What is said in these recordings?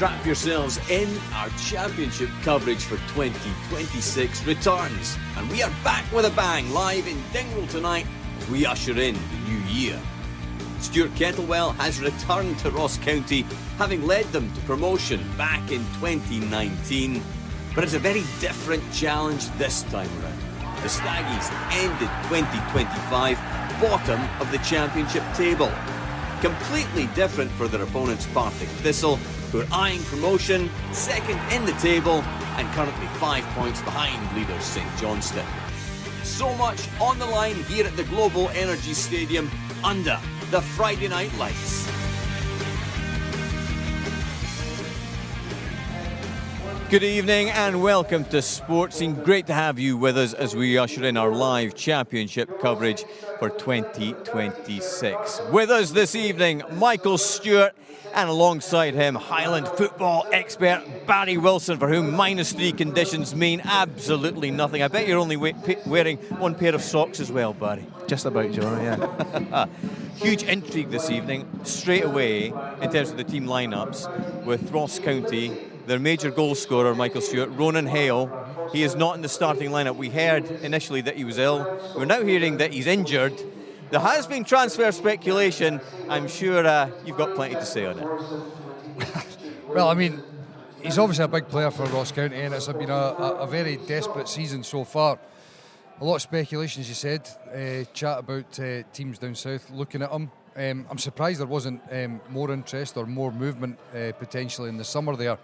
Strap yourselves in, our championship coverage for 2026 returns. And we are back with a bang, live in Dingwall tonight as we usher in the new year. Stuart Kettlewell has returned to Ross County, having led them to promotion back in 2019. But it's a very different challenge this time around. The Staggies ended 2025 bottom of the championship table. Completely different for their opponents Partick Thistle, who are eyeing promotion, second in the table, and currently 5 points behind leaders St Johnstone. So much on the line here at the Global Energy Stadium under the Friday night lights. Good evening and welcome to Sportscene. Great to have you with us as we usher in our live championship coverage for 2026. With us this evening, Michael Stewart, and alongside him, Highland football expert Barry Wilson, for whom -3 conditions mean absolutely nothing. I bet you're only wearing one pair of socks as well, Barry. Just about, John, yeah. Huge intrigue this evening, straight away, in terms of the team lineups, with Ross County, their major goal scorer, Michael Stewart, Ronan Hale. He is not in the starting lineup. We heard initially that he was ill. We're now hearing that he's injured. There has been transfer speculation. I'm sure you've got plenty to say on it. Well, I mean, he's obviously a big player for Ross County, and it's been a very desperate season so far. A lot of speculation, as you said, chat about teams down south looking at him. I'm surprised there wasn't more interest or more movement potentially in the summer there.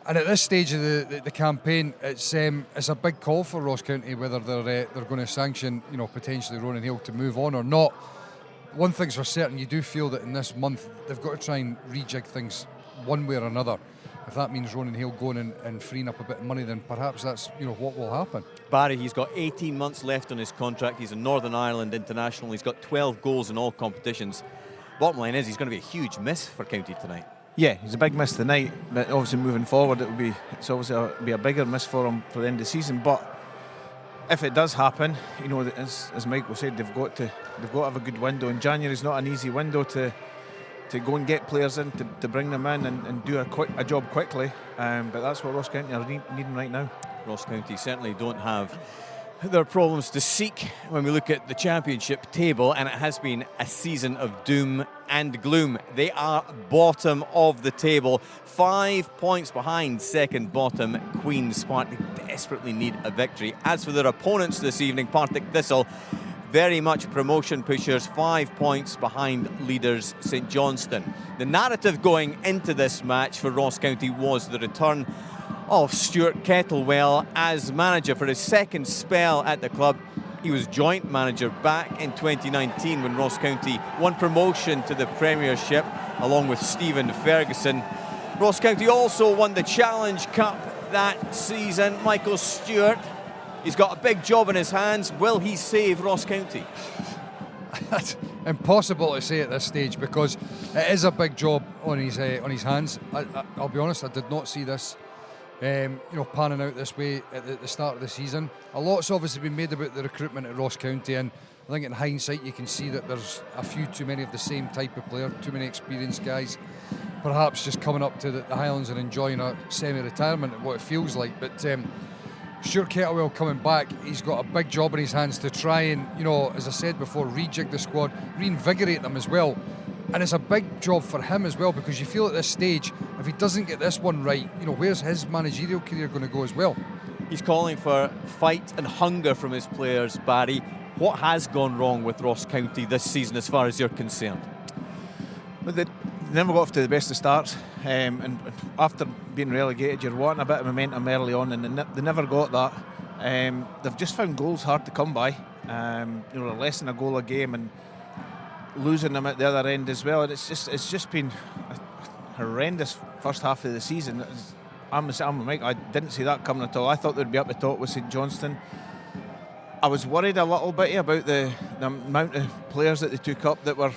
And at this stage of the campaign, it's a big call for Ross County whether they're going to sanction, potentially Ronan Hale to move on or not. One thing's for certain, you do feel that in this month they've got to try and rejig things one way or another. If that means Ronan Hale going and freeing up a bit of money, then perhaps that's what will happen. Barry, he's got 18 months left on his contract. He's a Northern Ireland international. He's got 12 goals in all competitions. Bottom line is he's going to be a huge miss for County tonight. Yeah, he's a big miss tonight, but obviously moving forward it's obviously be a bigger miss for him for the end of the season. But if it does happen, as Michael said, they've got to have a good window. And January's not an easy window to go and get players in, to bring them in and do a job quickly. But that's what Ross County are needing right now. Ross County certainly don't have their problems to seek when we look at the championship table, and it has been a season of doom and gloom. They are bottom of the table, 5 points behind second bottom Queen's Park. They desperately need a victory. As for their opponents this evening, Partick Thistle, very much promotion pushers, 5 points behind leaders St Johnstone. The narrative going into this match for Ross County was the return of Stuart Kettlewell as manager for his second spell at the club. He was joint manager back in 2019 when Ross County won promotion to the Premiership along with Stephen Ferguson. Ross County also won the Challenge Cup that season. Michael Stewart, he's got a big job in his hands. Will he save Ross County? That's impossible to say at this stage because it is a big job on his hands. I'll be honest, I did not see this panning out this way at the start of the season. A lot's obviously been made about the recruitment at Ross County, and I think in hindsight you can see that there's a few too many of the same type of player, too many experienced guys, perhaps just coming up to the Highlands and enjoying a semi-retirement, what it feels like. But Stuart Kettlewell coming back, he's got a big job in his hands to try and, as I said before, rejig the squad, reinvigorate them as well. And it's a big job for him as well, because you feel at this stage, if he doesn't get this one right, where's his managerial career going to go as well? He's calling for fight and hunger from his players, Barry. What has gone wrong with Ross County this season as far as you're concerned? Well, they never got off to the best of starts, and after being relegated you're wanting a bit of momentum early on, and they never got that. They've just found goals hard to come by, less than a goal a game, and losing them at the other end as well. And it's just been a horrendous first half of the season. I'm Mike, I didn't see that coming at all. I thought they'd be up the top with St Johnstone. I was worried a little bit about the amount of players that they took up that were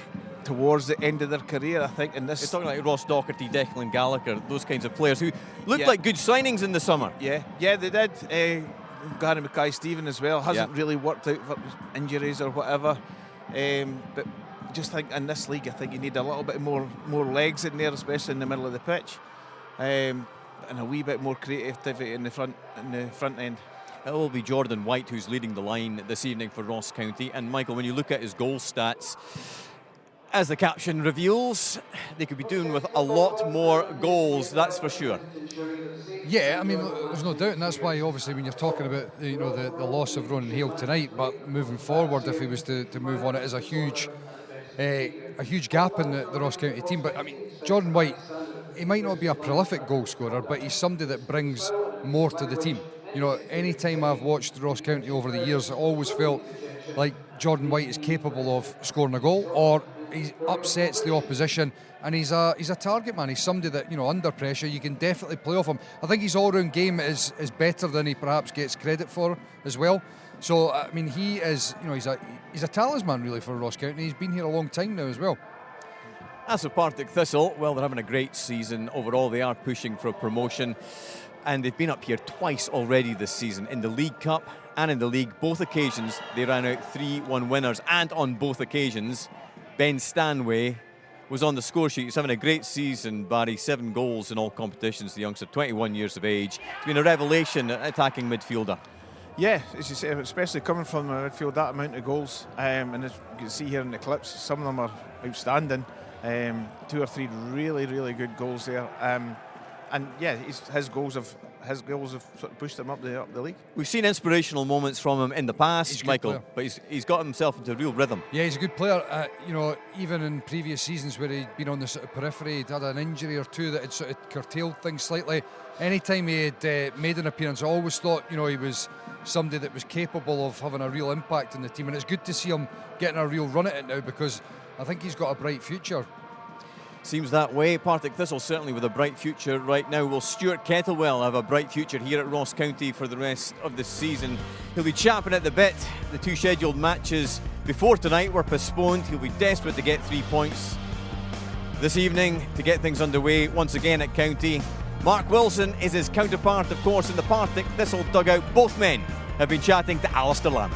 towards the end of their career, I think. In this, you're talking like Ross Docherty, Declan Gallagher, those kinds of players who looked like good signings in the summer. Yeah, they did. Gary Mackay-Stephen as well hasn't really worked out for injuries or whatever. But just think in this league, I think you need a little bit more legs in there, especially in the middle of the pitch. and a wee bit more creativity in the front end. It will be Jordan White who's leading the line this evening for Ross County. And Michael, when you look at his goal stats, as the caption reveals, they could be doing with a lot more goals, that's for sure. Yeah, I mean, there's no doubt, and that's why obviously when you're talking about the loss of Ronan Hale tonight, but moving forward, if he was to move on, it is a huge gap in the Ross County team. But I mean, Jordan White, he might not be a prolific goal scorer, but he's somebody that brings more to the team. You know, any time I've watched Ross County over the years, I always felt like Jordan White is capable of scoring a goal, or he upsets the opposition, and he's a target man. He's somebody that, you know, under pressure you can definitely play off him. I think his all-round game is better than he perhaps gets credit for as well. So I mean, he is, you know, he's a talisman really for Ross County. He's been here a long time now as well. As for Partick Thistle, well, they're having a great season overall. They are pushing for promotion, and they've been up here twice already this season, in the League Cup and in the league. Both occasions they ran out 3-1 winners, and on both occasions Ben Stanway was on the score sheet. He's having a great season, Barry. 7 goals in all competitions, the youngster, 21 years of age. He's been a revelation attacking midfielder. Yeah, as you say, especially coming from the midfield, that amount of goals, and as you can see here in the clips, some of them are outstanding. 2 or 3 really, really good goals there. And yeah, his goals have sort of pushed him up the league. We've seen inspirational moments from him in the past, Michael, but he's got himself into real rhythm. Yeah, he's a good player. You know, even in previous seasons where he'd been on the sort of periphery, he'd had an injury or two that had sort of curtailed things slightly. Anytime he had made an appearance, I always thought, you know, he was somebody that was capable of having a real impact in the team, and it's good to see him getting a real run at it now, because I think he's got a bright future. Seems that way. Partick Thistle certainly with a bright future right now. Will Stuart Kettlewell have a bright future here at Ross County for the rest of the season? He'll be champing at the bit. The 2 scheduled matches before tonight were postponed. He'll be desperate to get 3 points this evening to get things underway once again at County. Mark Wilson is his counterpart, of course, in the Partick Thistle dugout. Both men have been chatting to Alistair Lamb.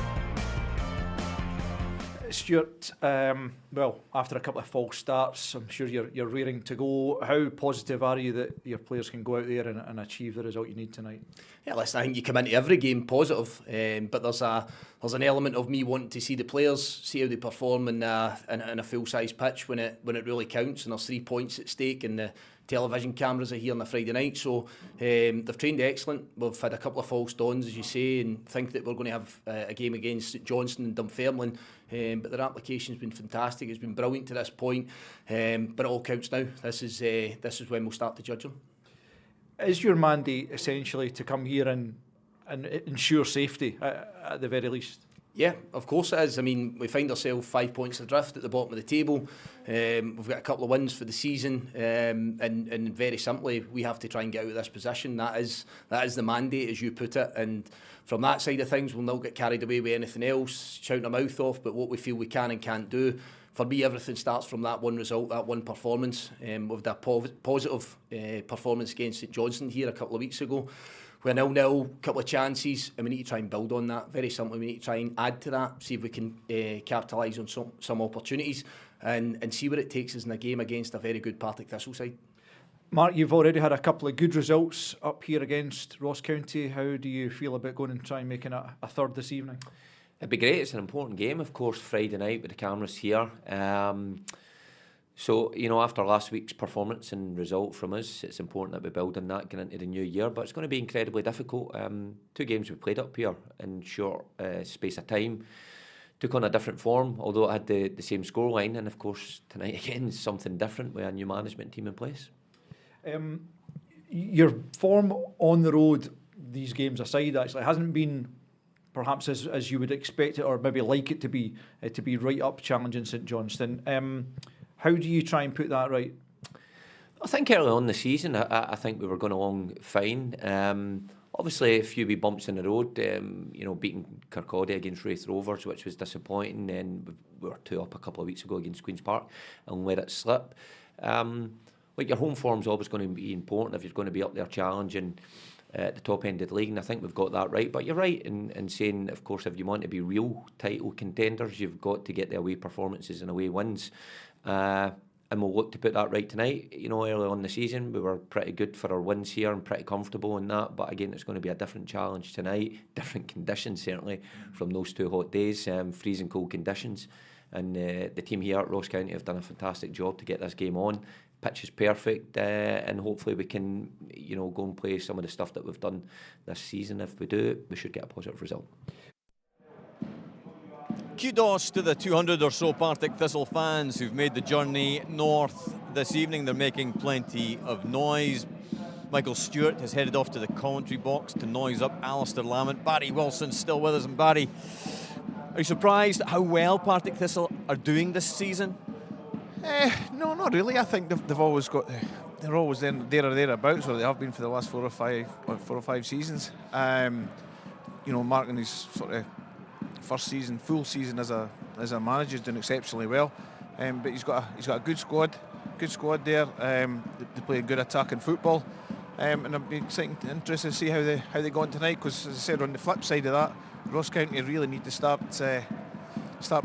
Stuart, well, after a couple of false starts, I'm sure you're raring to go. How positive are you that your players can go out there and achieve the result you need tonight? Yeah, listen, I think you come into every game positive, but there's an element of me wanting to see the players, see how they perform in a full-size pitch when it really counts, and there's 3 points at stake, and the television cameras are here on a Friday night. So they've trained excellent. We've had a couple of false dawns, as you say, and think that we're going to have a game against St Johnstone and Dunfermline. But their application's been fantastic. It's been brilliant to this point. But it all counts now. This is when we'll start to judge them. Is your mandate essentially to come here and ensure safety at the very least? Yeah, of course it is. I mean, we find ourselves 5 points adrift at the bottom of the table. We've got a couple of wins for the season, and very simply, we have to try and get out of this position. That is the mandate, as you put it. And from that side of things, we'll not get carried away with anything else, shouting our mouth off, but what we feel we can and can't do. For me, everything starts from that one result, that one performance. With that positive performance against St Johnstone here a couple of weeks ago. We're 0-0, couple of chances, and we need to try and build on that. Very simply, we need to try and add to that, see if we can capitalise on some opportunities and see where it takes us in a game against a very good Partick Thistle side. Mark, you've already had a couple of good results up here against Ross County. How do you feel about going and trying making a third this evening? It'd be great. It's an important game, of course, Friday night with the cameras here. So, you know, after last week's performance and result from us, it's important that we build on that going into the new year. But it's going to be incredibly difficult. 2 games we played up here in short space of time. Took on a different form, although it had the same scoreline. And, of course, tonight again is something different with a new management team in place. Your form on the road, these games aside, actually hasn't been perhaps as you would expect it or maybe like it to be right up challenging St Johnstone. How do you try and put that right? I think early on the season, I think we were going along fine. Obviously, a few wee bumps in the road. You know, beating Kirkcaldy against Wraith Rovers, which was disappointing. Then we were 2 up a couple of weeks ago against Queen's Park and let it slip. Like your home form's always going to be important if you're going to be up there challenging at the top end of the league, and I think we've got that right. But you're right in saying, of course, if you want to be real title contenders, you've got to get the away performances and away wins. And and we'll look to put that right tonight. You know, early on in the season, we were pretty good for our wins here and pretty comfortable in that. But again, it's going to be a different challenge tonight, different conditions certainly from those 2 hot days, freezing cold conditions. And the team here at Ross County have done a fantastic job to get this game on. Pitch is perfect, and hopefully we can, you know, go and play some of the stuff that we've done this season. If we do, we should get a positive result. Kudos to the 200 or so Partick Thistle fans who've made the journey north this evening. They're making plenty of noise. Michael Stewart has headed off to the commentary box to noise up Alistair Lamont. Barry Wilson's still with us. And Barry, are you surprised at how well Partick Thistle are doing this season? No, not really. I think they've always got, they're always there or thereabouts, or they have been for the last 4 or 5 seasons. You know, marking his sort of first season, full season as a manager, is doing exceptionally well. But he's got a good squad there. They play good attacking football, and I'll be interested to see how they go on tonight. Because as I said, on the flip side of that, Ross County really need to start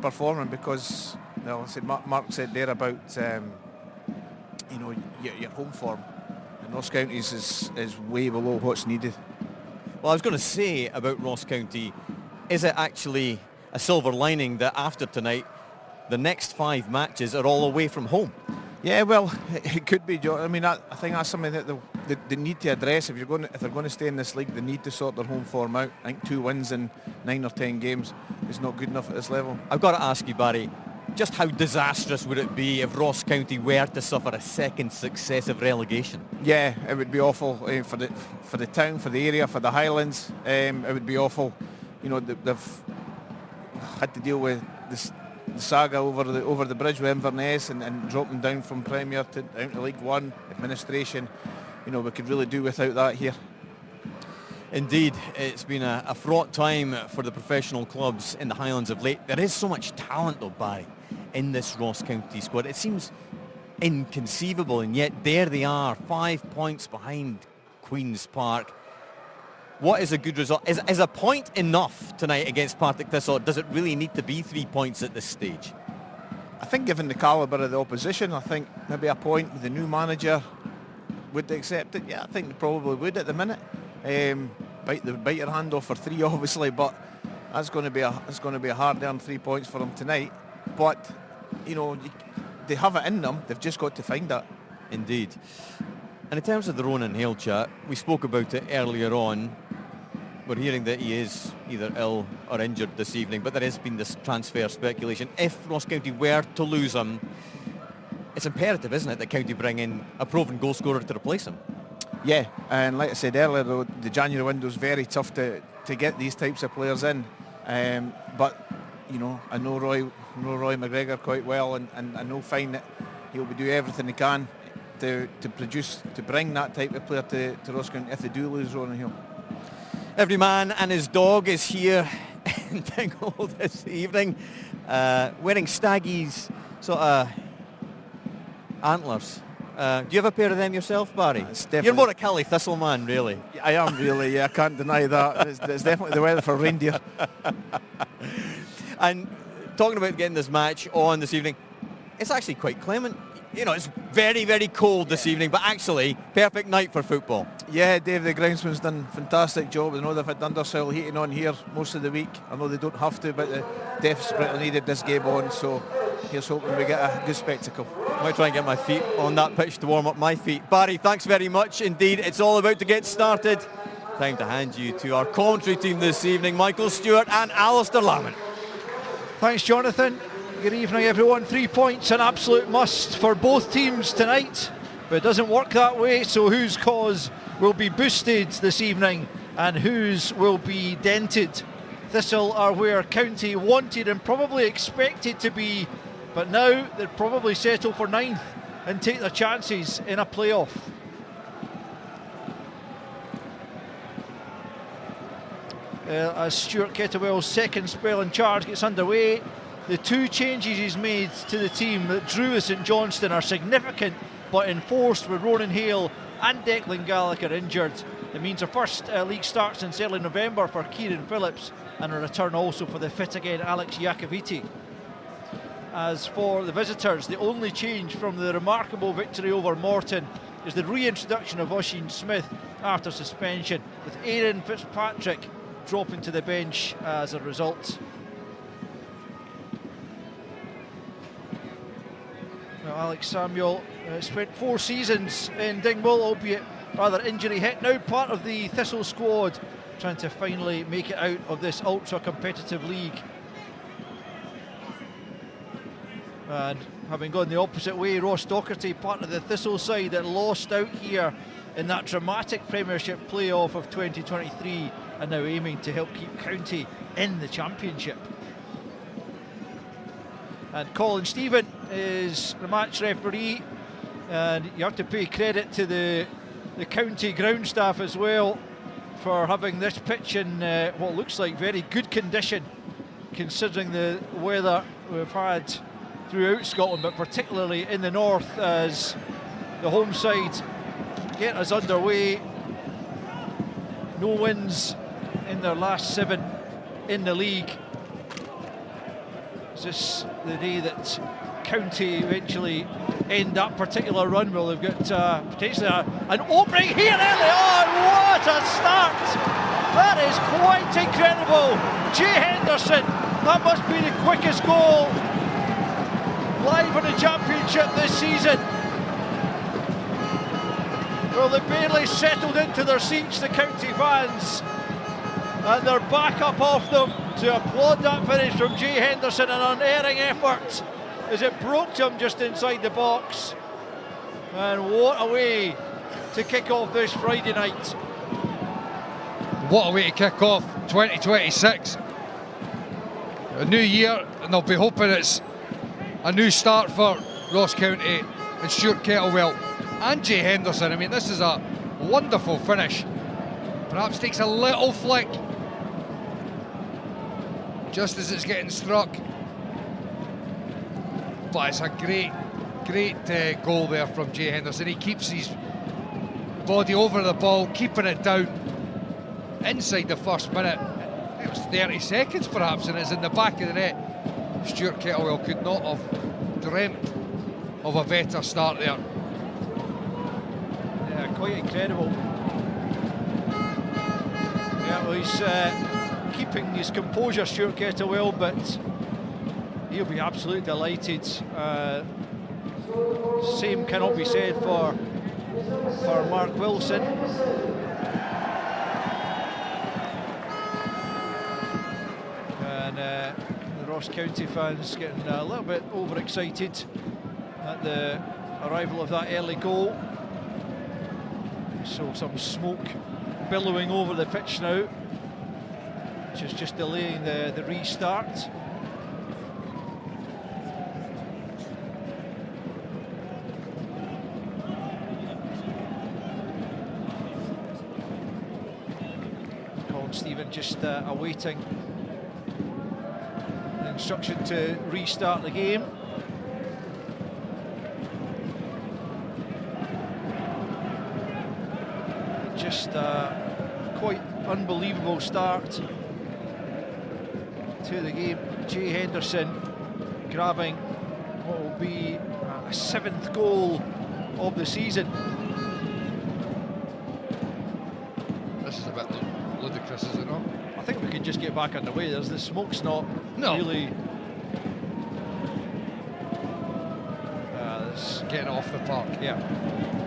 performing, because, well, I said Mark said there about you know, your home form, and Ross County's is way below what's needed. Well, I was going to say about Ross County, is it actually a silver lining that after tonight, the next 5 matches are all away from home? Yeah, well, it could be, John. I mean, I think that's something that they need to address. If they're going to stay in this league, they need to sort their home form out. I think 2 wins in 9 or 10 games is not good enough at this level. I've got to ask you, Barry, just how disastrous would it be if Ross County were to suffer a second successive relegation? Yeah, it would be awful for the town, for the area, for the Highlands. It would be awful. You know, they've had to deal with the saga over the bridge with Inverness and dropping down from Premier down to League One. Administration, you know, we could really do without that here. Indeed, it's been a fraught time for the professional clubs in the Highlands of late. There is so much talent, though, Barry, in this Ross County squad. It seems inconceivable, and yet there they are, 5 points behind Queen's Park. What is a good result? Is a point enough tonight against Partick Thistle, or does it really need to be 3 points at this stage? I think given the calibre of the opposition, I think maybe a point with the new manager, would they accept it? Yeah, I think they probably would at the minute. Bite your hand off for 3, obviously, but that's going to be a hard-earned 3 points for them tonight. But you know, they have it in them. They've just got to find that. Indeed. And in terms of the Ronan Hale chat, we spoke about it earlier on. We're hearing that he is either ill or injured this evening, but there has been this transfer speculation. If Ross County were to lose him, it's imperative, isn't it, that County bring in a proven goal scorer to replace him? Yeah, and like I said earlier, though, the January window is very tough to get these types of players in. But you know, I know Roy McGregor quite well, and I know fine that he'll be doing everything he can to bring that type of player to Ross County if they do lose Ronan Hale. Every man and his dog is here in Dingle this evening, wearing Staggy's sort of antlers. Do you have a pair of them yourself, Barry? You're more a Cali Thistle man, really. I am really, yeah, I can't deny that. It's definitely the weather for reindeer. And talking about getting this match on this evening, it's actually quite clement. You know, it's very, very cold this evening, but actually, perfect night for football. Yeah, Dave, the groundsman's done a fantastic job. I know they've had undersoil heating on here most of the week. I know they don't have to, but they desperately needed this game on, so here's hoping we get a good spectacle. I might try and get my feet on that pitch to warm up my feet. Barry, thanks very much indeed. It's all about to get started. Time to hand you to our commentary team this evening, Michael Stewart and Alistair Lamont. Thanks, Jonathan. Good evening, everyone. 3 points, an absolute must for both teams tonight, but it doesn't work that way, so whose cause will be boosted this evening and whose will be dented? Thistle are where County wanted and probably expected to be, but now they'd probably settle for 9th and take their chances in a playoff. As Stuart Kettlewell's second spell in charge gets underway, the 2 changes he's made to the team that drew us St Johnstone are significant but enforced with Ronan Hale and Declan Gallagher injured. It means our first league start since early November for Kieran Phillips, and a return also for the fit again Alex Iacoviti. As for the visitors, the only change from the remarkable victory over Morton is the reintroduction of Oisin Smith after suspension, with Aaron Fitzpatrick dropping to the bench as a result. Now, Alex Samuel spent 4 seasons in Dingwall, albeit rather injury hit, now part of the Thistle squad, trying to finally make it out of this ultra competitive league. And having gone the opposite way, Ross Docherty, part of the Thistle side that lost out here in that dramatic Premiership playoff of 2023, and now aiming to help keep County in the Championship. And Colin Stephen is the match referee, and you have to pay credit to the County ground staff as well for having this pitch in what looks like very good condition, considering the weather we've had throughout Scotland, but particularly in the north, as the home side get us underway. No wins in their last 7 in the league. Is this the day that County eventually end that particular run? Well, they've got potentially an opening here early on. What a start! That is quite incredible. Jay Henderson, that must be the quickest goal live in the Championship this season. Well, they barely settled into their seats, the County fans, and they're back up off them to applaud that finish from Jay Henderson, an unerring effort as it broke him just inside the box. And what a way to kick off this Friday night. What a way to kick off 2026. A new year, and they'll be hoping it's a new start for Ross County and Stuart Kettlewell and Jay Henderson. I mean, this is a wonderful finish. Perhaps takes a little flick just as it's getting struck. But it's a great goal there from Jay Henderson. He keeps his body over the ball, keeping it down inside the first minute. It was 30 seconds perhaps, and it's in the back of the net. Stuart Kettlewell could not have dreamt of a better start there. Yeah, quite incredible. Yeah, well, he's keeping his composure, Stuart Kettlewell, but he'll be absolutely delighted. Same cannot be said for Mark Wilson. And the Ross County fans getting a little bit overexcited at the arrival of that early goal. So some smoke billowing over the pitch now, which is just delaying the restart. Colin Stephen just awaiting the instruction to restart the game. Just quite unbelievable start to the game. Jay Henderson grabbing what will be a 7th goal of the season. This is a bit ludicrous, is it not? I think we can just get back underway. The smoke's not really... It's getting off the park. Yeah.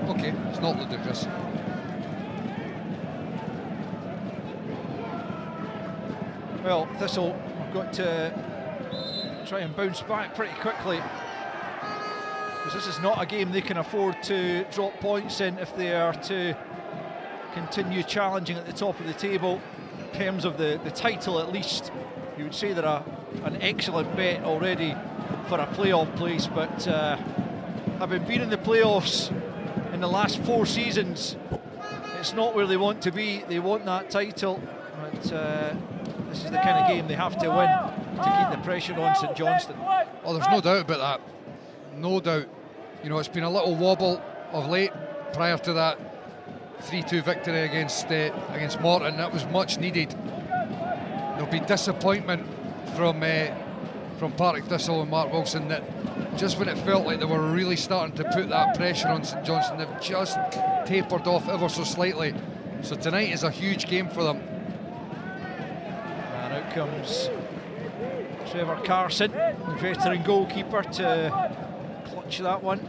Okay, it's not ludicrous. Well, Thistle have got to try and bounce back pretty quickly, because this is not a game they can afford to drop points in if they are to continue challenging at the top of the table. In terms of the title, at least, you would say they're an excellent bet already for a playoff place, but having been in the playoffs in the last 4 seasons, it's not where they want to be. They want that title, but this is the kind of game they have to win to keep the pressure on St Johnstone. Oh, there's no doubt about that. No doubt. You know, it's been a little wobble of late prior to that 3-2 victory against Morton. That was much needed. There'll be disappointment from from Partick Thistle and Mark Wilson that just when it felt like they were really starting to put that pressure on St Johnstone, they've just tapered off ever so slightly. So tonight is a huge game for them. And out comes Trevor Carson, the veteran goalkeeper, to clutch that one.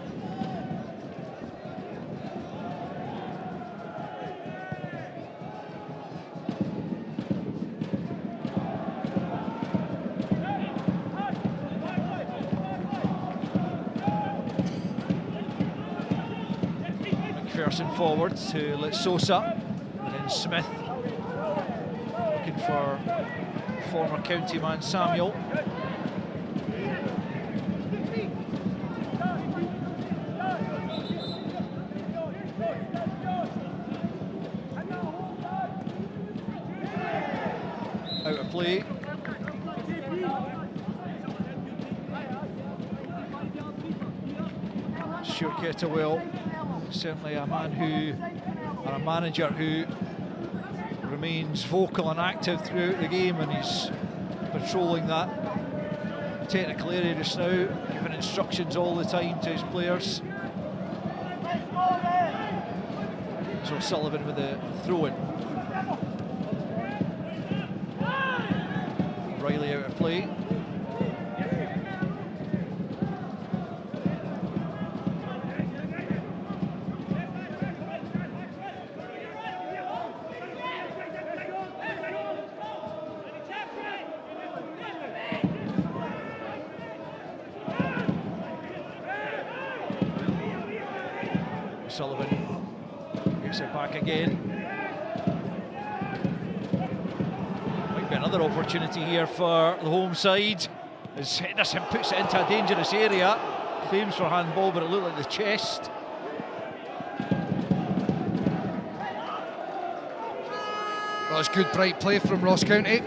McPherson forward to let Sosa, and then Smith looking for former county man Samuel. Out of play. Stuart Kettlewell, certainly a man who, or a manager who remains vocal and active throughout the game, and he's patrolling that technical area just now, giving instructions all the time to his players. So Sullivan with the throw-in. Riley out of play. Sullivan gets it back again. Might be another opportunity here for the home side as Henderson puts it into a dangerous area. Claims for handball, but it looked like the chest. Well, it's good bright play from Ross County.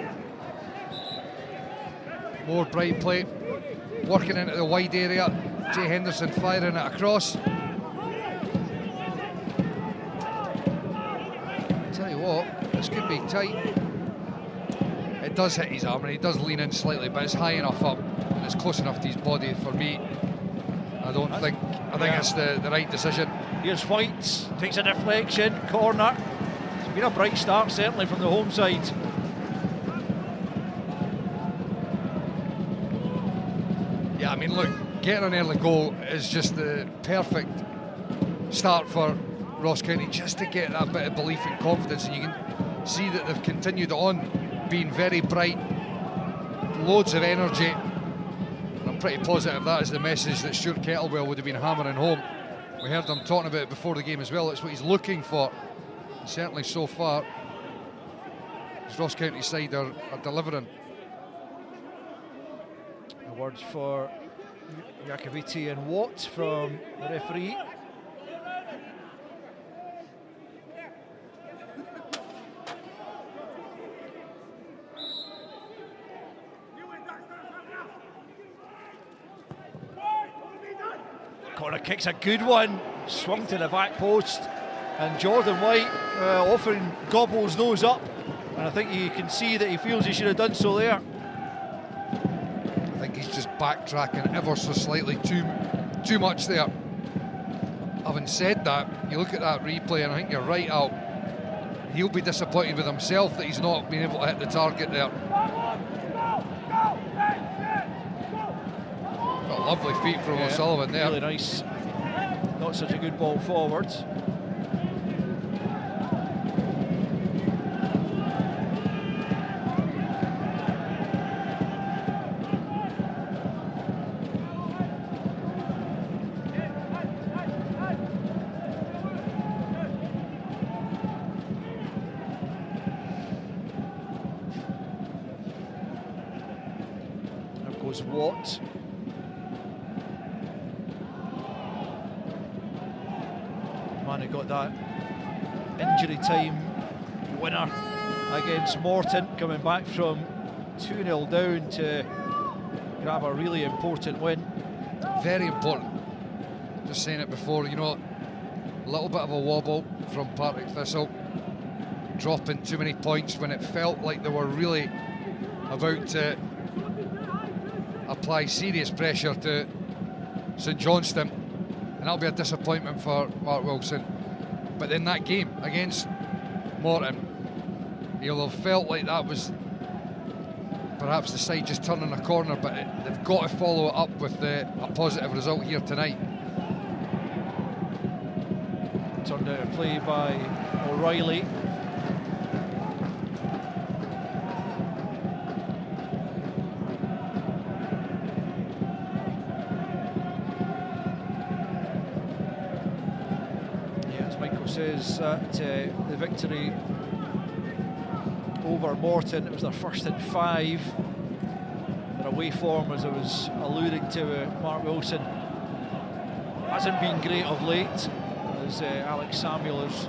More bright play. Working into the wide area. Jay Henderson firing it across. This could be tight. It does hit his arm and he does lean in slightly, but it's high enough up and it's close enough to his body for me. I think it's the right decision. Here's White, takes a deflection, corner. It's been a bright start certainly from the home side. Yeah, I mean look, getting an early goal is just the perfect start for Ross County, just to get that bit of belief and confidence, and you can see that they've continued on being very bright, loads of energy, and I'm pretty positive that is the message that Stuart Kettlewell would have been hammering home. We heard him talking about it before the game as well. It's what he's looking for, and certainly so far his Ross County side are delivering. A word for Iacovitti and Watt from the referee. Corner kick's a good one, swung to the back post, and Jordan White often gobbles those up, and I think you can see that he feels he should have done so there. I think he's just backtracking ever so slightly too much there. Having said that, you look at that replay and I think you're right, Al. He'll be disappointed with himself that he's not been able to hit the target there. Lovely feet from O'Sullivan there. Really nice. Not such a good ball forward. There goes Watt. He got that injury time winner against Morton, coming back from 2-0 down to grab a really important win. Very important. Just saying it before, you know, a little bit of a wobble from Partick Thistle, dropping too many points when it felt like they were really about to apply serious pressure to St Johnstone, and that'll be a disappointment for Mark Wilson. But in that game against Morton, he'll have felt like that was perhaps the side just turning a corner, but they've got to follow it up with a positive result here tonight. Turned out a play by O'Reilly. Yeah, as Michael says, that the victory over Morton, it was their first in 5. Their away form, as I was alluding to, Mark Wilson hasn't been great of late, as Alex Samuel has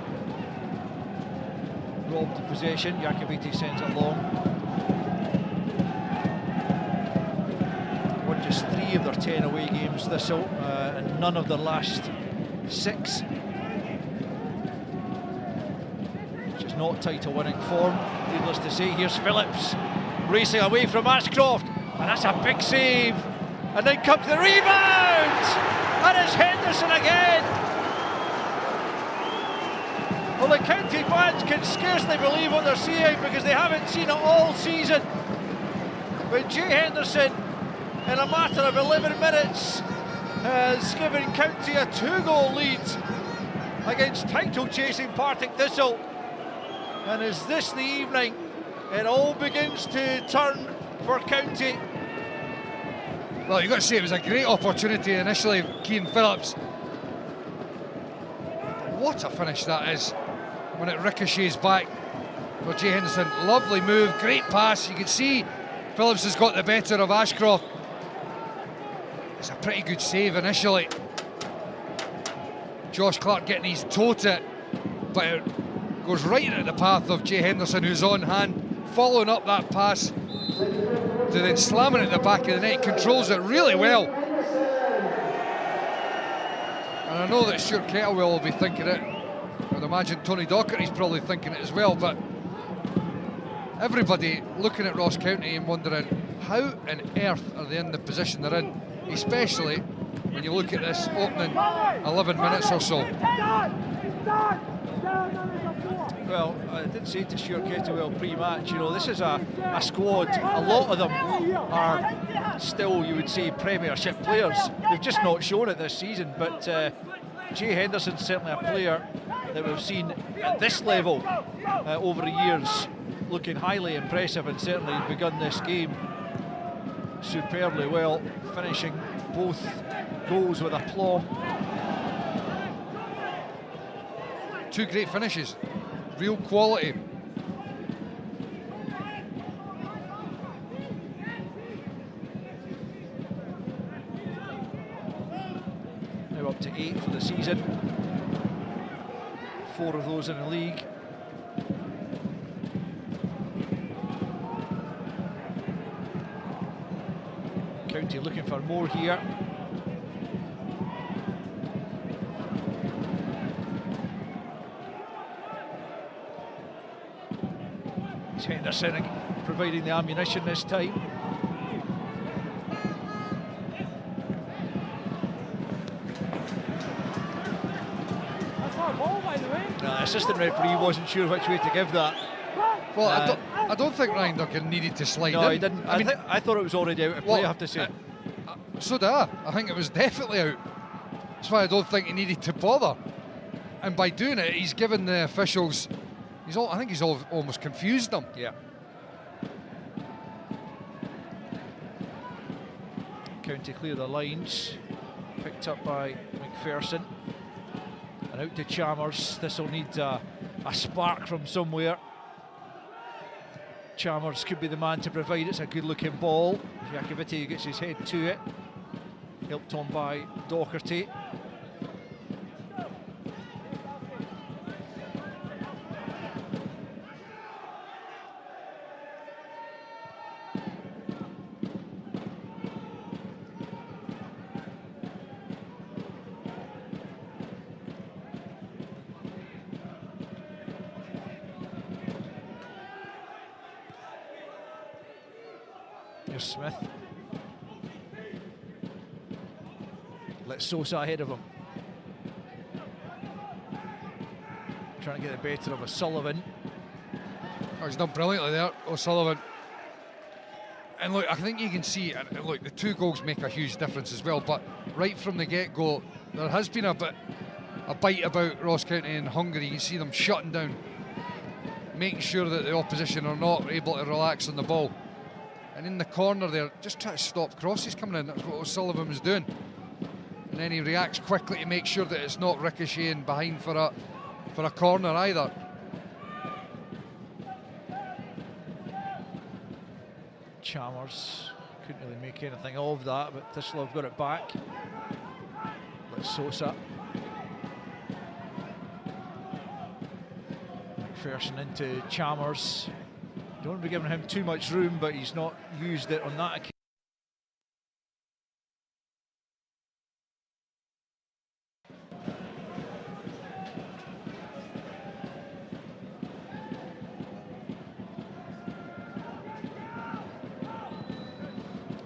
robbed the possession. Jakaviti sends it long. Won just 3 of their 10 away games, Thistle, and none of their last 6. Which is not title winning form, needless to say. Here's Phillips racing away from Ashcroft, and that's a big save. And then comes the rebound, and it's Henderson again. Well, the county fans can scarcely believe what they're seeing, because they haven't seen it all season. But Jay Henderson, in a matter of 11 minutes, has given County a 2-goal lead against title-chasing Partick Thistle. And is this the evening it all begins to turn for County? Well, you've got to say it was a great opportunity initially, Keane Phillips. What a finish that is when it ricochets back for Jay Henderson. Lovely move, great pass. You can see Phillips has got the better of Ashcroft. It's a pretty good save initially. Josh Clark getting his toe to it, but it goes right into the path of Jay Henderson, who's on hand, following up that pass to then slamming it at the back of the net. Controls it really well. And I know that Stuart Kettlewell will be thinking it. I would imagine Tony Docherty's probably thinking it as well, but everybody looking at Ross County and wondering how on earth are they in the position they're in, especially when you look at this opening 11 minutes or so. Well, I did say to Stuart Kettlewell pre-match, you know, this is a squad, a lot of them are still, you would say, Premiership players. They've just not shown it this season, but Jay Henderson's certainly a player that we've seen at this level over the years, looking highly impressive, and certainly begun this game superbly well, finishing both goals with aplomb. 2 great finishes, real quality. Now up to 8 for the season, 4 of those in the league. County looking for more here. It's Henderson providing the ammunition this time. That's our ball, by the way. The assistant referee wasn't sure which way to give that. Well, I don't think Ryan Duncan needed to slide in. No, he didn't. I thought it was already out of play, I have to say. So did I. I think it was definitely out. That's why I don't think he needed to bother. And by doing it, he's given the officials... I think he's almost confused them. Yeah. County clear the lines. Picked up by McPherson. And out to Chalmers. This will need a spark from somewhere. Chalmers could be the man to provide. It's a good looking ball. Jakaviti gets his head to it. Helped on by Docherty. Here's Smith. Let's Sosa ahead of him. Trying to get the better of O'Sullivan. Oh, he's done brilliantly there, O'Sullivan. And look, I think you can see, and look, the 2 goals make a huge difference as well, but right from the get-go, there has been a bite about Ross County and Hungary. You can see them shutting down, making sure that the opposition are not able to relax on the ball. And in the corner there, just try to stop crosses coming in. That's what O'Sullivan was doing. And then he reacts quickly to make sure that it's not ricocheting behind for a corner either. Chalmers couldn't really make anything of that, but Thistle have got it back. Let's Sosa. McPherson into Chalmers. Don't want to be giving him too much room, but he's not used it on that occasion.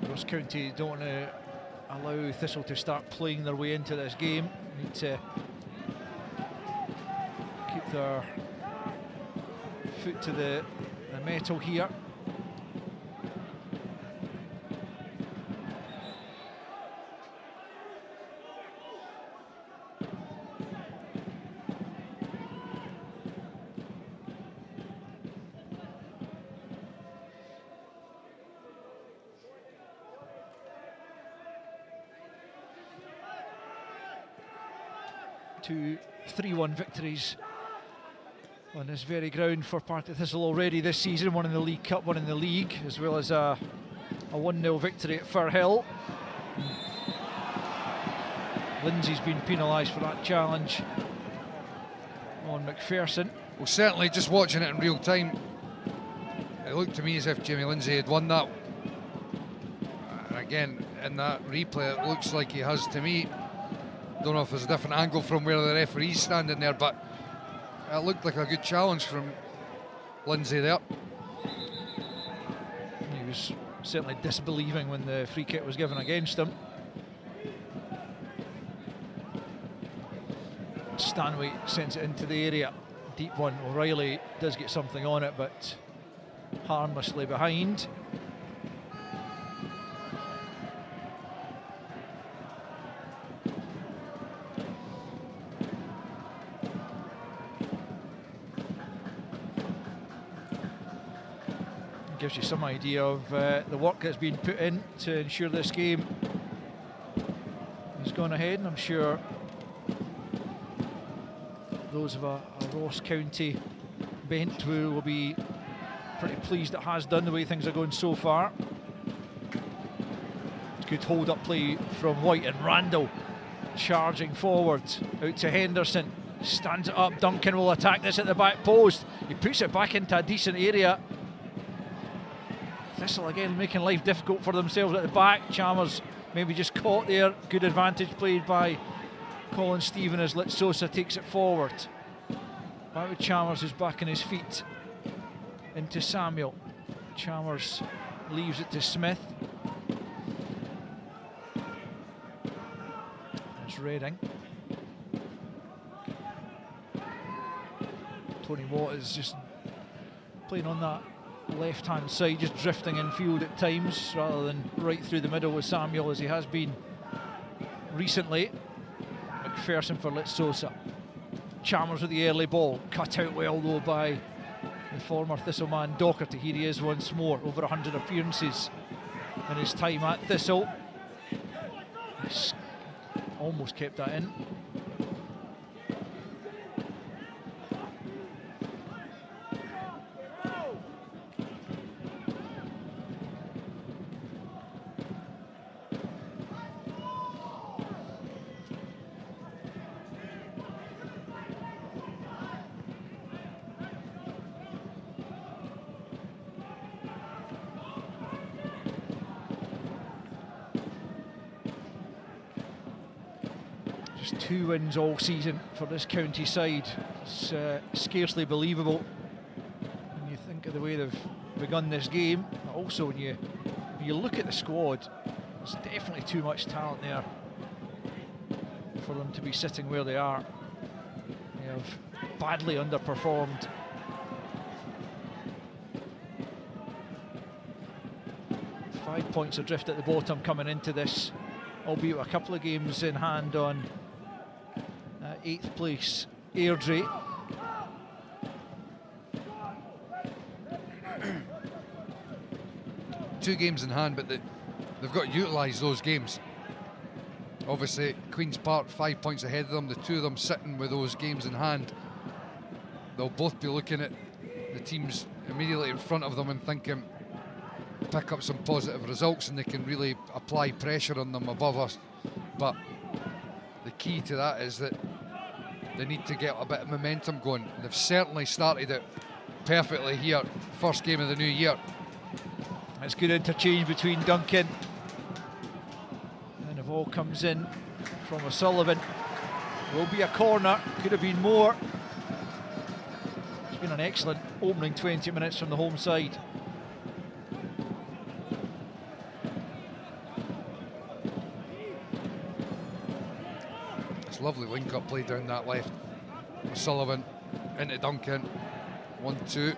Ross County don't want to allow Thistle to start playing their way into this game. They need to keep their foot to the metal here. Two 3-1 victories on this very ground for Partick Thistle already this season, one in the League Cup, one in the league, as well as a 1-0 victory at Firhill. Lindsay's been penalised for that challenge on McPherson. Well, certainly just watching it in real time, it looked to me as if Jamie Lindsay had won that. And again, in that replay, it looks like he has to me. Don't know if there's a different angle from where the referee's standing there, but it looked like a good challenge from Lindsay there. He was certainly disbelieving when the free kick was given against him. Stanway sends it into the area. Deep one. O'Reilly does get something on it, but harmlessly behind. Gives you some idea of the work that's been put in to ensure this game has gone ahead, and I'm sure those of a Ross County bent will be pretty pleased it has done the way things are going so far. Good hold-up play from White, and Randall charging forward out to Henderson, stands it up. Duncan will attack this at the back post. He puts it back into a decent area. Thistle again making life difficult for themselves at the back. Chalmers maybe just caught there. Good advantage played by Colin Stephen as Litsosa takes it forward. Back with Chalmers, who's back on his feet. Into Samuel. Chalmers leaves it to Smith. There's Redding. Tony Watt is just playing on that left-hand side, just drifting in field at times rather than right through the middle with Samuel as he has been recently. McPherson for Litsosa. Chalmers with the early ball, cut out well though by the former Thistle man Docherty. Here he is once more, over 100 appearances in his time at Thistle. He's almost kept that in. Just 2 wins all season for this county side. It's scarcely believable when you think of the way they've begun this game. But also when you look at the squad, there's definitely too much talent there for them to be sitting where they are. They have badly underperformed. Five points adrift at the bottom coming into this, albeit a couple of games in hand on 8th place Airdrie. Two games in hand, but they've got to utilise those games. Obviously, Queen's Park 5 points ahead of them, the two of them sitting with those games in hand. They'll both be looking at the teams immediately in front of them and thinking, pick up some positive results and they can really apply pressure on them above us. But the key to that is that they need to get a bit of momentum going. They've certainly started it perfectly here, first game of the new year. It's good interchange between Duncan and the ball comes in from O'Sullivan. Will be a corner, could have been more. It's been an excellent opening 20 minutes from the home side. It's lovely link-up play down that left. O'Sullivan into Duncan, 1-2.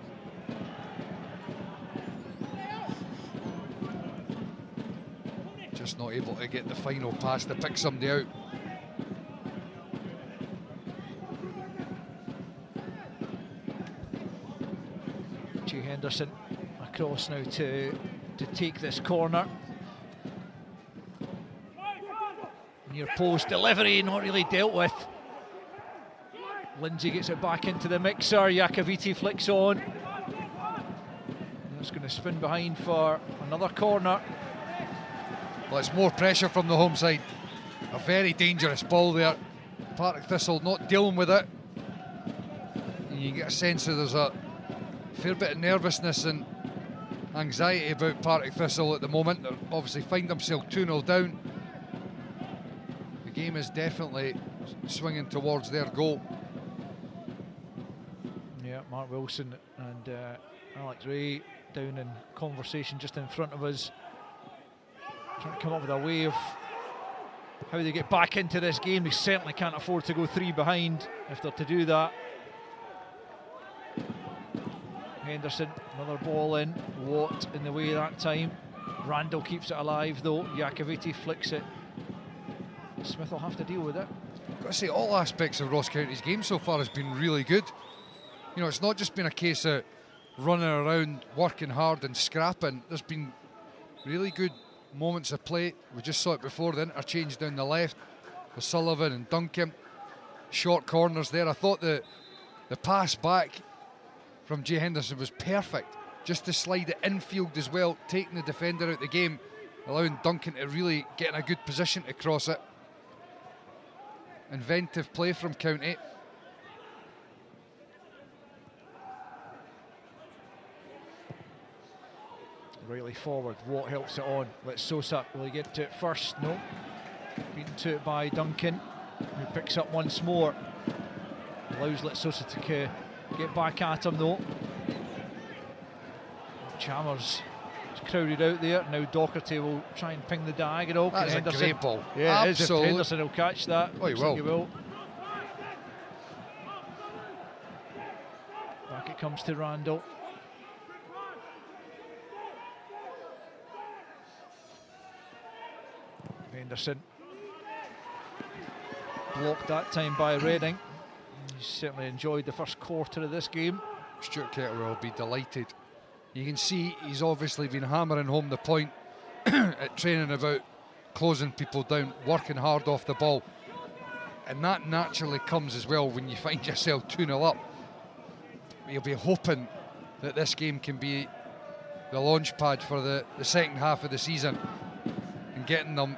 Just not able to get the final pass to pick somebody out. Jay Henderson across now to take this corner. Near post delivery, not really dealt with. Lindsay gets it back into the mixer. Iacoviti flicks on. And it's going to spin behind for another corner. Well, it's more pressure from the home side. A very dangerous ball there. Partick Thistle not dealing with it. And you get a sense that there's a fair bit of nervousness and anxiety about Partick Thistle at the moment. They obviously find themselves 2-0 down. The game is definitely swinging towards their goal. Yeah, Mark Wilson and Alex Ray down in conversation just in front of us, trying to come up with a way of how they get back into this game. They certainly can't afford to go 3 behind if they're to do that. Henderson, another ball in. Watt in the way that time. Randall keeps it alive though. Iacoviti flicks it. Smith will have to deal with it. I've got to say, all aspects of Ross County's game so far has been really good. You know, it's not just been a case of running around, working hard and scrapping. There's been really good moments of play. We just saw it before, the interchange down the left with Sullivan and Duncan. Short corners there. I thought the pass back from Jay Henderson was perfect. Just to slide it infield as well, taking the defender out the game, allowing Duncan to really get in a good position to cross it. Inventive play from County. Rightly forward, Watt helps it on. Let's Sosa, will he get to it first? No. Beaten to it by Duncan, who picks up once more. Allows Let Sosa to get back at him though. Chalmers is crowded out there. Now Docherty will try and ping the diagonal. That's a great ball. Yeah, it is. If Absolutely. Henderson will catch that. Oh, he Looks like will. Back it comes to Randall. Henderson blocked that time by Reading. He certainly enjoyed the first quarter of this game. Stuart Kettlewell will be delighted. You can see he's obviously been hammering home the point at training about closing people down, working hard off the ball. And that naturally comes as well when you find yourself 2-0 up. You'll be hoping that this game can be the launch pad for the second half of the season and getting them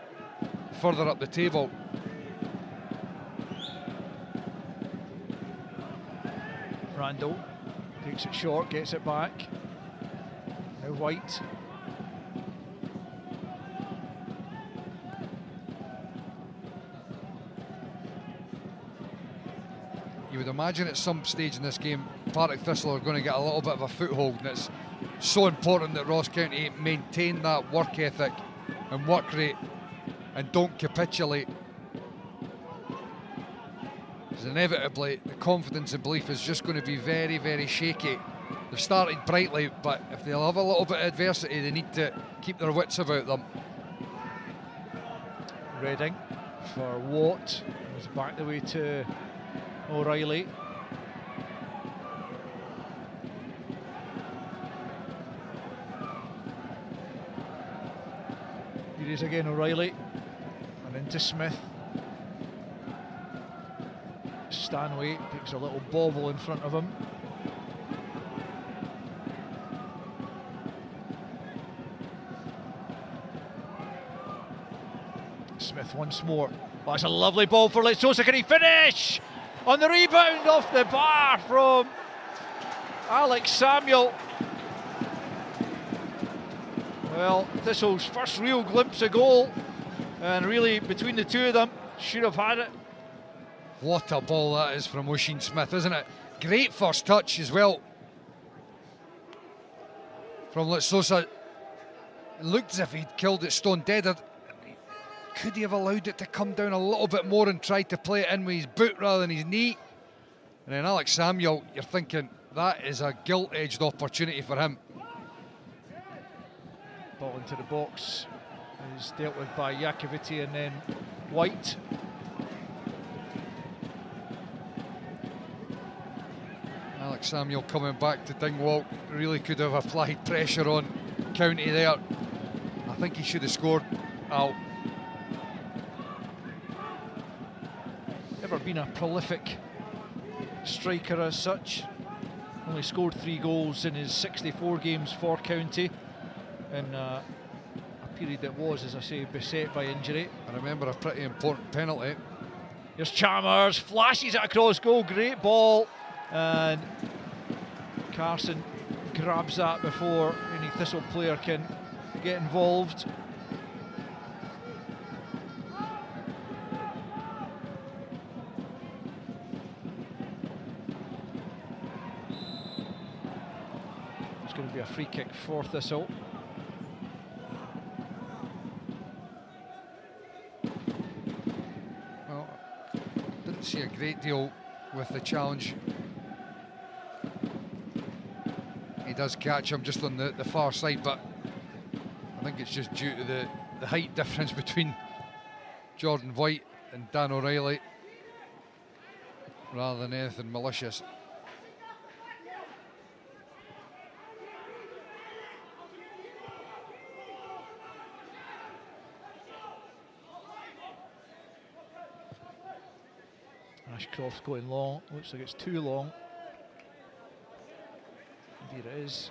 further up the table. Randall takes it short, gets it back. Now White. You would imagine at some stage in this game, Partick Thistle are going to get a little bit of a foothold, and it's so important that Ross County maintain that work ethic and work rate and don't capitulate. Because inevitably the confidence and belief is just going to be very, very shaky. They've started brightly, but if they'll have a little bit of adversity, they need to keep their wits about them. Reading for Watt. Goes back the way to O'Reilly. Here is again O'Reilly. And into Smith. Stanway takes a little bobble in front of him. Smith once more. Oh, that's a lovely ball for Litsosa. Can he finish? On the rebound off the bar from Alex Samuel. Well, Thistle's first real glimpse of goal, and really between the two of them, should have had it. What a ball that is from Oisin Smith, isn't it? Great first touch as well from Litsosa. It looked as if he'd killed it stone dead. Could he have allowed it to come down a little bit more and tried to play it in with his boot rather than his knee? And then Alex Samuel, you're thinking that is a gilt-edged opportunity for him. Ball into the box is dealt with by Iacovitti and then White. Alex Samuel coming back to Dingwalk really could have applied pressure on County there. I think he should have scored. Al. Never been a prolific striker as such. Only scored 3 goals in his 64 games for County in a period that was, as I say, beset by injury. I remember a pretty important penalty. Here's Chalmers, flashes it across goal, great ball, and Carson grabs that before any Thistle player can get involved. It's going to be a free kick for Thistle. Well, didn't see a great deal with the challenge. He does catch him just on the far side, but I think it's just due to the height difference between Jordan White and Dan O'Reilly rather than anything malicious. Ashcroft's going long, looks like it's too long. Indeed it is.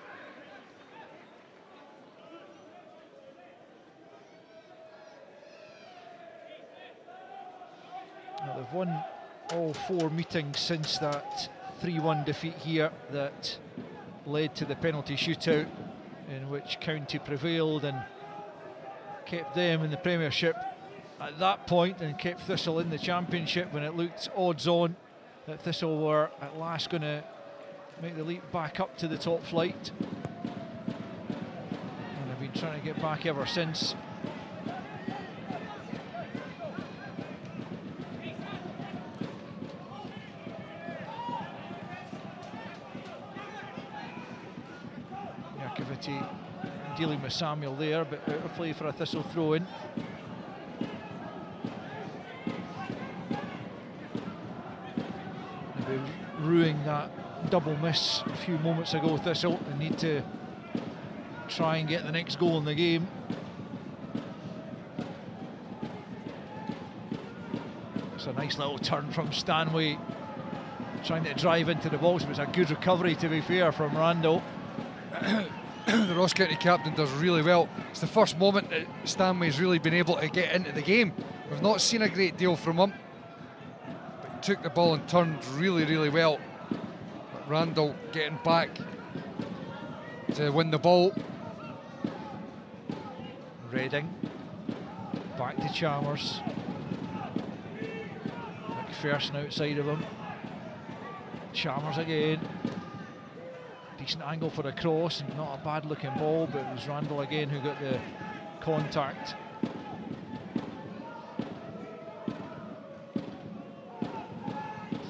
Now they've won all 4 meetings since that 3-1 defeat here that led to the penalty shootout, in which County prevailed and kept them in the Premiership at that point and kept Thistle in the Championship when it looked odds on that Thistle were at last going to make the leap back up to the top flight, and they've been trying to get back ever since. Iacovitti dealing with Samuel there, but out of play for a Thistle throw-in. Ruining that double miss a few moments ago, Thistle. They need to try and get the next goal in the game. It's a nice little turn from Stanway, trying to drive into the box. It was a good recovery, to be fair, from Randall. The Ross County captain does really well. It's the first moment that Stanway's really been able to get into the game. We've not seen a great deal from him, but he took the ball and turned really, really well. But Randall getting back to win the ball. Reading back to Chalmers. McPherson outside of him. Chalmers again. Decent angle for the cross, and not a bad looking ball, but it was Randall again who got the contact.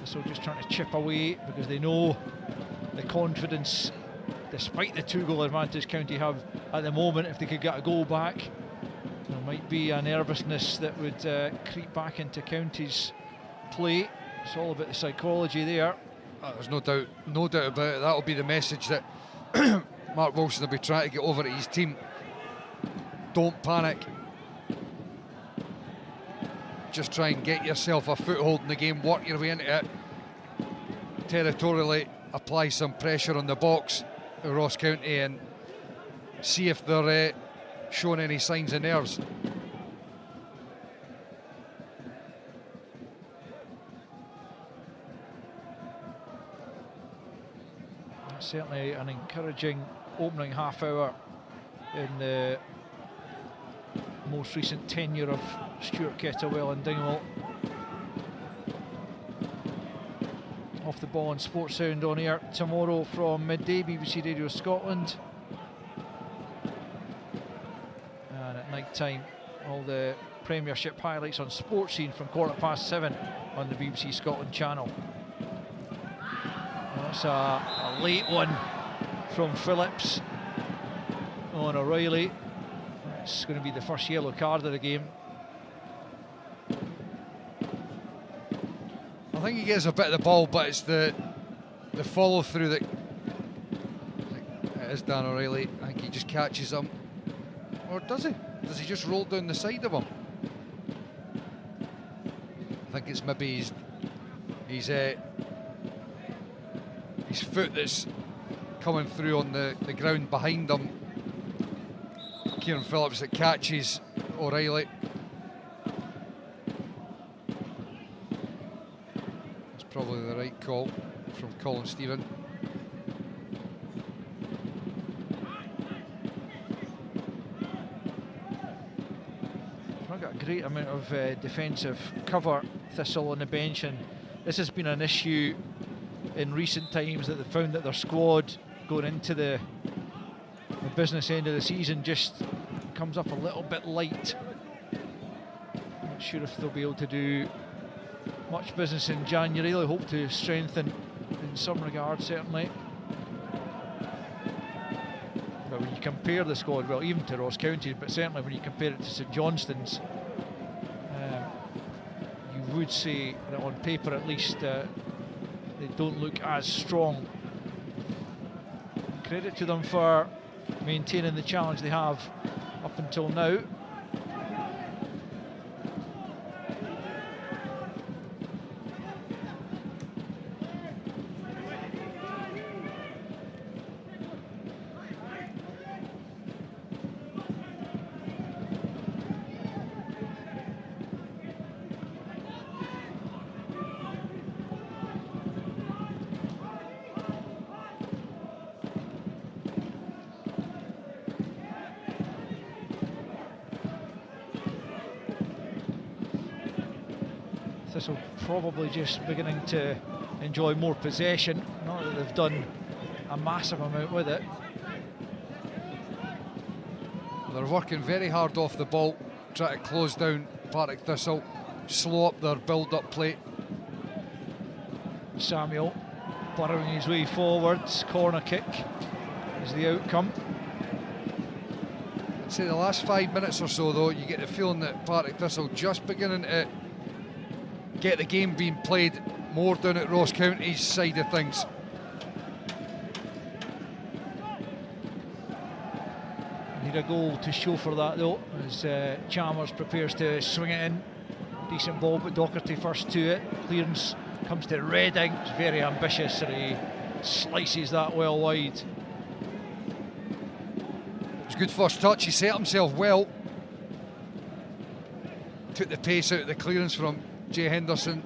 Thistle just trying to chip away because they know the confidence, despite the 2-goal advantage County have at the moment. If they could get a goal back, there might be a nervousness that would creep back into County's play. It's all about the psychology there. There's no doubt about it. That'll be the message that Mark Wilson will be trying to get over to his team. Don't panic. Just try and get yourself a foothold in the game, work your way into it. Territorially, apply some pressure on the box of Ross County and see if they're showing any signs of nerves. Certainly an encouraging opening half hour in the most recent tenure of Stuart Kettlewell and Dingwall. Off the ball on Sports Sound on air tomorrow from midday, BBC Radio Scotland. And at night time, all the Premiership highlights on Sportscene from 7:15 on the BBC Scotland channel. That's a late one from Phillips on O'Reilly. It's going to be the first yellow card of the game. I think he gets a bit of the ball, but it's the follow through that. It is Dan O'Reilly. I think he just catches him, or does he? Does he just roll down the side of him? I think it's maybe his foot that's coming through on the ground behind him. Kieran Phillips that catches O'Reilly. That's probably the right call from Colin Stephen. They've not got a great amount of defensive cover, Thistle on the bench, and this has been an issue in recent times, that they've found that their squad going into the business end of the season just comes up a little bit light. Not sure if they'll be able to do much business in January. They hope to strengthen in some regard, certainly. But when you compare the squad, well, even to Ross County, but certainly when you compare it to St Johnstone's, you would say that on paper at least they don't look as strong. Credit to them for maintaining the challenge they have up until now. Thistle probably just beginning to enjoy more possession, not that they've done a massive amount with it. They're working very hard off the ball, trying to close down Partick Thistle, slow up their build-up play. Samuel burrowing his way forwards, corner kick is the outcome. I'd say the last 5 minutes or so, though, you get the feeling that Partick Thistle just beginning to get the game being played more down at Ross County's side of things. Need a goal to show for that though, as Chalmers prepares to swing it in. Decent ball, but Docherty first to it. Clearance comes to Redding. It's very ambitious, and he slices that well wide. It was a good first touch. He set himself well. Took the pace out of the clearance from Jay Henderson.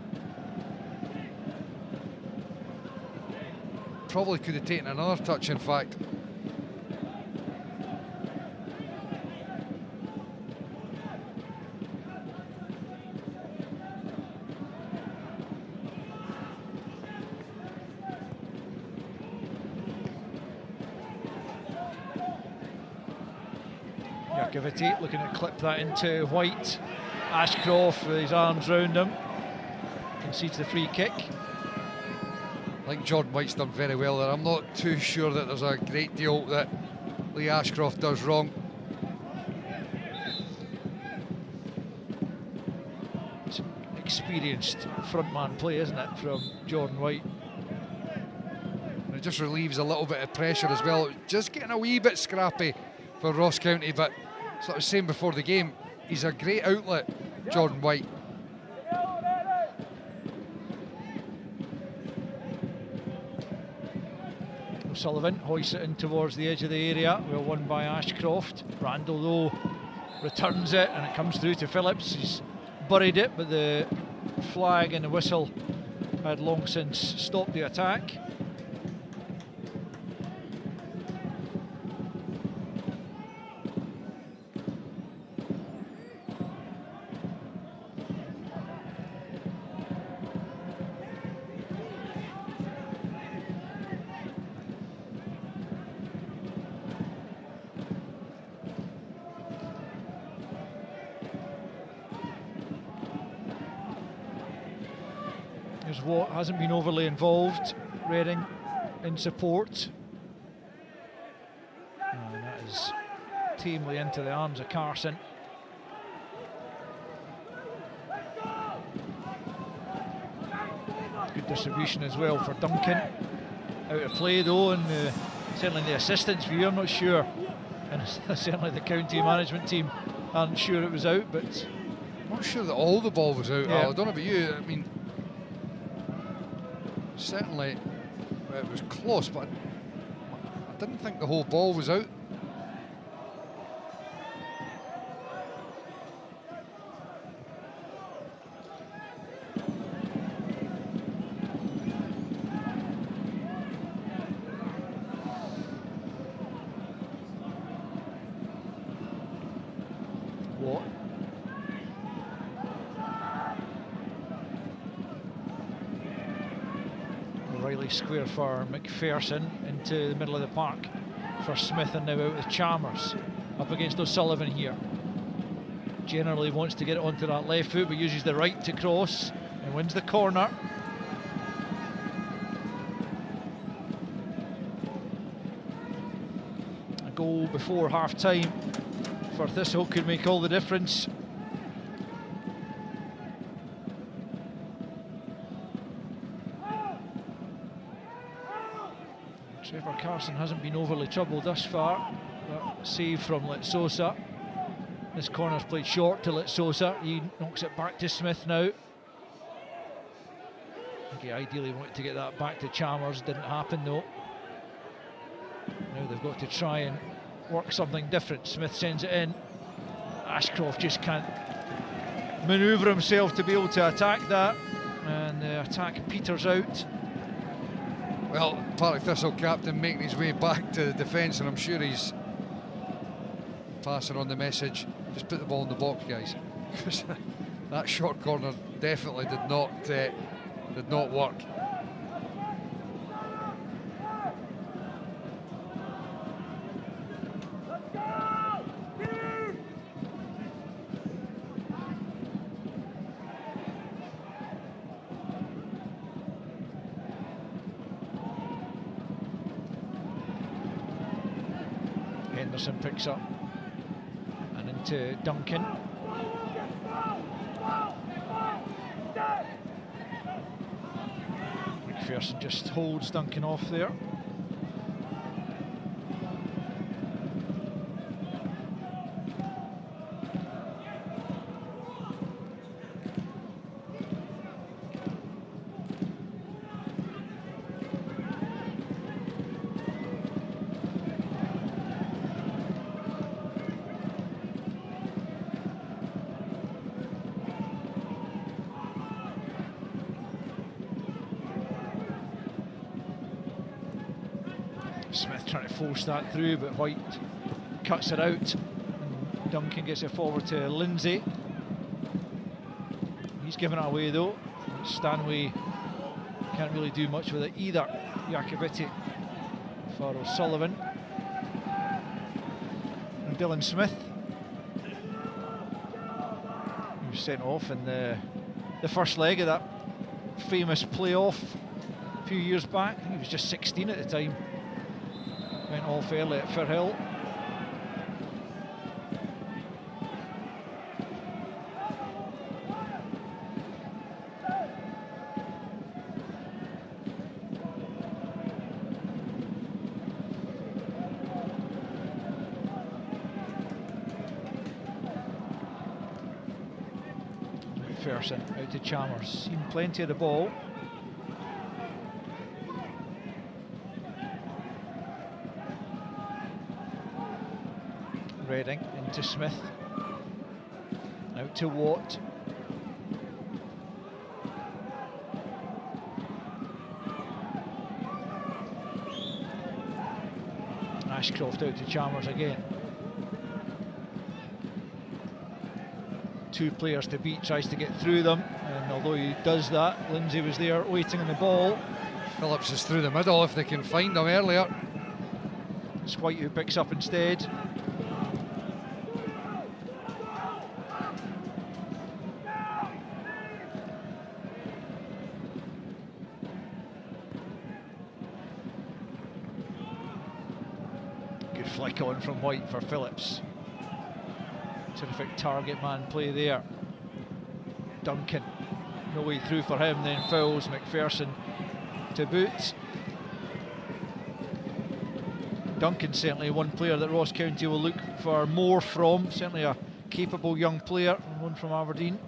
Probably could have taken another touch, in fact. Yakoviti looking to clip that into White. Ashcroft with his arms round him concedes the free kick. I think Jordan White's done very well there. I'm not too sure that there's a great deal that Lee Ashcroft does wrong. It's experienced frontman play, isn't it, from Jordan White? And it just relieves a little bit of pressure as well. Just getting a wee bit scrappy for Ross County, but as I was saying before the game, he's a great outlet, Jordan White. Sullivan hoists it in towards the edge of the area. Well won by Ashcroft. Randall, though, returns it and it comes through to Phillips. He's buried it, but the flag and the whistle had long since stopped the attack. Here's what hasn't been overly involved. Reading in support. And that is tamely into the arms of Carson. Good distribution as well for Duncan. Out of play though, and certainly the assistant's view, I'm not sure. And certainly the county management team aren't sure it was out, but... I'm not sure that all the ball was out. Yeah. I don't know about you, I mean, certainly it was close, but I didn't think the whole ball was out. What? O'Reilly square for McPherson into the middle of the park for Smith, and now out with Chalmers up against O'Sullivan here. Generally wants to get it onto that left foot, but uses the right to cross and wins the corner. A goal before half time for Thistle could make all the difference. Trevor Carson hasn't been overly troubled thus far. But save from Litsosa. This corner's played short to Litsosa. He knocks it back to Smith now. I think he ideally wanted to get that back to Chalmers. Didn't happen though. Now they've got to try and work something different. Smith sends it in. Ashcroft just can't manoeuvre himself to be able to attack that, and the attack peters out. Well, Partick Thistle captain making his way back to the defence, and I'm sure he's passing on the message, just put the ball in the box, guys. Because that short corner definitely did not work. Henderson picks up and into Duncan. McPherson just holds Duncan off there. Smith trying to force that through, but White cuts it out. And Duncan gets it forward to Lindsay. He's given it away though. Stanway can't really do much with it either. Iacoviti for O'Sullivan. And Dylan Smith, he was sent off in the first leg of that famous playoff few years back. I think he was just 16 at the time. Went off early at Firhill. McPherson out to Chalmers. Seen plenty of the ball. Reading into Smith. Out to Watt. Ashcroft out to Chalmers again. Two players to beat, tries to get through them, and although he does that, Lindsay was there waiting on the ball. Phillips is through the middle if they can find him earlier. It's White who picks up instead. Good flick on from White for Phillips. Terrific target man play there. Duncan, no way through for him, then fouls McPherson to boot. Duncan certainly one player that Ross County will look for more from, certainly a capable young player, one from Aberdeen.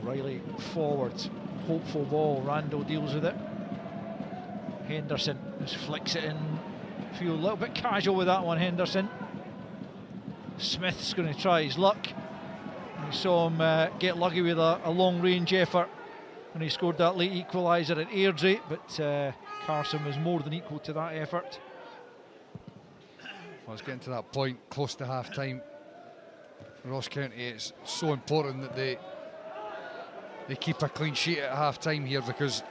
Riley forward, hopeful ball, Randall deals with it. Henderson just flicks it in, feel a little bit casual with that one, Henderson. Smith's going to try his luck. We saw him get lucky with a long range effort when he scored that late equaliser at Airdrie, but Carson was more than equal to that effort. Well, it's getting to that point close to half time. Ross County, it's so important that they keep a clean sheet at half time here, because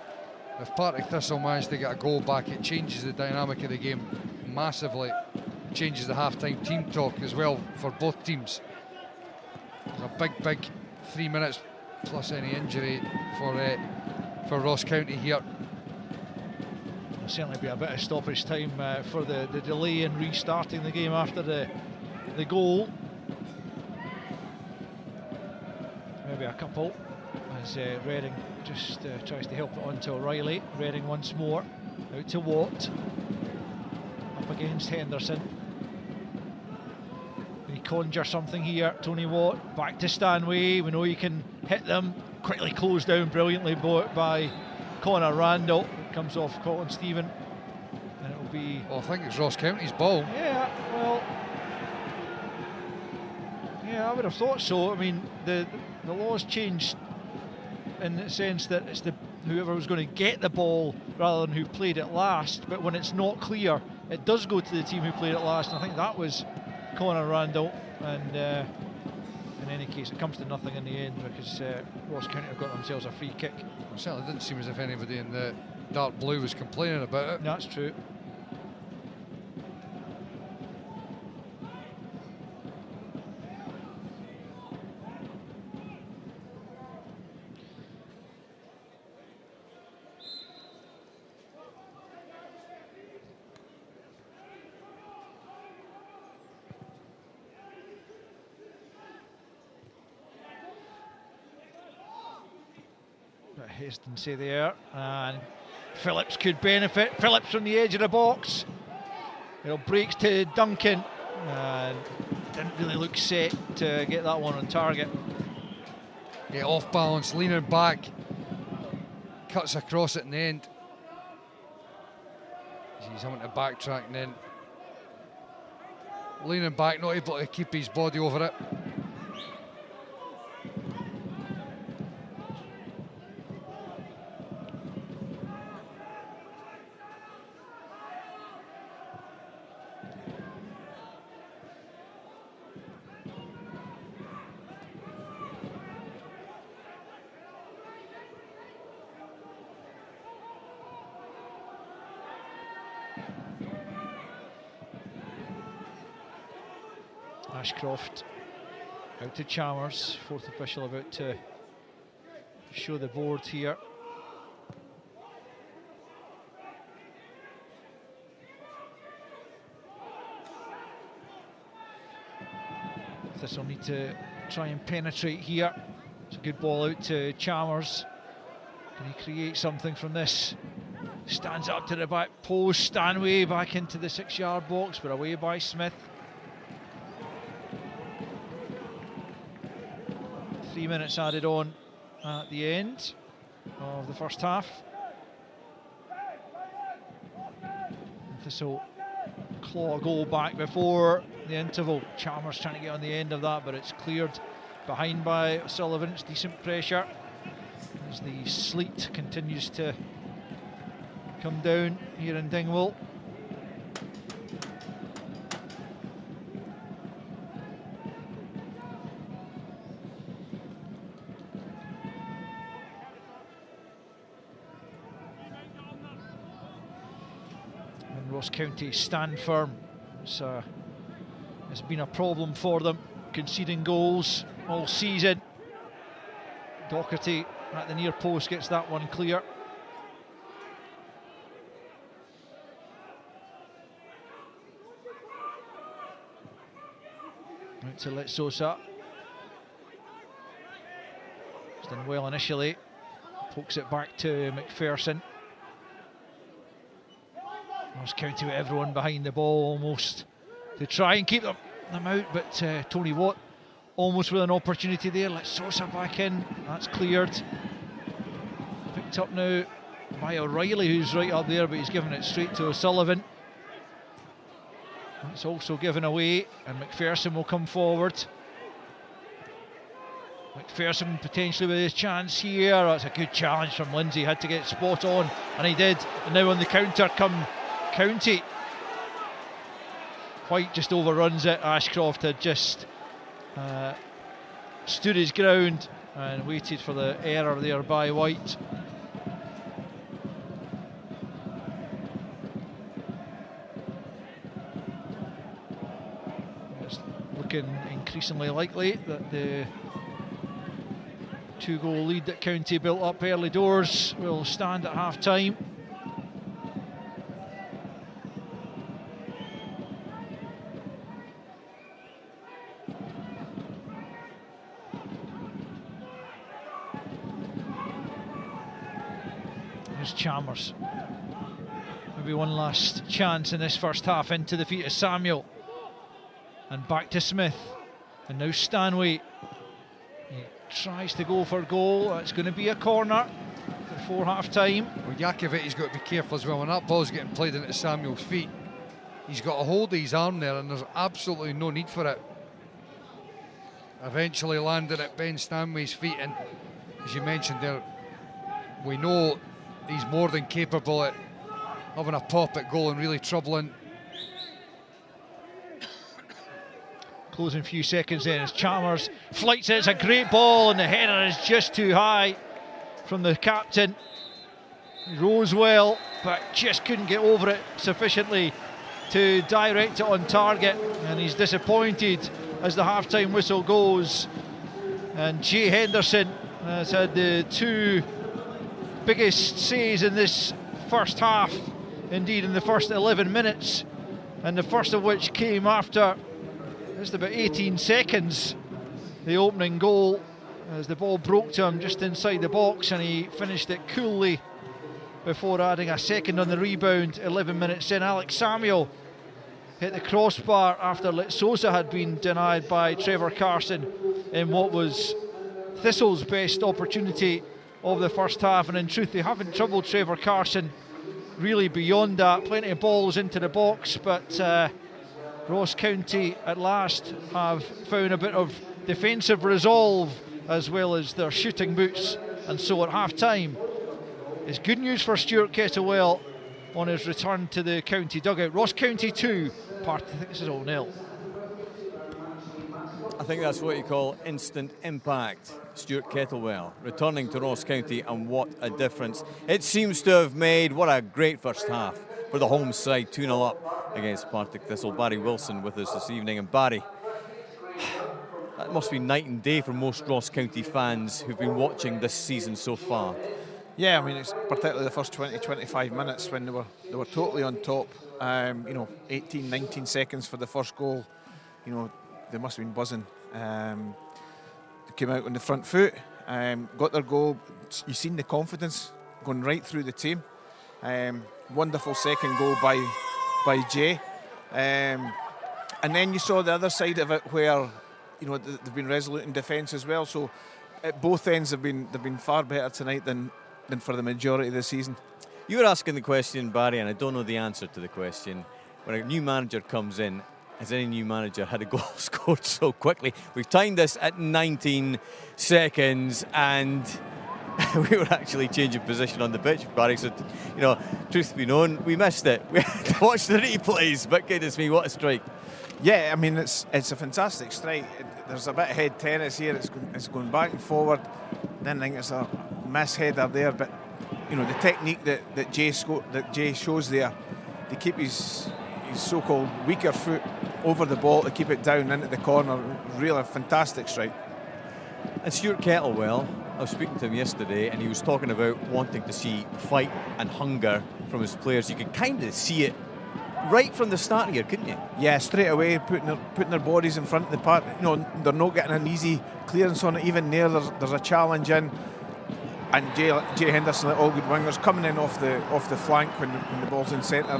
if Partick Thistle manage to get a goal back, it changes the dynamic of the game massively. It changes the half time team talk as well for both teams. There's a big 3 minutes plus any injury for Ross County here. There'll certainly be a bit of stoppage time for the delay in restarting the game after the goal. Maybe a couple, as Reading just tries to help it on to O'Reilly. Reading once more, out to Watt, up against Henderson. He conjures something here, Tony Watt, back to Stanway. We know you can hit them. Quickly closed down brilliantly by Connor Randall. It comes off Colin Stephen, and it'll be... Well, I think it's Ross County's ball. Yeah, well... Yeah, I would have thought so. I mean, the law's changed in the sense that it's whoever was going to get the ball rather than who played it last, but when it's not clear, it does go to the team who played it last, and I think that was Connor Randall, and in any case it comes to nothing in the end, because Ross County have got themselves a free kick. It certainly didn't seem as if anybody in the dark blue was complaining about it. That's true. Hesitancy there, and Phillips could benefit. Phillips from the edge of the box. It breaks to Duncan, and didn't really look set to get that one on target. Yeah, off balance, leaning back, cuts across it in the end. He's having to backtrack, and then leaning back, not able to keep his body over it. Ashcroft out to Chalmers, fourth official about to show the board here. Thistle need to try and penetrate here. It's a good ball out to Chalmers. Can he create something from this? Stands up to the back post. Stanway back into the 6-yard box, but away by Smith. 3 minutes added on at the end of the first half. Thistle claw a goal back before the interval. Chalmers trying to get on the end of that, but it's cleared behind by Sullivan. It's decent pressure as the sleet continues to come down here in Dingwall. And Ross County stand firm. It's been a problem for them, conceding goals all season. Doherty at the near post gets that one clear. Out to Litsosa. He's done well initially. Pokes it back to McPherson. Ross County with everyone behind the ball almost to try and keep them out, but Tony Watt almost with an opportunity there. Litsosa back in. That's cleared. Picked up now by O'Reilly, who's right up there, but he's given it straight to O'Sullivan. It's also given away, and McPherson will come forward. McPherson potentially with his chance here. That's a good challenge from Lindsay. Had to get spot on, and he did. And now on the counter come County. White just overruns it. Ashcroft had just stood his ground and waited for the error there by White. It's looking increasingly likely that the 2-goal lead that County built up early doors will stand at half-time. Chalmers. Maybe one last chance in this first half. Into the feet of Samuel. And back to Smith. And now Stanway. He tries to go for goal. It's going to be a corner before half time. Well, Jakovic's got to be careful as well. When that ball's getting played into Samuel's feet, he's got a hold of his arm there, and there's absolutely no need for it. Eventually landed at Ben Stanway's feet, and as you mentioned there, we know he's more than capable at having a pop at goal and really troubling. Closing few seconds in as Chalmers flights it. It's a great ball, and the header is just too high from the captain. He rose well, but just couldn't get over it sufficiently to direct it on target, and he's disappointed as the half-time whistle goes. And Jay Henderson has had the 2 biggest saves in this first half, indeed in the first 11 minutes, and the first of which came after just about 18 seconds, the opening goal, as the ball broke to him just inside the box, and he finished it coolly before adding a second on the rebound. 11 minutes in, Alex Samuel hit the crossbar after Litsosa had been denied by Trevor Carson in what was Thistle's best opportunity of the first half, and in truth they haven't troubled Trevor Carson really beyond that. Plenty of balls into the box, but Ross County at last have found a bit of defensive resolve as well as their shooting boots, and so at half time it's good news for Stuart Kettlewell on his return to the county dugout. Ross County 2, Partick this is 0-0. I think that's what you call instant impact. Stuart Kettlewell returning to Ross County, and what a difference it seems to have made. What a great first half for the home side, 2-0 up against Partick Thistle. Barry Wilson with us this evening. And Barry, That must be night and day for most Ross County fans who've been watching this season so far. Yeah, I mean, it's particularly the first 20-25 minutes when they were totally on top. 18, 19 seconds for the first goal. They must have been buzzing. They came out on the front foot, got their goal. You've seen the confidence going right through the team. Wonderful second goal by Jay. And then you saw the other side of it where they've been resolute in defence as well. So at both ends they've been far better tonight than for the majority of the season. You were asking the question, Barry, and I don't know the answer to the question. When a new manager comes in, has any new manager had a goal scored so quickly? We've timed this at 19 seconds, and we were actually changing position on the pitch, Barry. So, truth be known, we missed it. We had to watch the replays, but goodness me, what a strike. Yeah, I mean, it's a fantastic strike. There's a bit of head tennis here. It's going back and forward. Then I think it's a miss header there, but the technique that Jay shows there, to keep his so-called weaker foot over the ball to keep it down into the corner, really a fantastic strike. And Stuart Kettlewell, I was speaking to him yesterday, and he was talking about wanting to see fight and hunger from his players. You could kind of see it right from the start here, couldn't you? Yeah, straight away, putting their bodies in front of the park. They're not getting an easy clearance on it. Even there, there's a challenge in. And Jay Henderson, like all good wingers, coming in off the flank when the ball's in centre,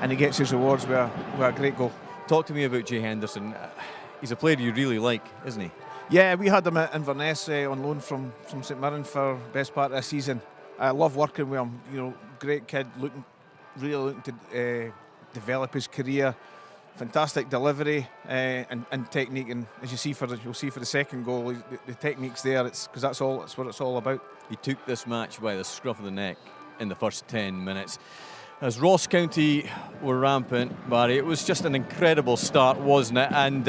and he gets his rewards with a great goal. Talk to me about Jay Henderson. He's a player you really like, isn't he? Yeah, we had him at Inverness on loan from St Mirren for best part of the season. I love working with him. Great kid, really looking to develop his career. Fantastic delivery and technique, and as you'll see for the second goal, the technique's there. It's because that's what it's all about. He took this match by the scruff of the neck in the first 10 minutes. As Ross County were rampant, Barry, it was just an incredible start, wasn't it? And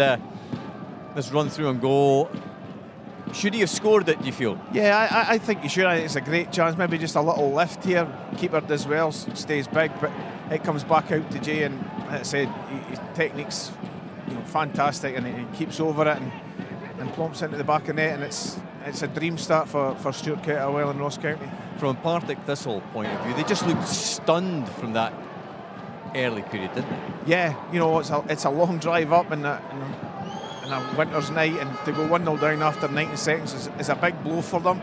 this run through on goal, should he have scored it, do you feel? Yeah, I think he should. I think it's a great chance. Maybe just a little lift here. Keeper does well, stays big, but it comes back out to Jay, and as I said, his technique's fantastic, and he keeps over it and plumps into the back of the net, and it's a dream start for Stuart Kettlewell and Ross County. From a Partick Thistle point of view, they just looked stunned from that early period, didn't they? Yeah, it's a long drive up and a winter's night, and to go 1-0 down after 90 seconds is a big blow for them.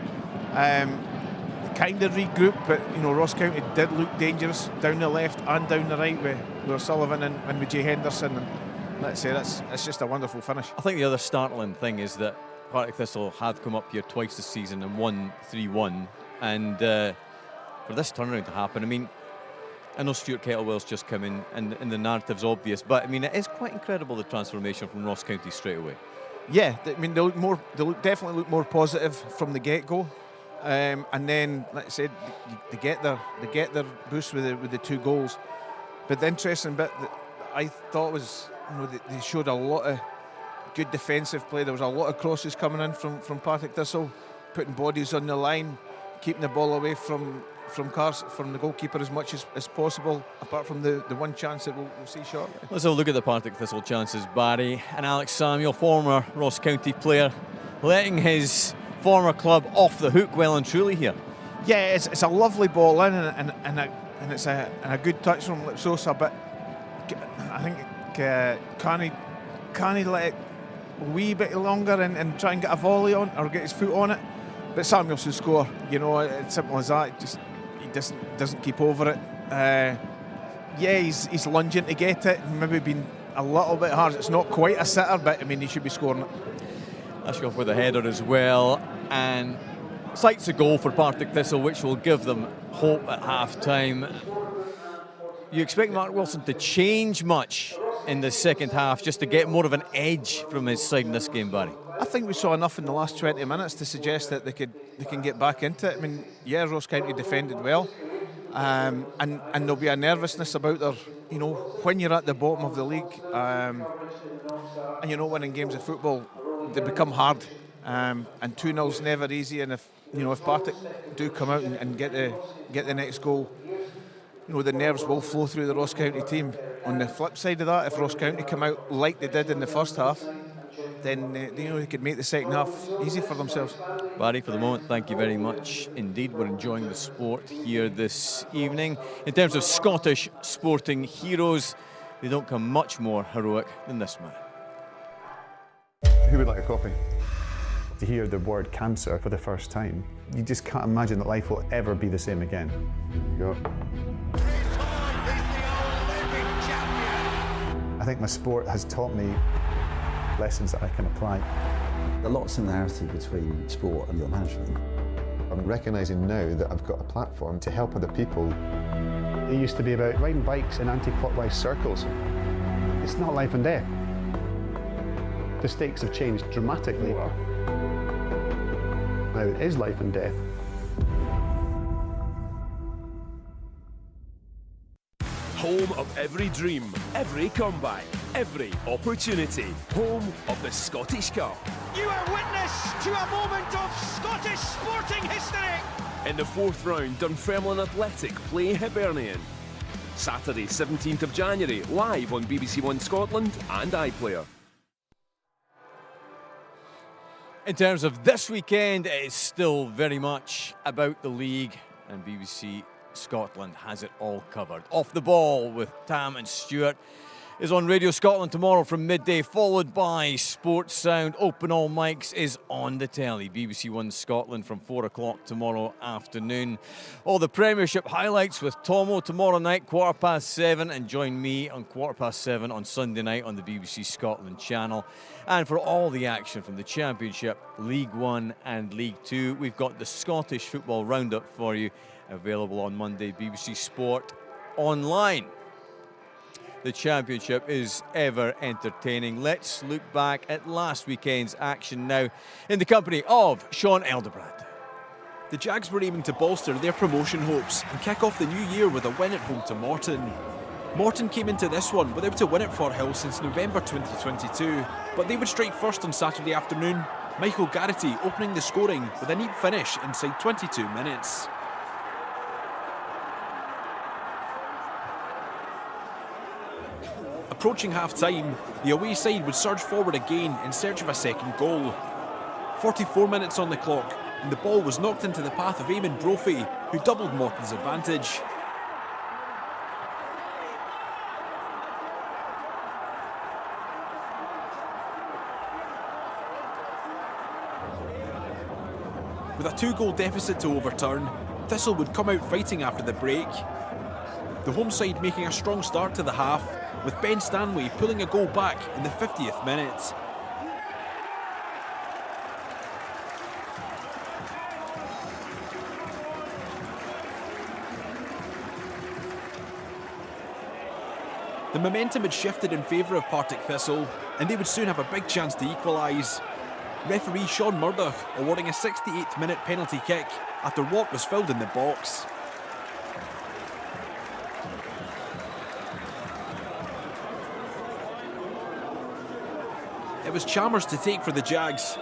Kind of regroup, but Ross County did look dangerous down the left and down the right with Sullivan and with Jay Henderson, and let's say it's just a wonderful finish. I think the other startling thing is that Partick Thistle have come up here twice this season and won 3-1, and for this turnaround to happen, I mean, I know Stuart Kettlewell's just come in and the narrative's obvious, but I mean, it is quite incredible, the transformation from Ross County straight away. Yeah, I mean, they definitely look more positive from the get-go. And then, like I said, they get their boost with the 2 goals. But the interesting bit that I thought was, they showed a lot of good defensive play. There was a lot of crosses coming in from Partick Thistle, putting bodies on the line, keeping the ball away from the goalkeeper as much as possible, apart from the one chance that we'll see shortly. Let's have a look at the Partick Thistle chances, Barry. And Alex Samuel, former Ross County player, letting his former club off the hook well and truly here. Yeah, it's a lovely ball in, and it's a good touch from Lipsosa, but I think can he let it a wee bit longer and try and get a volley on or get his foot on it? But Samuel should score. It's simple as that. He doesn't keep over it. He's lunging to get it. Maybe been a little bit hard. It's not quite a sitter, but I mean, he should be scoring it. Ashing off with a header as well, and sights a goal for Partick Thistle, which will give them hope at half-time. You expect Mark Wilson to change much in the second half just to get more of an edge from his side in this game, Barry? I think we saw enough in the last 20 minutes to suggest that they can get back into it. I mean, yeah, Ross County defended well, and there'll be a nervousness about their, when you're at the bottom of the league, and winning games of football, they become hard, and 2-0's never easy. And if Partick do come out and get the next goal, the nerves will flow through the Ross County team. On the flip side of that, if Ross County come out like they did in the first half, then they could make the second half easy for themselves. Barry, for the moment, thank you very much indeed. We're enjoying the sport here this evening. In terms of Scottish sporting heroes, they don't come much more heroic than this man. Who would like a coffee? To hear the word cancer for the first time, you just can't imagine that life will ever be the same again. Go. I think my sport has taught me lessons that I can apply. A lot of similarity between sport and your management. I'm recognising now that I've got a platform to help other people. It used to be about riding bikes in anti-clockwise circles. It's not life and death. The stakes have changed dramatically. Now it is life and death. Home of every dream, every comeback, every opportunity. Home of the Scottish Cup. You are witness to a moment of Scottish sporting history. In the fourth round, Dunfermline Athletic play Hibernian. Saturday, 17th of January, live on BBC One Scotland and iPlayer. In terms of this weekend, it is still very much about the league, and BBC Scotland has it all covered. Off the Ball with Tam and Stuart is on Radio Scotland tomorrow from midday, followed by Sports Sound. Open All Mics is on the telly. BBC One Scotland from 4 o'clock tomorrow afternoon. All the Premiership highlights with Tomo tomorrow night, 7:15, and join me on 7:15 on Sunday night on the BBC Scotland channel. And for all the action from the Championship, League One and League Two, we've got the Scottish Football Roundup for you, available on Monday, BBC Sport Online. The Championship is ever entertaining. Let's look back at last weekend's action now in the company of Sean Elderbrand. The Jags were aiming to bolster their promotion hopes and kick off the new year with a win at home to Morton. Morton came into this one without a win at Forthill since November 2022, but they would strike first on Saturday afternoon. Michael Garrity opening the scoring with a neat finish inside 22 minutes. Approaching half-time, the away side would surge forward again in search of a second goal. 44 minutes on the clock, and the ball was knocked into the path of Eamon Brophy, who doubled Morton's advantage. With a 2-goal deficit to overturn, Thistle would come out fighting after the break. The home side making a strong start to the half, with Ben Stanley pulling a goal back in the 50th minute. The momentum had shifted in favour of Partick Thistle, and they would soon have a big chance to equalise. Referee Sean Murdoch awarding a 68th minute penalty kick after Watt was fouled in the box. It was Chalmers to take for the Jags.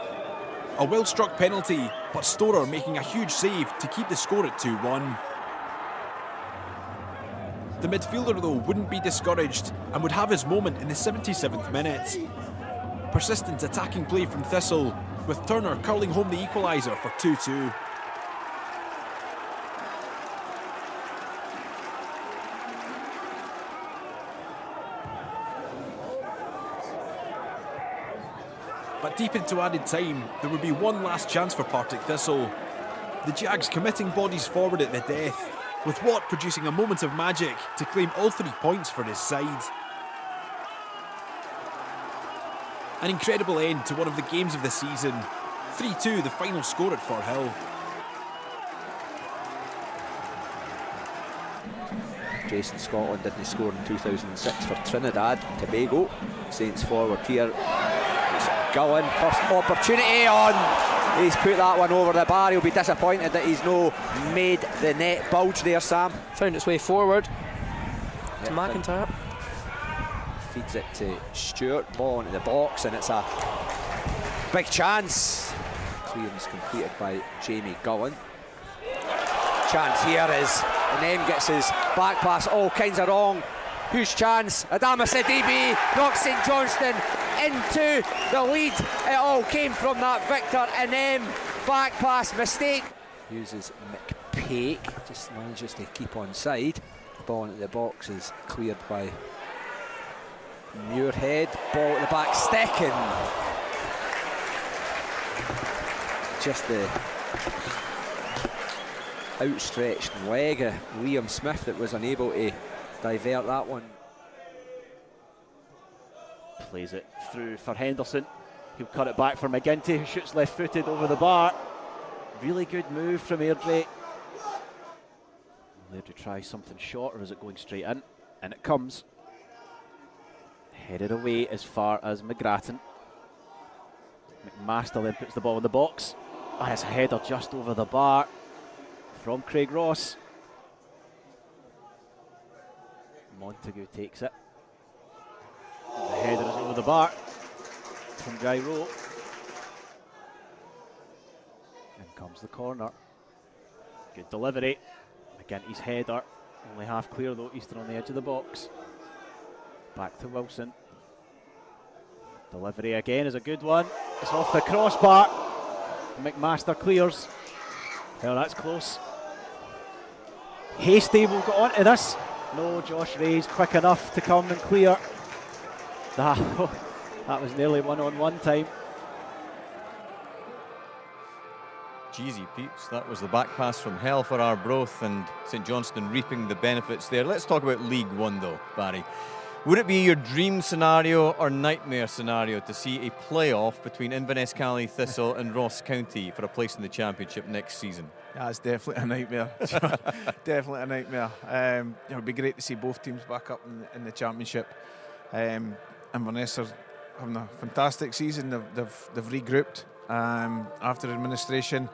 A well-struck penalty, but Storer making a huge save to keep the score at 2-1. The midfielder, though, wouldn't be discouraged and would have his moment in the 77th minute. Persistent attacking play from Thistle, with Turner curling home the equaliser for 2-2. But deep into added time, there would be one last chance for Partick Thistle. The Jags committing bodies forward at the death, with Watt producing a moment of magic to claim all 3 points for his side. An incredible end to one of the games of the season. 3-2 the final score at Forthill. Jason Scotland didn't score in 2006 for Trinidad and Tobago. Saints forward here. It's Gullen, first opportunity on. He's put that one over the bar. He'll be disappointed that he's no made the net bulge there, Sam. Found its way forward to McIntyre. Feeds it to Stewart, ball into the box, and it's a big chance. Clearance completed by Jamie Gullen. Chance here is, and then gets his back pass all kinds of wrong. Huge chance. Adama Sidibe knocks St Johnstone into the lead. It all came from that Victor and M back pass mistake. Uses McPake, just manages to keep on side. Ball into the box is cleared by Muirhead. Ball at the back stick, and just the outstretched leg of Liam Smith that was unable to divert that one. Plays it through for Henderson. He'll cut it back for McGinty, who shoots left-footed over the bar. Really good move from Airdrie. Airdrie tries something short, or is it going straight in? And it comes. Headed away as far as McGrattan. McMaster then puts the ball in the box. Ah, it's a header just over the bar from Craig Ross. Montague takes it. The header is over the bar from Guy Rowe. In comes the corner. Good delivery. McGinty's header. Only half clear though, Easton on the edge of the box. Back to Wilson. Delivery again is a good one. It's off the crossbar. McMaster clears. Well, that's close. Hasty will go on to this. No, Josh Ray's quick enough to come and clear. That was nearly one-on-one time. Jeezy peeps, that was the back pass from hell for Arbroath, and St Johnstone reaping the benefits there. Let's talk about League One though, Barry. Would it be your dream scenario or nightmare scenario to see a playoff between Inverness Cally Thistle and Ross County for a place in the Championship next season? That's definitely a nightmare. Definitely a nightmare. It would be great to see both teams back up in the Championship. Inverness are having a fantastic season. They've regrouped after administration.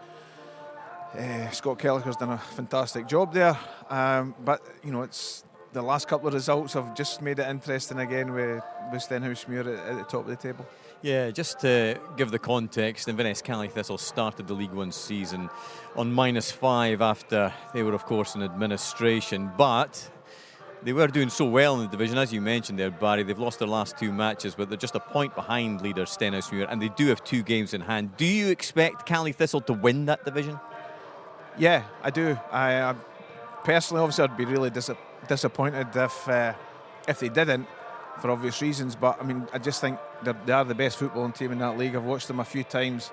Scott Kelleher's done a fantastic job there. But you know, it's the last couple of results have just made it interesting again with Stenhousemuir at the top of the table. Yeah, just to give the context, Inverness Cally Thistle started the League One season on -5 after they were, of course, in administration, but they were doing so well in the division, as you mentioned there, Barry. They've lost their last 2 matches, but they're just a point behind leader Stenhousemuir, and they do have 2 games in hand. Do you expect Cally Thistle to win that division? Yeah, I do. I personally, obviously, I'd be really disappointed if they didn't, for obvious reasons. But I mean, I just think they are the best footballing team in that league. I've watched them a few times.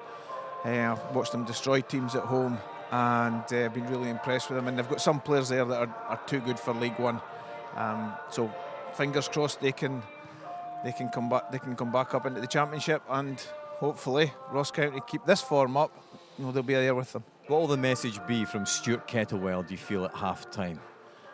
I've watched them destroy teams at home, and been really impressed with them. And they've got some players there that are too good for League One. So fingers crossed they can come back. They can come back up into the Championship, and hopefully Ross County keep this form up. You know, they'll be there with them. What will the message be from Stuart Kettlewell, do you feel, at half-time?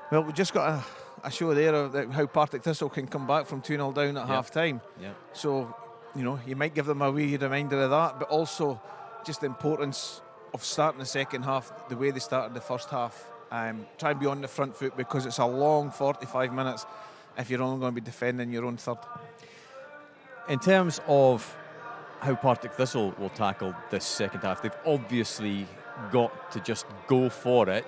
Well, we just got a show there of how Partick Thistle can come back from 2-0 down at half-time. Yeah. So, you know, you might give them a wee reminder of that, but also just the importance of starting the second half the way they started the first half. Try and be on the front foot, because it's a long 45 minutes if you're only going to be defending your own third. In terms of how Partick Thistle will tackle this second half, they've obviously got to just go for it.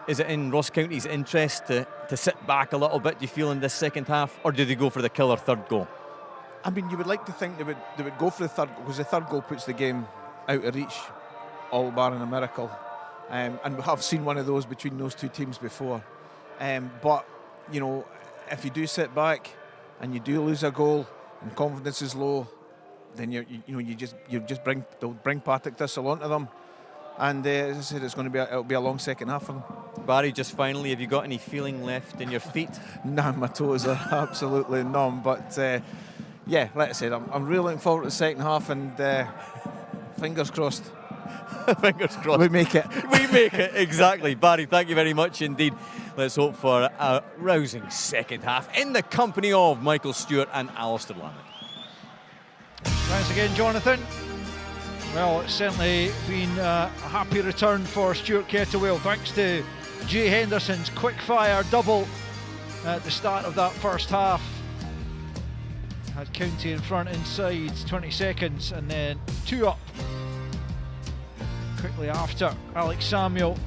Is it in Ross County's interest to sit back a little bit, do you feel, in this second half, or do they go for the killer third goal? I mean, you would like to think they would go for the third goal, because the third goal puts the game out of reach, all barring a miracle. And we have seen one of those between those two teams before. But, you know, if you do sit back and you do lose a goal and confidence is low, then you'll just bring Partick Thistle onto them. And as I said, it'll be a long second half for them. Barry, just finally, have you got any feeling left in your feet? Nah, my toes are absolutely numb. But yeah, like I said, I'm really looking forward to the second half, and fingers crossed. Fingers crossed. We make it. We make it, exactly. Barry, thank you very much indeed. Let's hope for a rousing second half in the company of Michael Stewart and Alistair Lamond. Thanks again, Jonathan. Well, it's certainly been a happy return for Stuart Kettlewell, thanks to Jay Henderson's quick-fire double at the start of that first half. Had County in front inside 20 seconds, and then 2 up quickly after. Alex Samuel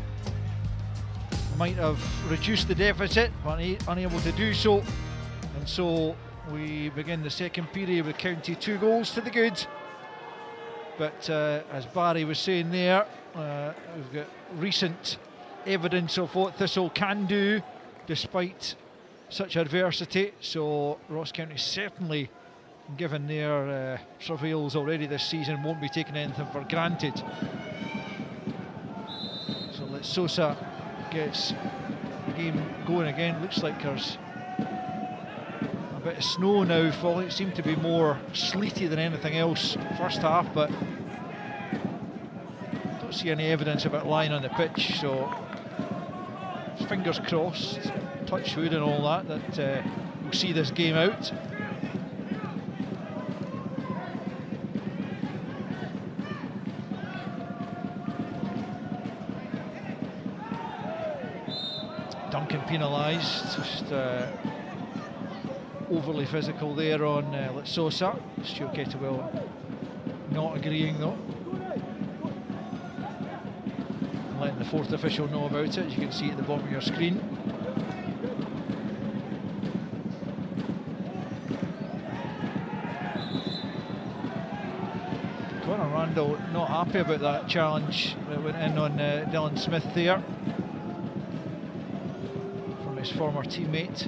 might have reduced the deficit, but unable to do so, and so we begin the second period with County 2 goals to the good. But as Barry was saying there, we've got recent evidence of what Thistle can do despite such adversity. So Ross County, certainly given their travails already this season, won't be taking anything for granted. So let Sosa gets the game going again. Looks like there's a bit of snow now falling. It seemed to be more sleety than anything else first half, but don't see any evidence of it lying on the pitch. So fingers crossed, touch wood and all that, that we'll see this game out. Duncan penalised, just overly physical there on Litsosa. Stuart Kettlewell not agreeing though. And letting the fourth official know about it, as you can see at the bottom of your screen. Conor Randall not happy about that challenge that went in on Dylan Smith there. His former teammate.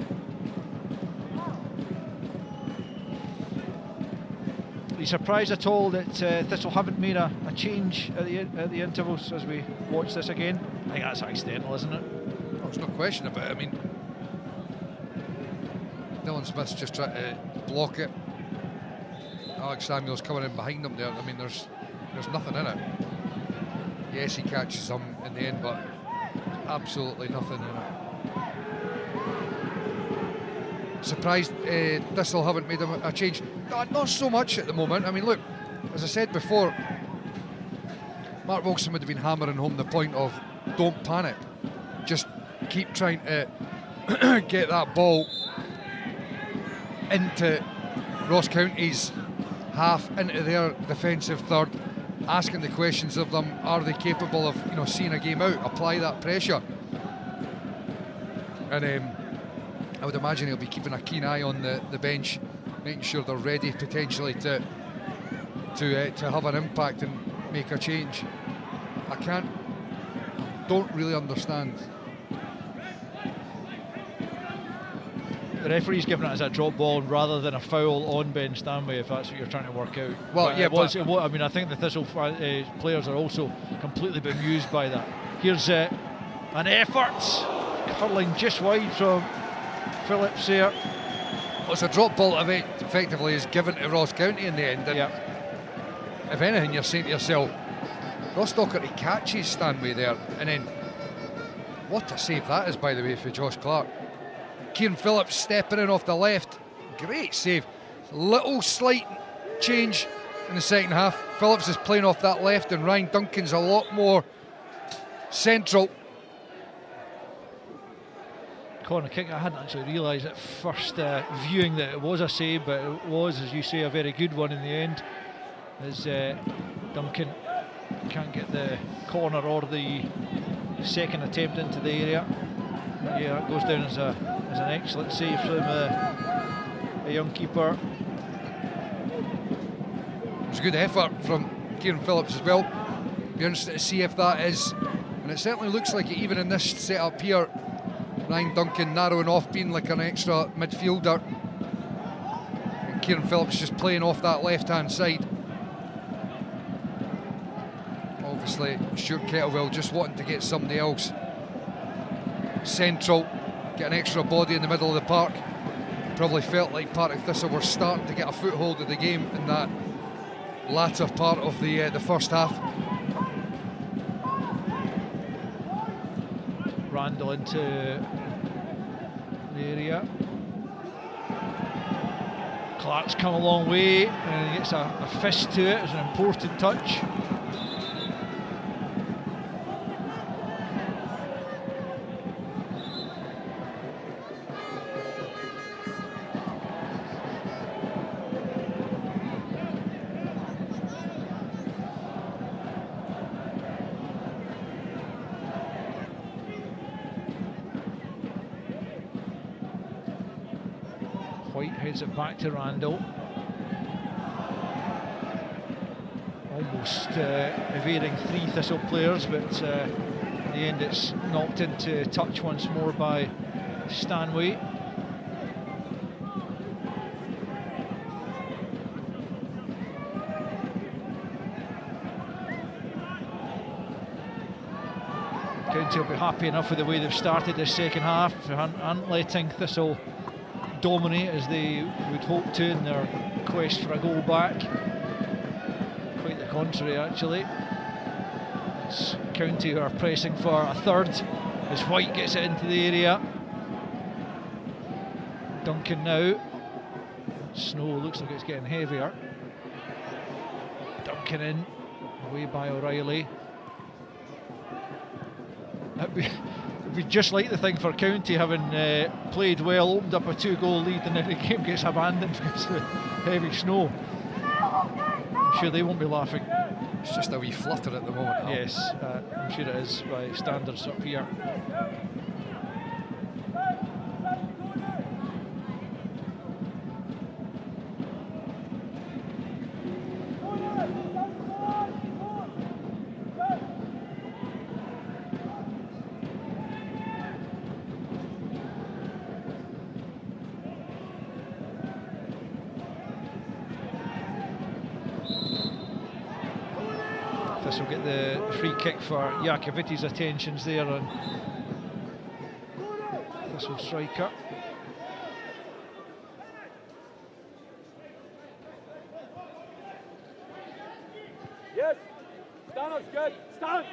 Are you surprised at all that Thistle haven't made a change at the intervals as we watch this again? I think that's accidental, isn't it? Oh, there's no question about it. I mean, Dylan Smith's just trying to block it. Alex Samuel's coming in behind him there. I mean, there's nothing in it. Yes, he catches him in the end, but absolutely nothing in it. Surprised Thistle haven't made a change. Not so much at the moment. I mean, look, as I said before, Mark Wilson would have been hammering home the point of don't panic. Just keep trying to get that ball into Ross County's half, into their defensive third, asking the questions of them. Are they capable of, seeing a game out? Apply that pressure. And I would imagine he'll be keeping a keen eye on the bench, making sure they're ready potentially to have an impact and make a change. Don't really understand. The referee's given it as a drop ball rather than a foul on Ben Stanway, if that's what you're trying to work out. Well, but yeah, I mean, I think the Thistle players are also completely bemused by that. Here's an effort, curling just wide from Phillips there. Well, it's a drop ball that effectively is given to Ross County in the end. And if anything, you're saying to yourself, Ross Docherty catches Stanway there, and then what a save that is, by the way, for Josh Clark. Kieran Phillips stepping in off the left, great save. Little slight change in the second half. Phillips is playing off that left, and Ryan Duncan's a lot more central. Corner kick. I hadn't actually realised at first viewing that it was a save, but it was, as you say, a very good one in the end, as Duncan can't get the corner or the second attempt into the area. But yeah, that goes down as an excellent save from a young keeper. It was a good effort from Kieran Phillips as well. Be interested to see if that is, and it certainly looks like it even in this setup here. Ryan Duncan narrowing off, being like an extra midfielder, and Kieran Phillips just playing off that left-hand side. Obviously, Stuart Kettlewell just wanting to get somebody else central, get an extra body in the middle of the park. Probably felt like Partick Thistle were starting to get a foothold of the game in that latter part of the first half. Randall into the area. Clark's come a long way and he gets a fist to it. It's an important touch. White heads it back to Randall. Almost evading 3 Thistle players, but in the end it's knocked into touch once more by Stanway. County will be happy enough with the way they've started this second half. They aren't letting Thistle dominate as they would hope to in their quest for a goal back. Quite the contrary, actually. It's County who are pressing for a third as White gets it into the area. Duncan now. Snow looks like it's getting heavier. Duncan in, away by O'Reilly. It'd be just like the thing for County, having played well, opened up a 2-goal lead, and then the game gets abandoned because of the heavy snow. I'm sure they won't be laughing. It's just a wee flutter at the moment. Al. Yes, I'm sure it is by standards up here. This will get the free kick for Jakaviti's attentions there on Thistle striker. Yes, Stan's good. Stan.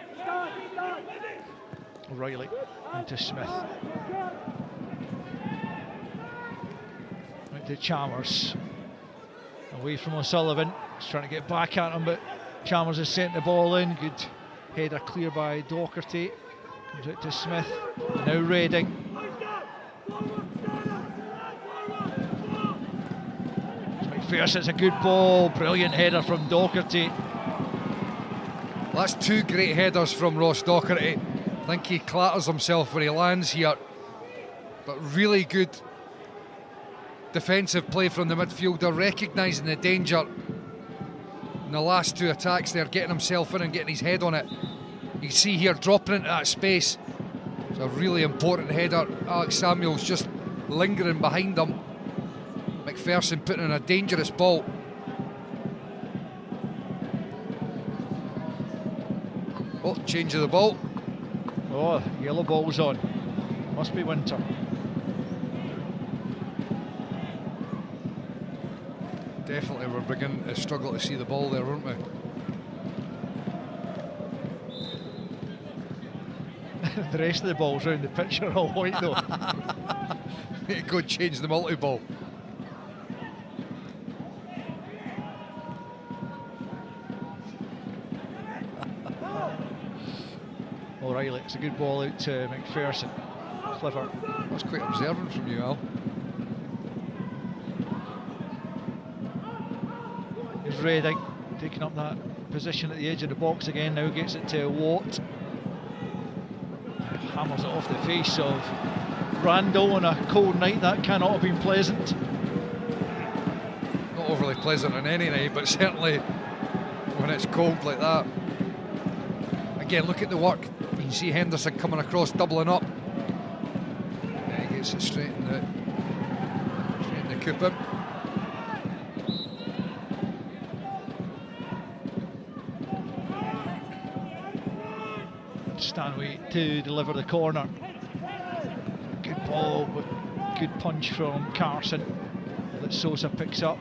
O'Reilly into Smith. Out to Chalmers. Away from O'Sullivan. He's trying to get back at him, but Chalmers has sent the ball in. Good header clear by Docherty. Comes out to Smith. Now Redding. McPherson's a good ball. Brilliant header from Docherty. That's 2 great headers from Ross Docherty. I think he clatters himself when he lands here. But really good defensive play from the midfielder, recognising the danger. In the last 2 attacks there, getting himself in and getting his head on it. You can see here dropping into that space. It's a really important header. Alex Samuels just lingering behind him. McPherson putting in a dangerous ball. Oh, change of the ball. Oh, yellow ball's on. Must be Winter. Definitely we're beginning to struggle to see the ball there, weren't we? The rest of the balls around the pitch are all white though. Need to go change the multi-ball. O'Reilly, it's a good ball out to McPherson. Clever. That's quite observant from you, Al. Here's Redding taking up that position at the edge of the box again. Now gets it to Watt. Hammers it off the face of Randall on a cold night. That cannot have been pleasant. Not overly pleasant on any night, but certainly when it's cold like that. Again, look at the work. You can see Henderson coming across, doubling up. Yeah, he gets it straight in the coop in. Stanway to deliver the corner. Good ball, but good punch from Carson that Sosa picks up.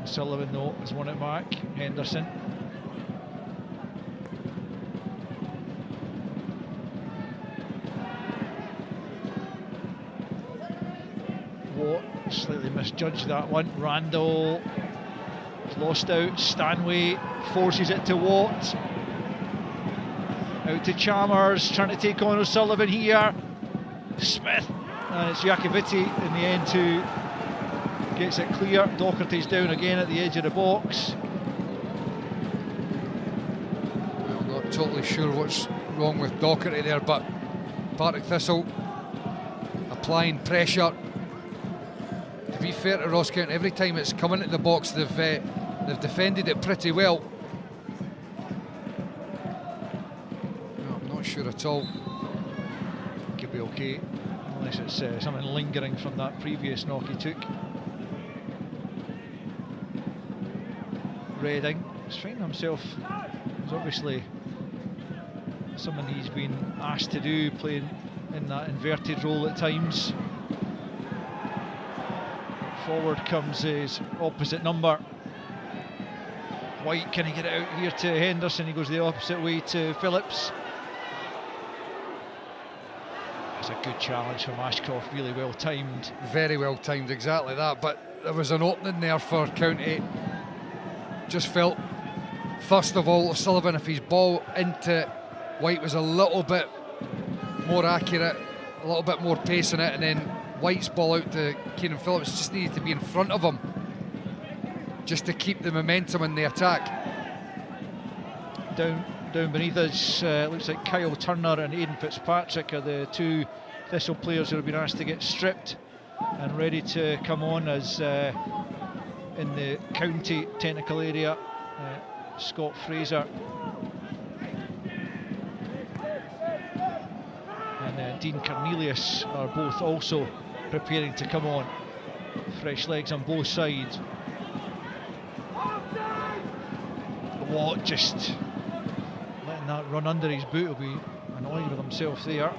Sullivan though has won it back. Henderson. Watt slightly misjudged that one. Randall has lost out. Stanway forces it to Watt. Out to Chalmers, trying to take on O'Sullivan here. Smith, and it's Jakaviti in the end who gets it clear. Docherty's down again at the edge of the box. I'm not totally sure what's wrong with Docherty there, but Partick Thistle applying pressure. To be fair to Ross County, every time it's come into the box, they've defended it pretty well. No, I'm not sure at all. Could be okay, unless it's something lingering from that previous knock he took. Reading is finding himself, it's obviously something he's been asked to do, playing in that inverted role at times. Forward comes his opposite number. White, can he get it out here to Henderson? He goes the opposite way to Phillips. It's a good challenge from Ashcroft, really well timed. Very well timed, exactly that. But there was an opening there for County. Just felt, first of all, Sullivan, if his ball into White was a little bit more accurate, a little bit more pace in it, and then White's ball out to Kieran Phillips just needed to be in front of him, just to keep the momentum in the attack. Down beneath us, looks like Kyle Turner and Aidan Fitzpatrick are the two Thistle players who have been asked to get stripped and ready to come on as in the county technical area, Scott Fraser and Dean Cornelius are both also preparing to come on. Fresh legs on both sides. Watt just letting that run under his boot, will be annoyed with himself there.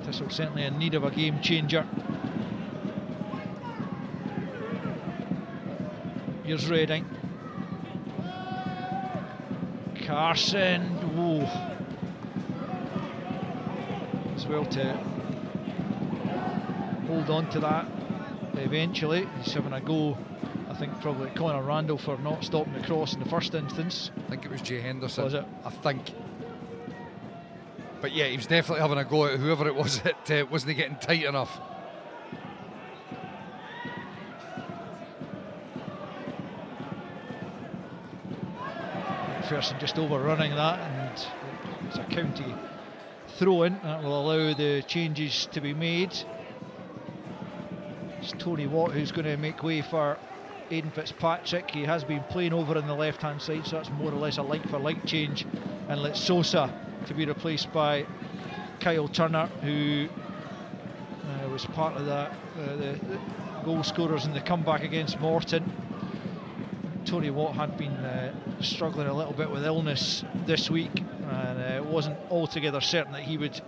Thistle certainly in need of a game changer. Here's Reading. Carson, whoa. As well to hold on to that eventually. He's having a go, I think, probably at Conor Randall for not stopping the cross in the first instance. I think it was Jay Henderson. Was it? I think. But yeah, he was definitely having a go at whoever it was that wasn't getting tight enough. McPherson just overrunning that, and it's a county throw-in that will allow the changes to be made. It's Tony Watt who's going to make way for Aidan Fitzpatrick. He has been playing over on the left-hand side, so that's more or less a like-for-like change, and let Sosa to be replaced by Kyle Turner, who was part of the goal scorers in the comeback against Morton. Tony Watt had been struggling a little bit with illness this week, and it wasn't altogether certain that he would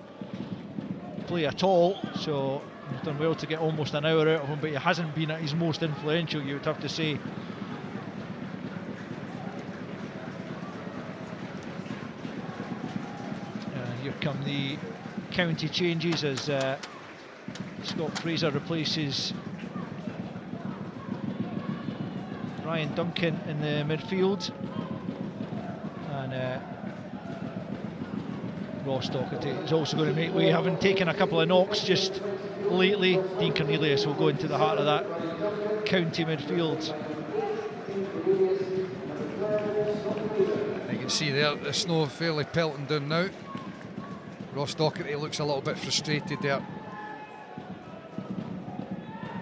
play at all, so he's done well to get almost an hour out of him, but he hasn't been at his most influential, you would have to say. Here come the county changes as Scott Fraser replaces Ryan Duncan in the midfield, and Ross Docherty is also going to make way, having taken a couple of knocks just lately. Dean Cornelius will go into the heart of that county midfield. You can see there the snow fairly pelting down now. Ross Docherty looks a little bit frustrated there.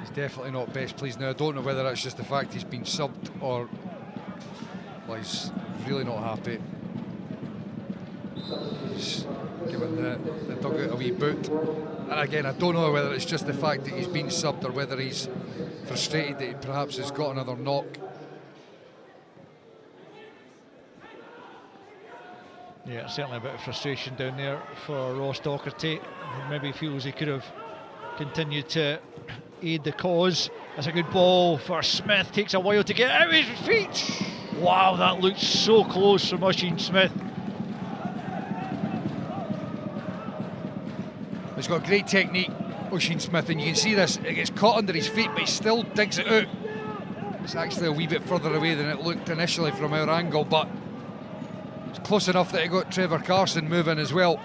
He's definitely not best pleased now. I don't know whether that's just the fact he's been subbed or well, he's really not happy. He's giving the dugout a wee boot. And again, I don't know whether it's just the fact that he's been subbed or whether he's frustrated that he perhaps has got another knock. Yeah, certainly a bit of frustration down there for Ross Docherty. Maybe feels he could have continued to aid the cause. That's a good ball for Smith. Takes a while to get out of his feet. Wow, that looked so close from Oisin Smith. He's got great technique. Oisin Smith, and you can see this, it gets caught under his feet, but he still digs it out. It's actually a wee bit further away than it looked initially from our angle, but it's close enough that it got Trevor Carson moving as well.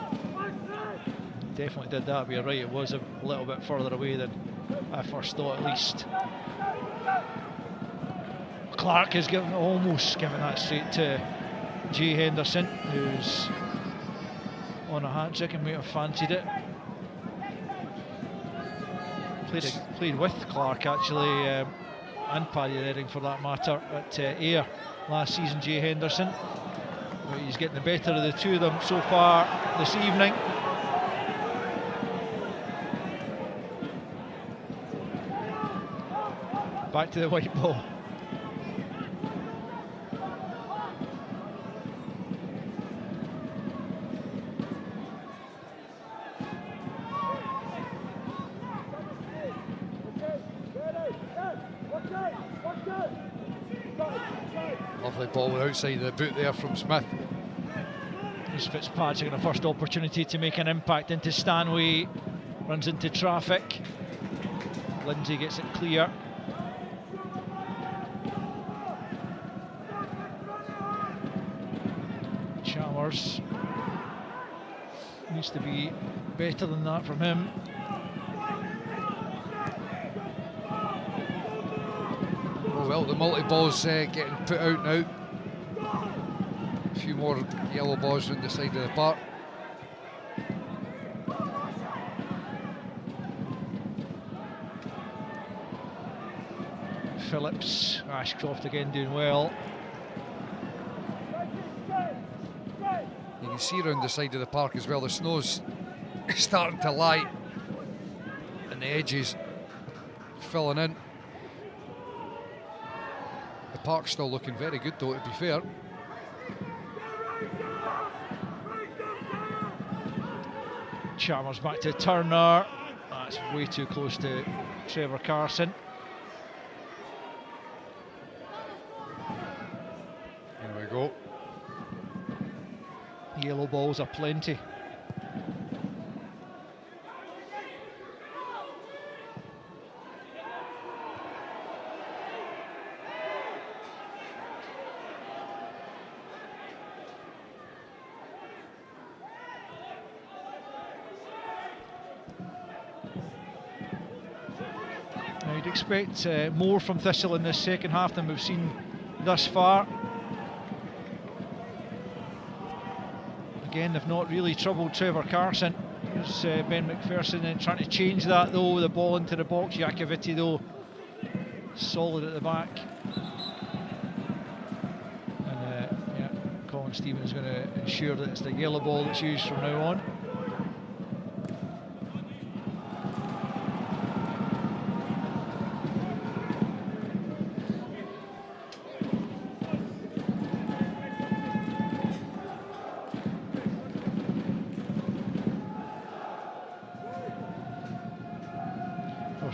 Definitely did that, but you're right, it was a little bit further away than I first thought, at least. Clark is almost giving that straight to Jay Henderson, who's on a hat-trick and might have fancied it. Played with Clark actually, and Paddy Redding for that matter, at Ayr last season, Jay Henderson. But he's getting the better of the two of them so far this evening. Back to the white ball. Lovely ball outside the boot there from Smith. Here's Fitzpatrick on a first opportunity to make an impact into Stanway. Runs into traffic. Lindsay gets it clear. Chalmers needs to be better than that from him. Oh well, the multi-ball's getting put out now. A few more yellow balls around the side of the park. Phillips, Ashcroft again doing well. You can see around the side of the park as well, the snow's starting to lie and the edges filling in. The park's still looking very good though, to be fair. Chalmers back to Turner. That's way too close to Trevor Carson. There we go. Yellow balls are plenty. Now you'd expect more from Thistle in this second half than we've seen thus far. Again, they've not really troubled Trevor Carson. Here's Ben McPherson then trying to change that though, the ball into the box. Iacovitti though, solid at the back. And yeah, Colin Stevens is going to ensure that it's the yellow ball that's used from now on.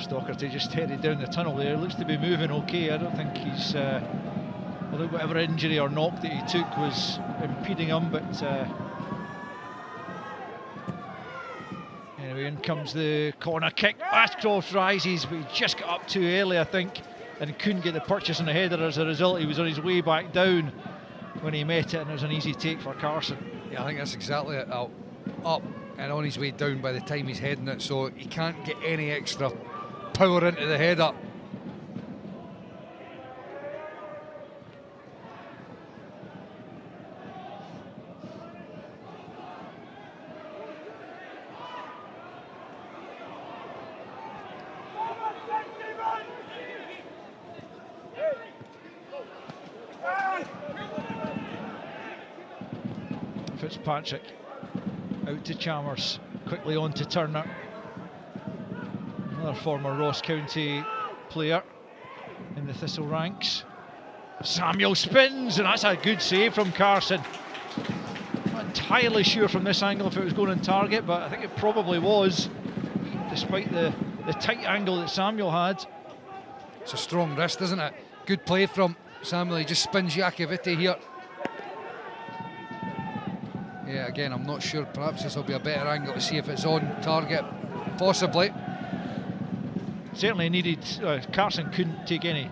Docherty just headed down the tunnel there, looks to be moving okay. I don't think he's although whatever injury or knock that he took was impeding him, but anyway, in comes the corner kick. Ashcroft rises, but he just got up too early, I think, and couldn't get the purchase on the header. As a result, he was on his way back down when he met it, and it was an easy take for Carson. Yeah, I think that's exactly it. Up and on his way down by the time he's heading it, so he can't get any extra power into the header. Fitzpatrick out to Chalmers, quickly on to Turner. Another former Ross County player in the Thistle ranks. Samuel spins, and that's a good save from Carson. Not entirely sure from this angle if it was going on target, but I think it probably was, despite the tight angle that Samuel had. It's a strong wrist, isn't it? Good play from Samuel, he just spins Iacovitti here. Yeah, again, I'm not sure, perhaps this will be a better angle to see if it's on target, possibly. certainly needed. Carson couldn't take any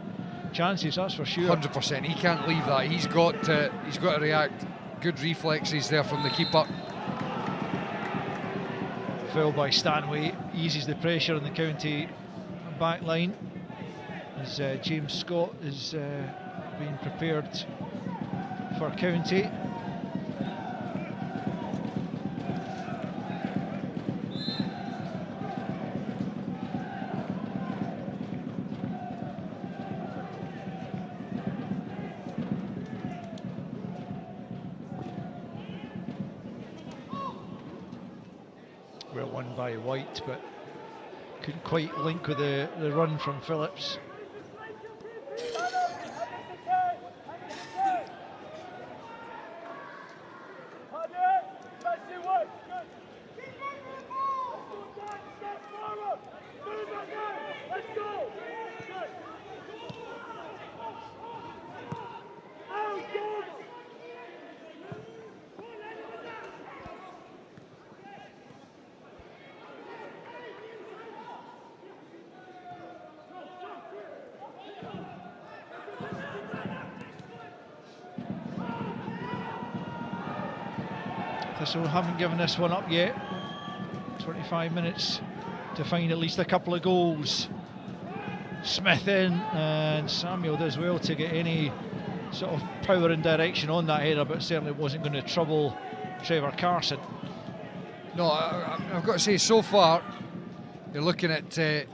chances, that's for sure. 100%. He can't leave that. He's got to react. Good reflexes there from the keeper. Foul by Stanway eases the pressure on the County back line as James Scott is being prepared for County. Well won by White, but couldn't quite link with the run from Phillips. Thistle haven't given this one up yet. 25 minutes to find at least a couple of goals. Smith in, and Samuel does well to get any sort of power and direction on that header, but certainly wasn't going to trouble Trevor Carson. No, I've got to say, so far, you're looking at that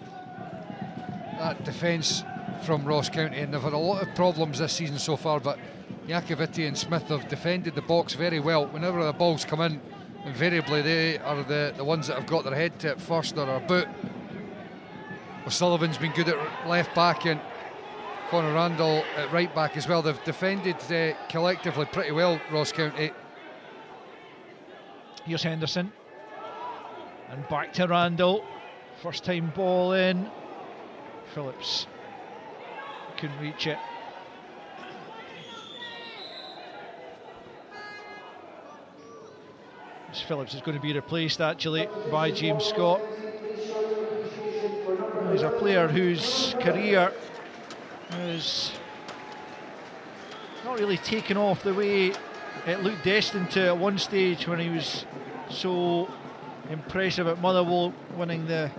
defence from Ross County, and they've had a lot of problems this season so far, but Iacovitti and Smith have defended the box very well. Whenever the balls come in, invariably they are the ones that have got their head to it first or a boot. O'Sullivan's been good at left back and Conor Randall at right back as well. They've defended collectively pretty well, Ross County. Here's Henderson. And back to Randall. First time ball in. Phillips couldn't reach it. Phillips is going to be replaced actually by James Scott. He's a player whose career has not really taken off the way it looked destined to at one stage, when he was so impressive at Motherwell, winning the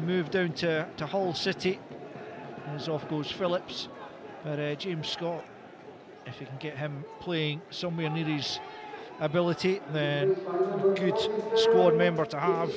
move down to Hull City. As off goes Phillips, but James Scott, if you can get him playing somewhere near his ability, then a good squad member to have.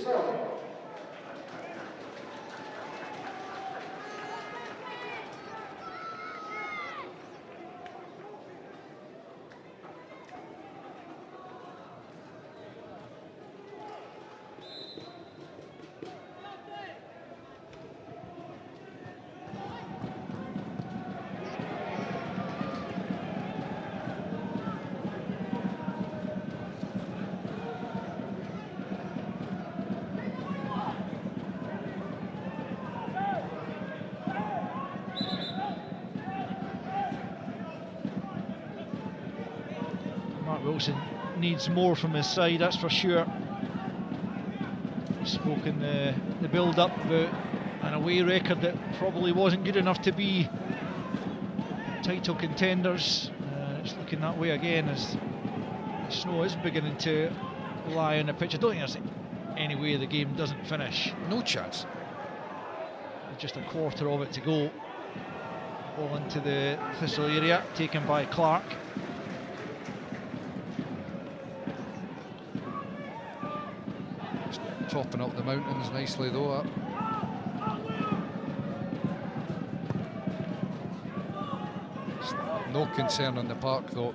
Needs more from his side, that's for sure. Spoke in the build-up about an away record that probably wasn't good enough to be title contenders. It's looking that way again as the snow is beginning to lie on the pitch. I don't think there's any way the game doesn't finish. No chance. Just a quarter of it to go. Ball into the Thistle area, taken by Clark. Topping up the mountains nicely though. No concern on the park though.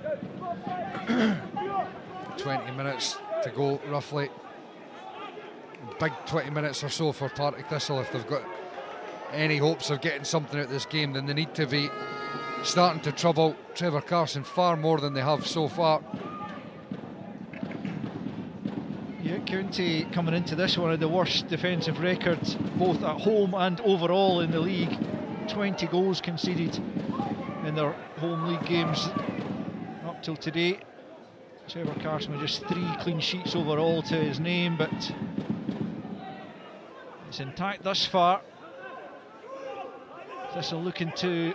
20 minutes to go roughly. Big 20 minutes or so for Partick Thistle. If they've got any hopes of getting something out of this game, then they need to be starting to trouble Trevor Carson far more than they have so far. Yeah, County coming into this one had the worst defensive records both at home and overall in the league. 20 goals conceded in their home league games up till today. Trevor Carson with just 3 clean sheets overall to his name, but it's intact thus far. Thistle looking to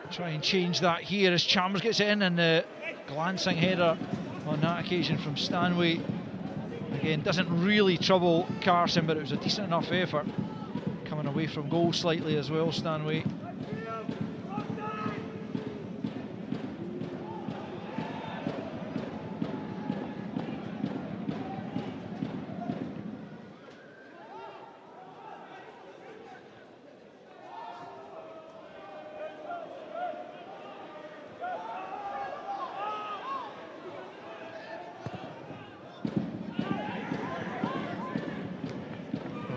try and change that here as Chalmers gets it in, and the glancing header on that occasion from Stanway. Again, doesn't really trouble Carson, but it was a decent enough effort. Coming away from goal slightly as well, Stanway.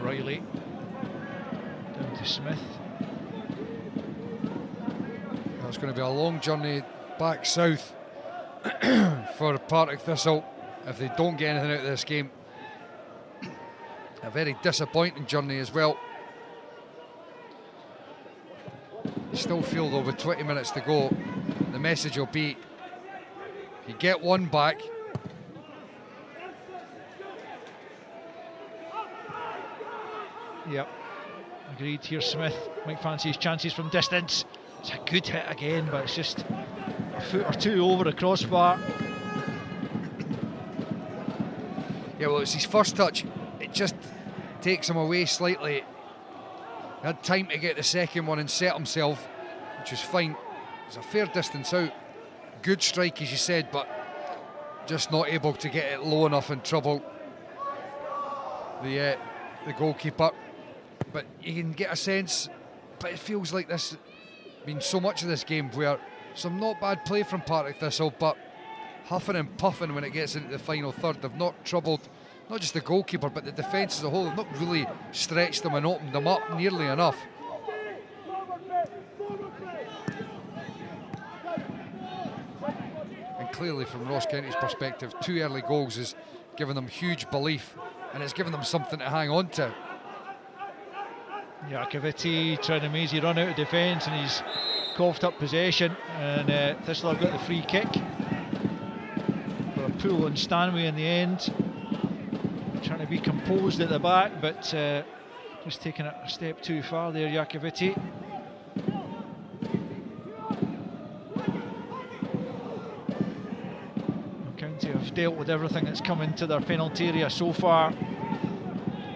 Riley down to Smith. Well, it's going to be a long journey back south for Partick Thistle if they don't get anything out of this game. A very disappointing journey as well. You still feel though with 20 minutes to go, the message will be, if you get one back, yep, agreed. Here's Smith. Might fancy his chances from distance. It's a good hit again, but it's just a foot or two over the crossbar. Yeah, well, it's his first touch. It just takes him away slightly. He had time to get the second one and set himself, which was fine. It's a fair distance out. Good strike, as you said, but just not able to get it low enough and trouble the goalkeeper. But you can get a sense, but it feels like this, I mean, so much of this game where some not bad play from Partick Thistle, but huffing and puffing when it gets into the final third. They've not troubled, not just the goalkeeper, but the defence as a whole. They've not really stretched them and opened them up nearly enough. And clearly from Ross County's perspective, 2 early goals has given them huge belief, and it's given them something to hang on to. Iacovitti trying a mazy run out of defence, and he's coughed up possession, and Thistle have got the free kick for a pull on Stanway in the end. Trying to be composed at the back, but just taking it a step too far there, Iacovitti. County have dealt with everything that's come into their penalty area so far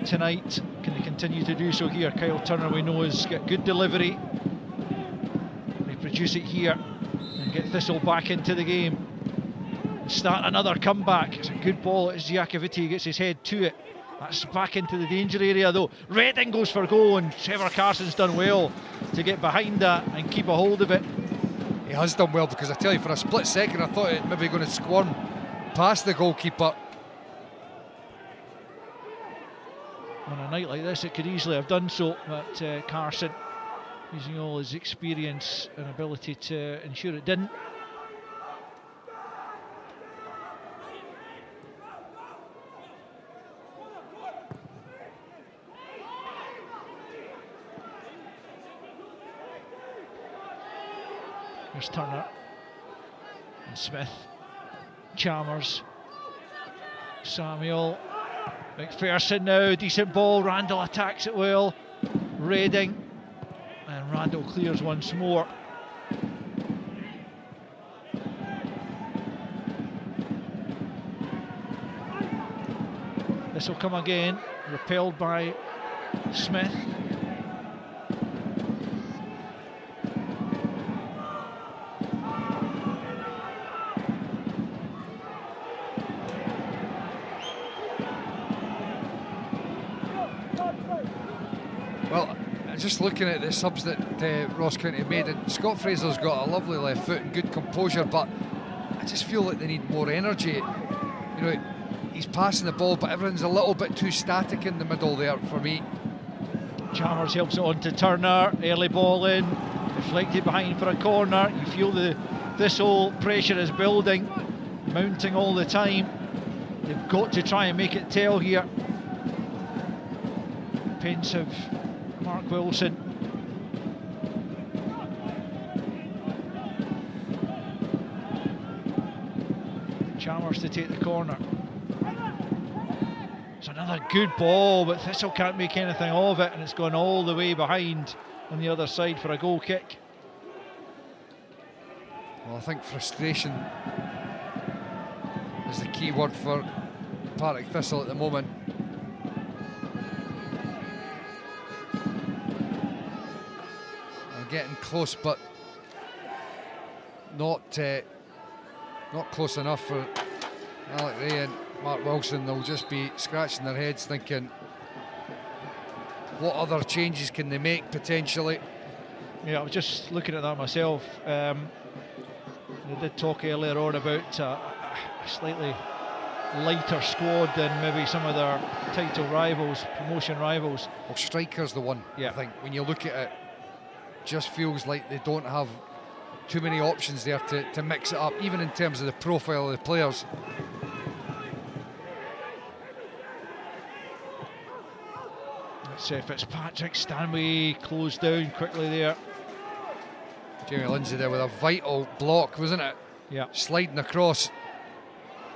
tonight. Can they continue to do so here? Kyle Turner, we know, has got good delivery. They produce it here and get Thistle back into the game. Start another comeback. It's a good ball as Iacovitti gets his head to it. That's back into the danger area though. Redding goes for goal, and Trevor Carson's done well to get behind that and keep a hold of it. He has done well, because I tell you, for a split second I thought it maybe going to squirm past the goalkeeper. On a night like this it could easily have done so, but Carson, using all his experience and ability to ensure it didn't. Here's Turner and Smith, Chalmers, Samuel, McPherson now, decent ball. Randall attacks it well. Redding, and Randall clears once more. This will come again, repelled by Smith. Well, just looking at the subs that Ross County have made, and Scott Fraser's got a lovely left foot and good composure, but I just feel like they need more energy. You know, he's passing the ball, but everything's a little bit too static in the middle there for me. Chalmers helps it on to Turner, early ball in, deflected behind for a corner. You feel the Thistle pressure is building, mounting all the time. They've got to try and make it tell here. Pensive Mark Wilson. Chalmers to take the corner. It's another good ball, but Thistle can't make anything of it, and it's gone all the way behind on the other side for a goal kick. Well, I think frustration is the key word for Partick Thistle at the moment. They're getting close, but not close enough for Alec Ray and Mark Wilson. They'll just be scratching their heads thinking, what other changes can they make potentially? Yeah, I was just looking at that myself. They did talk earlier on about a slightly lighter squad than maybe some of their title rivals, promotion rivals. Well, striker's the one. Yeah. I think when you look at it, just feels like they don't have too many options there to mix it up, even in terms of the profile of the players. That's Fitzpatrick. Stanway closed down quickly there. Jamie Lindsay there with a vital block, wasn't it? Yeah. Sliding across.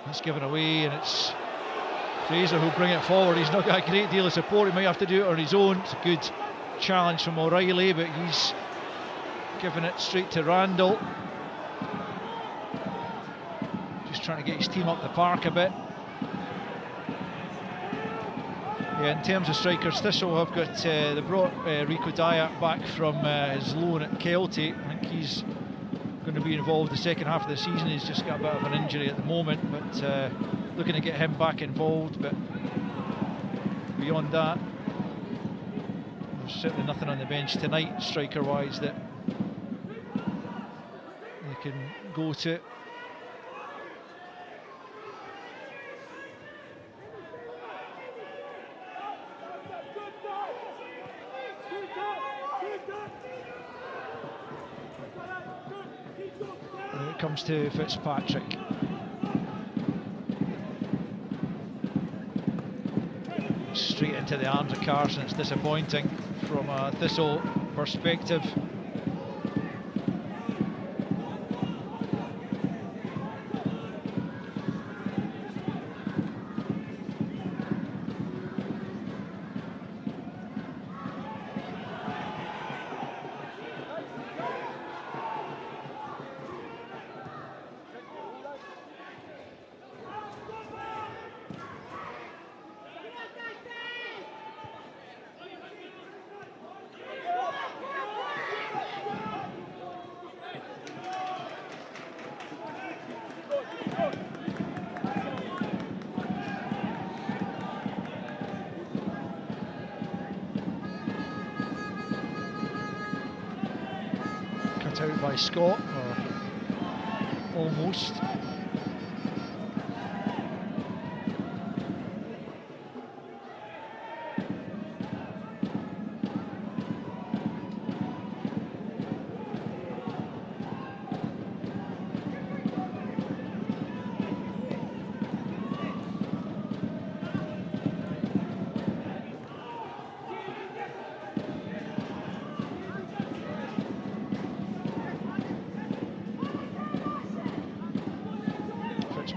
It's given away, and it's Fraser who'll bring it forward. He's not got a great deal of support. He might have to do it on his own. It's a good challenge from O'Reilly, but he's giving it straight to Randall. Just trying to get his team up the park a bit. Yeah, in terms of strikers, Thistle have got, they brought Rico Dyer back from his loan at Kelty. I think he's going to be involved the second half of the season. He's just got a bit of an injury at the moment, but looking to get him back involved. But beyond that, there's certainly nothing on the bench tonight, striker-wise, that they can go to. Comes to Fitzpatrick. Straight into the arms of Carson. It's disappointing from a Thistle perspective. Out by Scott, or almost.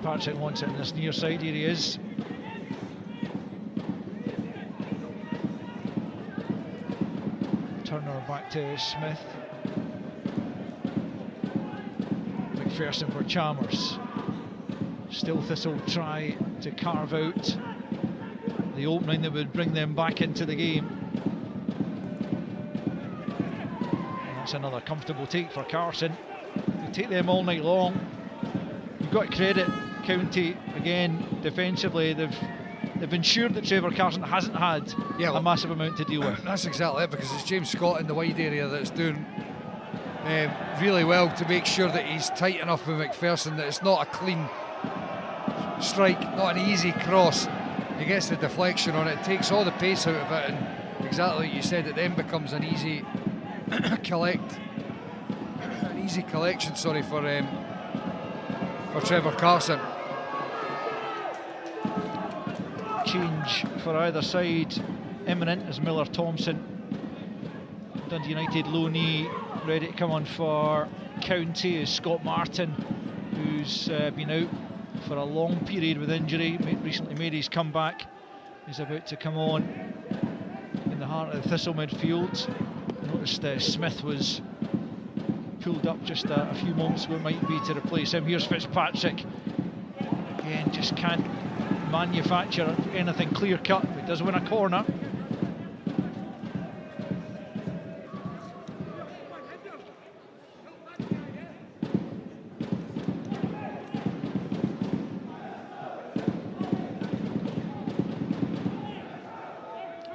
Partick wants it in this near side. Here he is. Turner back to Smith. McPherson for Chalmers. Still Thistle try to carve out the opening that would bring them back into the game. And that's another comfortable take for Carson. You take them all night long. You've got to credit County again defensively. They've ensured that Trevor Carson hasn't had a massive amount to deal with. That's exactly it, because it's James Scott in the wide area that's doing really well to make sure that he's tight enough with McPherson that it's not a clean strike, not an easy cross. He gets the deflection on it, takes all the pace out of it, and exactly like you said, it then becomes an easy collection, sorry, for Trevor Carson. Change for either side imminent as Miller Thompson, Dundee United low knee, ready to come on for County is Scott Martin, who's been out for a long period with injury, recently made his comeback. He's about to come on in the heart of the Thistle midfield. I noticed Smith was pulled up just a few moments ago, it might be, to replace him. Here's Fitzpatrick. Again, just can't manufacture anything clear cut, but he does win a corner.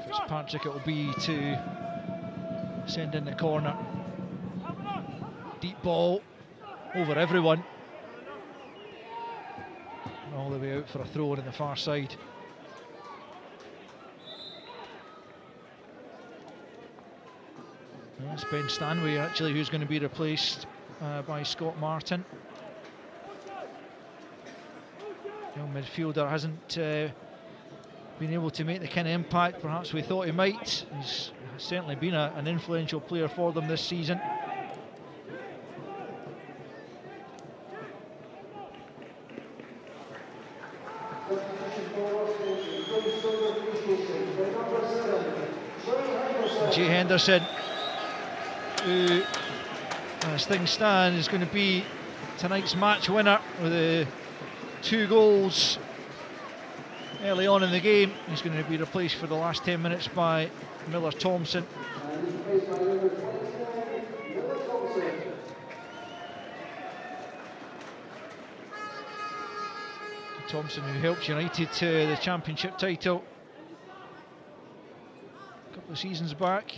Fitzpatrick it will be to send in the corner. Deep ball over everyone. All the way out for a throw on the far side. It's Ben Stanway actually who's going to be replaced by Scott Martin. Young midfielder hasn't been able to make the kind of impact perhaps we thought he might. He's certainly been an influential player for them this season. Jay Henderson, who, as things stand, is going to be tonight's match winner with 2 goals early on in the game. He's going to be replaced for the last 10 minutes by Miller Thompson. Thompson, who helped United to the Championship title a couple of seasons back.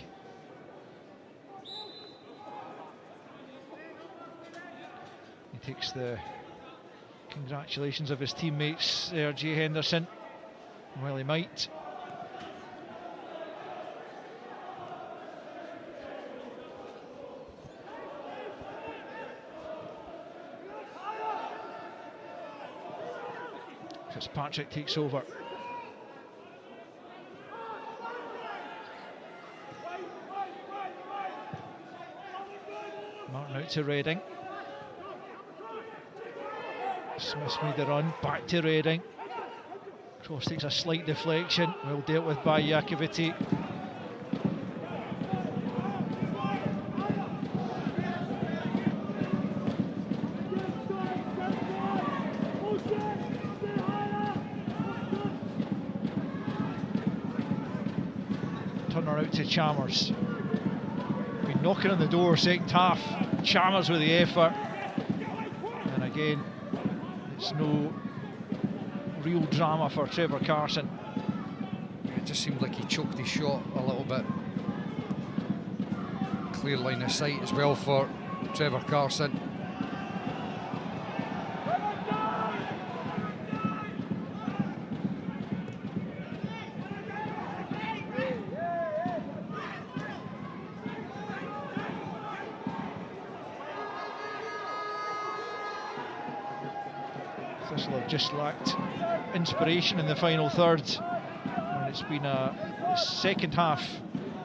He takes the congratulations of his teammates there, Jay Henderson, well he might. Fitzpatrick takes over. Martin out to Reading. Smith's made the run, back to Reading. Cross takes a slight deflection, well dealt with by Iacovitti. Turner out to Chalmers. Been knocking on the door second half. Chalmers with the effort. And again, it's no real drama for Trevor Carson. It just seemed like he choked his shot a little bit. Clear line of sight as well for Trevor Carson. Thistle have just lacked inspiration in the final third, and it's been the second half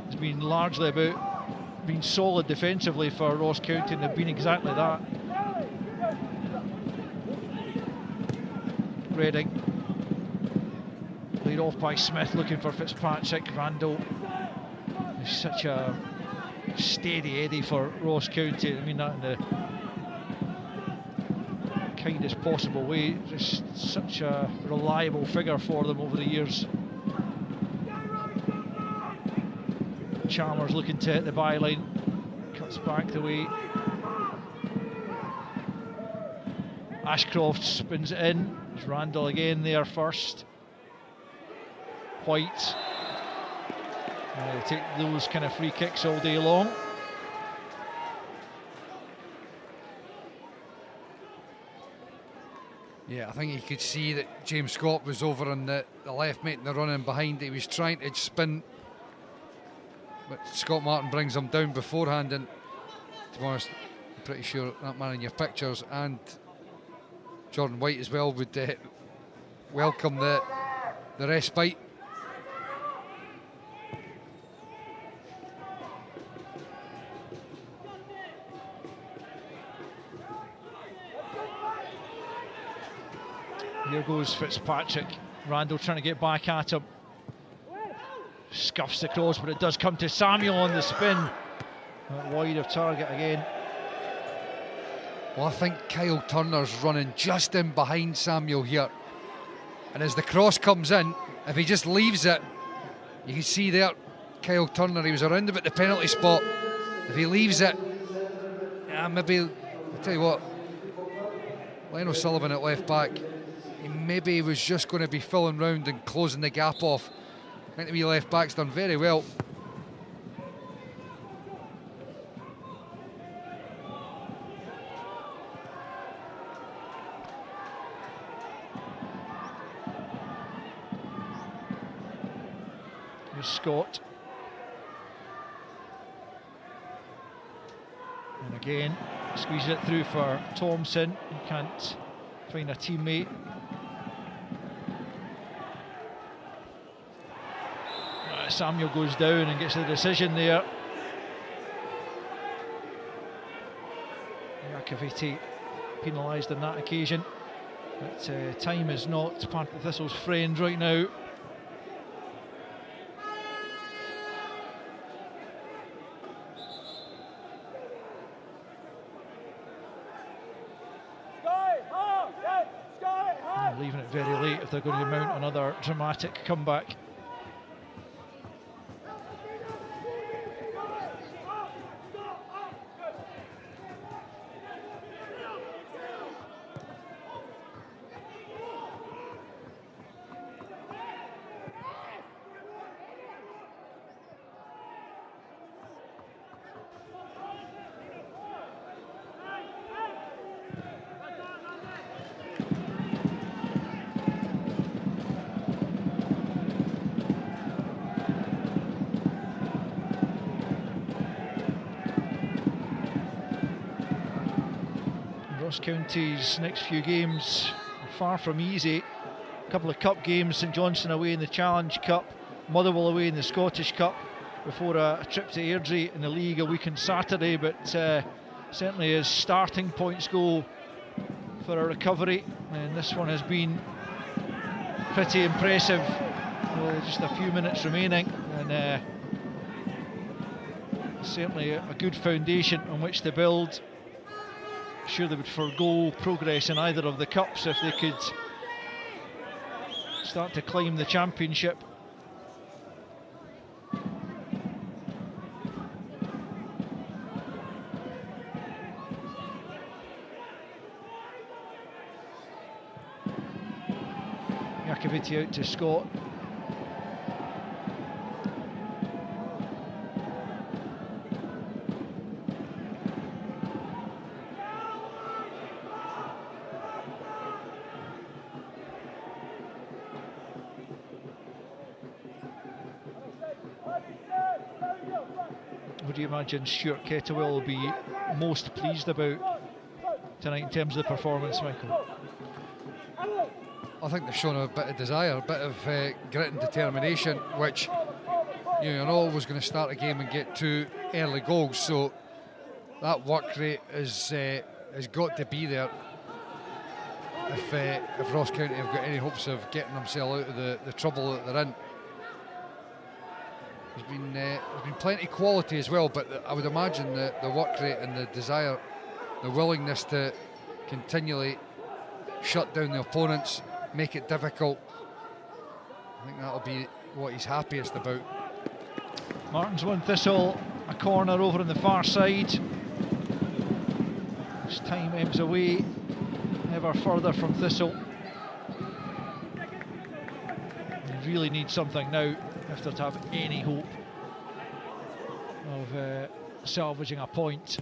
has been largely about being solid defensively for Ross County, and they've been exactly that. Reading laid off by Smith, looking for Fitzpatrick. Randall is such a steady Eddie for Ross County. I mean that in the kindest possible way. Just such a reliable figure for them over the years. Chalmers looking to hit the byline, cuts back the way. Ashcroft spins it in. There's Randall again there first. White. They take those kind of free kicks all day long. Yeah, I think you could see that James Scott was over on the left making the run in behind. He was trying to spin, but Scott Martin brings him down beforehand, and to be honest, I'm pretty sure that man in your pictures and Jordan White as well would welcome the respite. Here goes Fitzpatrick. Randall trying to get back at him. Scuffs the cross, but it does come to Samuel on the spin. Wide of target again. Well, I think Kyle Turner's running just in behind Samuel here. And as the cross comes in, if he just leaves it, you can see there, Kyle Turner, he was around about the penalty spot. If he leaves it, maybe, I'll tell you what, Len O'Sullivan at left back, he was just going to be filling round and closing the gap off. I think the wee left back's done very well. Here's Scott. And again, squeezes it through for Thompson. He can't find a teammate. Samuel goes down and gets the decision there. Iakoviti penalised on that occasion. But time is not Partick Thistle's friend right now. Leaving it very late if they're going to mount another dramatic comeback. Ross County's next few games are far from easy. A couple of cup games, St Johnstone away in the Challenge Cup, Motherwell away in the Scottish Cup, before a trip to Airdrie in the league a week on Saturday. But certainly as starting points go for a recovery, and this one has been pretty impressive. Well, just a few minutes remaining, and certainly a good foundation on which to build. Sure, they would forego progress in either of the cups if they could start to climb the championship. Iakoviti out to Scott. What do you imagine Stuart Kettlewell will be most pleased about tonight in terms of the performance, Michael? I think they've shown a bit of desire, a bit of grit and determination, which you're not always going to start a game and get 2 early goals, so that work rate has got to be there if Ross County have got any hopes of getting themselves out of the trouble that they're in. There's been plenty of quality as well, but I would imagine that the work rate and the desire, the willingness to continually shut down the opponents, make it difficult, I think that'll be what he's happiest about. Martin's won Thistle, a corner over on the far side. As time ebbs away, ever further from Thistle. They really need something now if they're to have any hope of salvaging a point.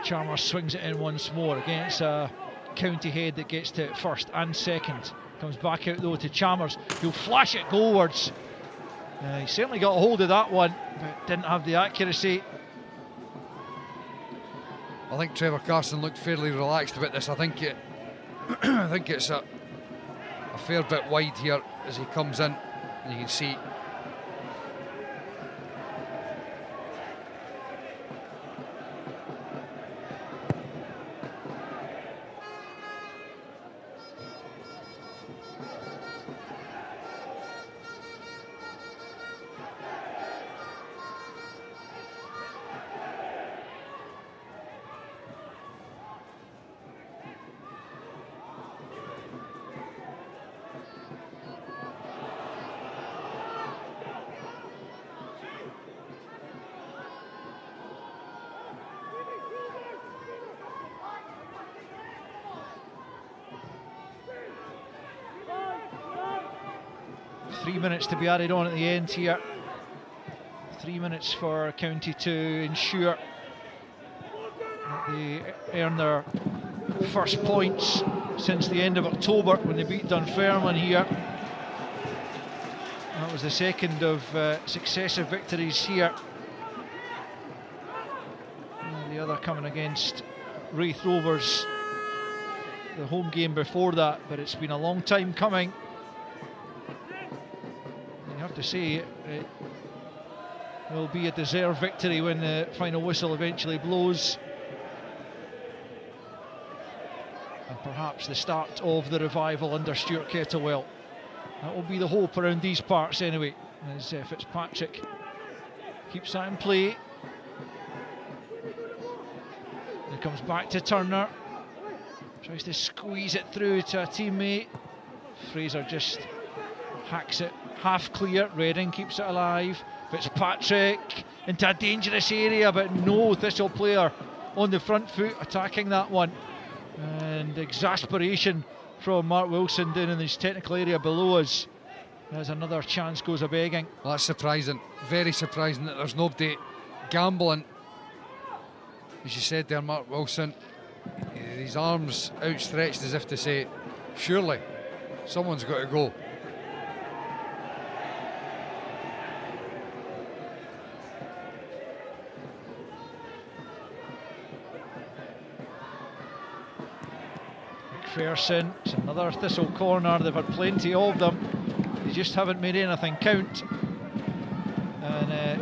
Chalmers swings it in once more against a County head that gets to it first and second. Comes back out though to Chalmers, who'll flash it goalwards. He certainly got a hold of that one, but didn't have the accuracy. I think Trevor Carson looked fairly relaxed about this. I think it's a fair bit wide here as he comes in, and you can see 3 minutes to be added on at the end here. 3 minutes for County to ensure that they earn their first points since the end of October when they beat Dunfermline here. That was the second of successive victories here. And the other coming against Wraith Rovers, the home game before that, but it's been a long time coming. And you have to say it will be a deserved victory when the final whistle eventually blows. And perhaps the start of the revival under Stuart Kettlewell. That will be the hope around these parts anyway, as Fitzpatrick keeps that in play. It comes back to Turner, tries to squeeze it through to a teammate. Fraser just hacks it half clear. Redding keeps it alive. Fitzpatrick into a dangerous area, but no Thistle player on the front foot attacking that one. And exasperation from Mark Wilson down in his technical area below us as another chance goes a-begging. Well, that's surprising, very surprising that there's nobody gambling. As you said there, Mark Wilson, his arms outstretched as if to say, surely someone's got to go. McPherson, it's another Thistle corner. They've had plenty of them, they just haven't made anything count. And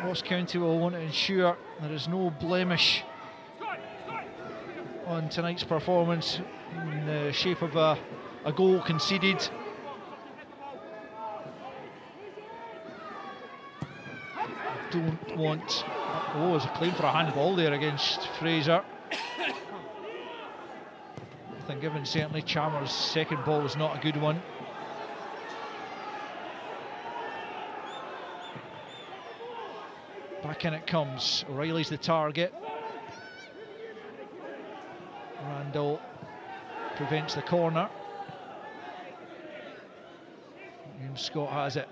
Ross County will want to ensure there is no blemish on tonight's performance in the shape of a goal conceded. Don't want... Oh, there's a claim for a handball there against Fraser. I think given certainly Chalmers' second ball was not a good one. Back in it comes. O'Reilly's the target. Randall prevents the corner. And Scott has it.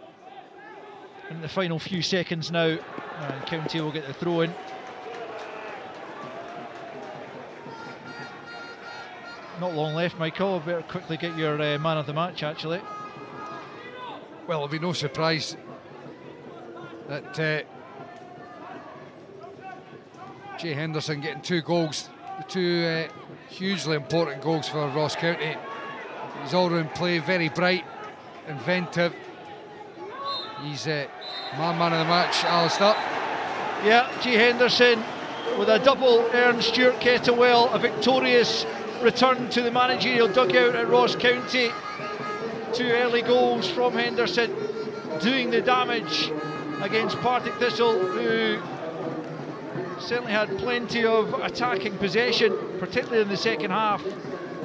In the final few seconds now, and County will get the throw in. Not long left, Michael. Better quickly get your man of the match, actually. Well, it'll be no surprise that Jay Henderson getting 2 goals, 2 hugely important goals for Ross County. He's all-round play, very bright, inventive. He's my man of the match, Alistair. Yeah, Jay Henderson with a double earned Stuart Kettlewell, a victorious return to the managerial dugout at Ross County. 2 early goals from Henderson, doing the damage against Partick Thistle, who certainly had plenty of attacking possession, particularly in the second half,